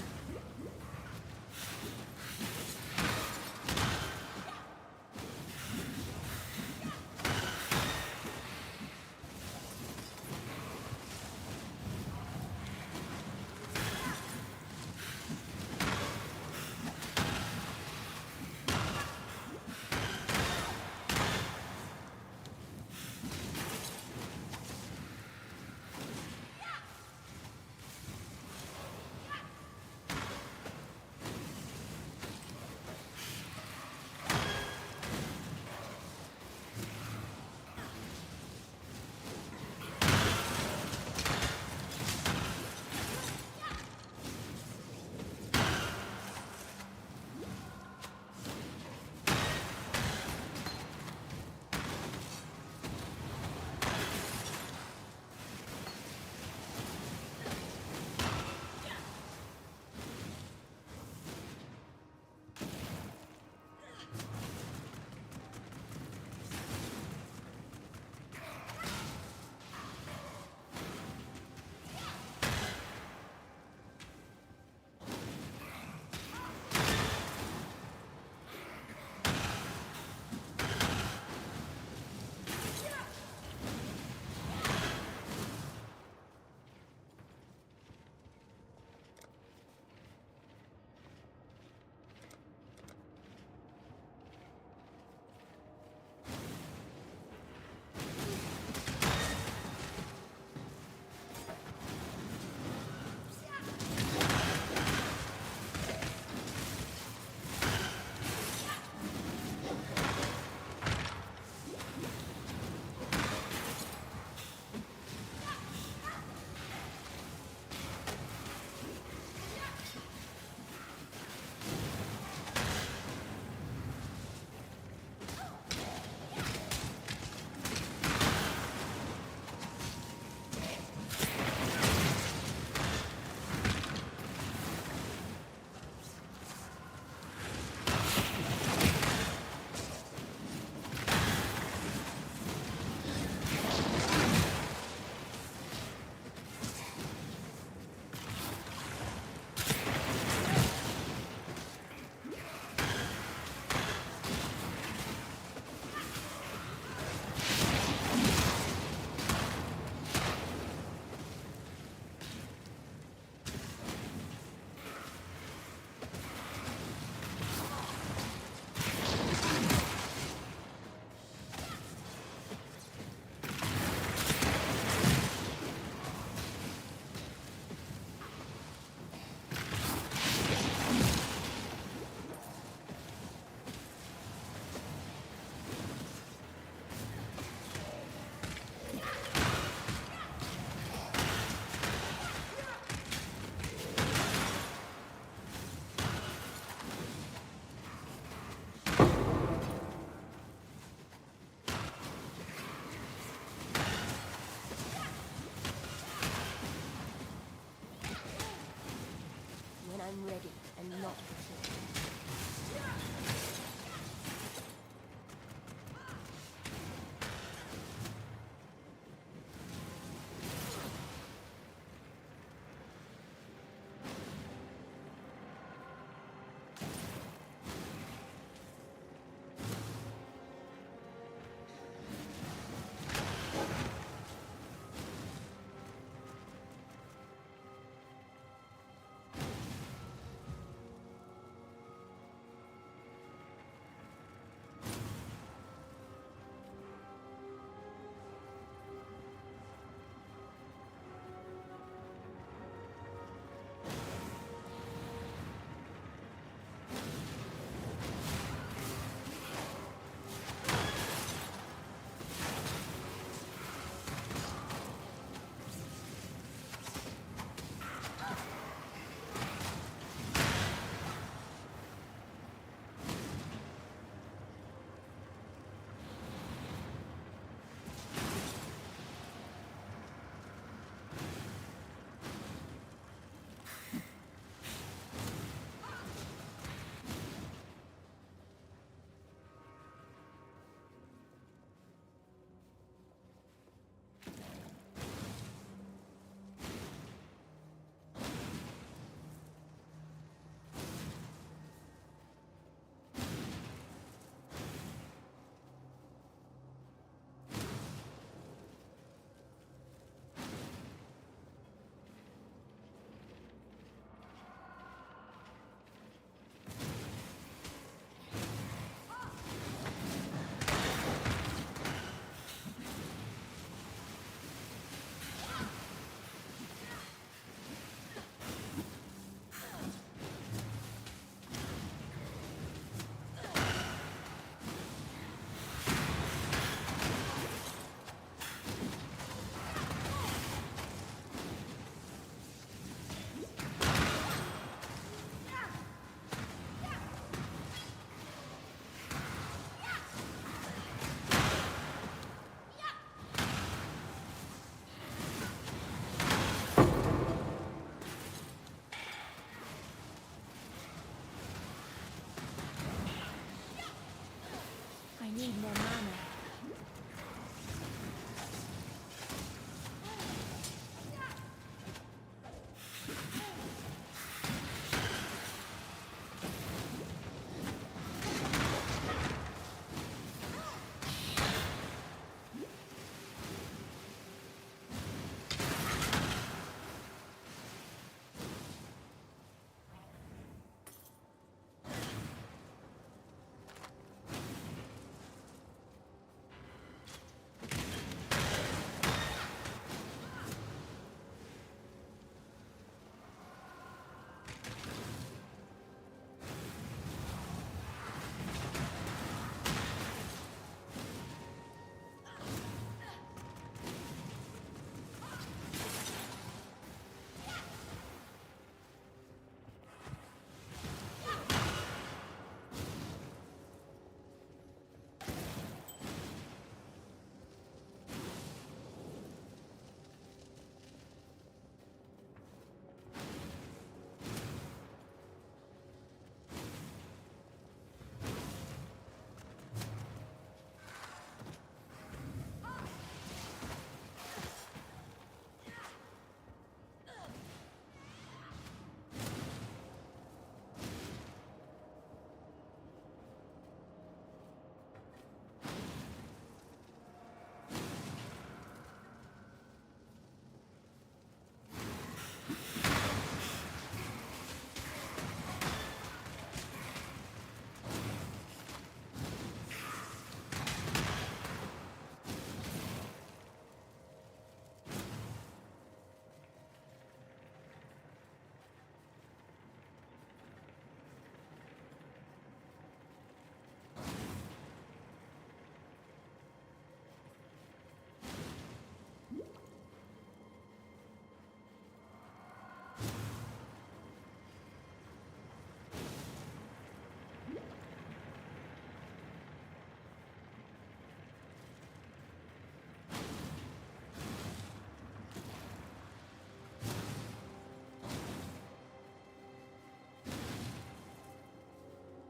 I'm ready and not before.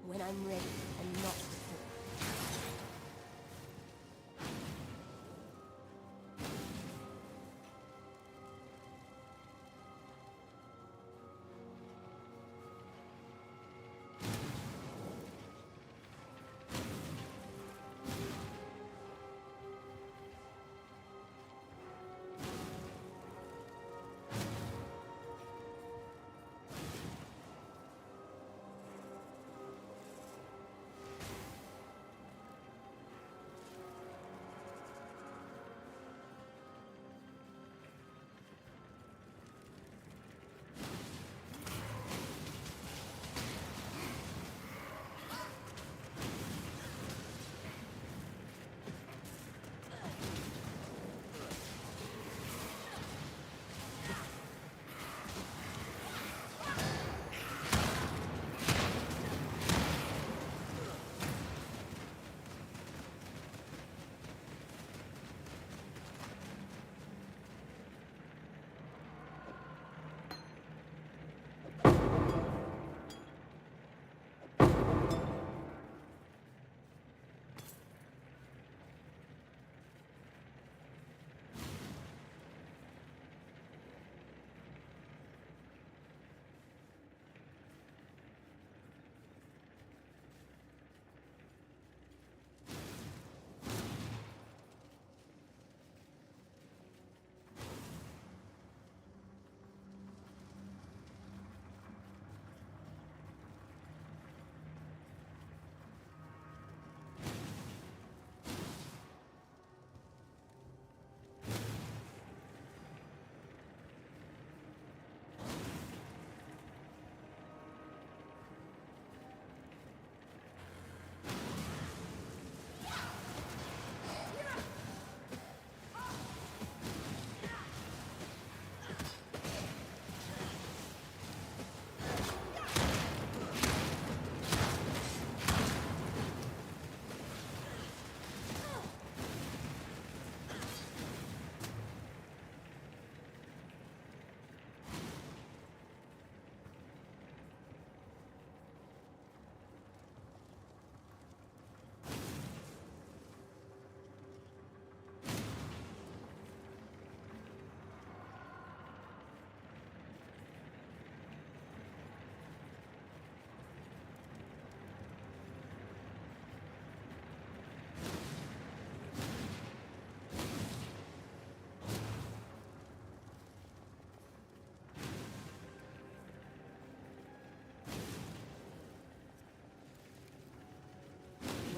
When I'm ready and not before.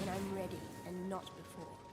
When I'm ready and not before.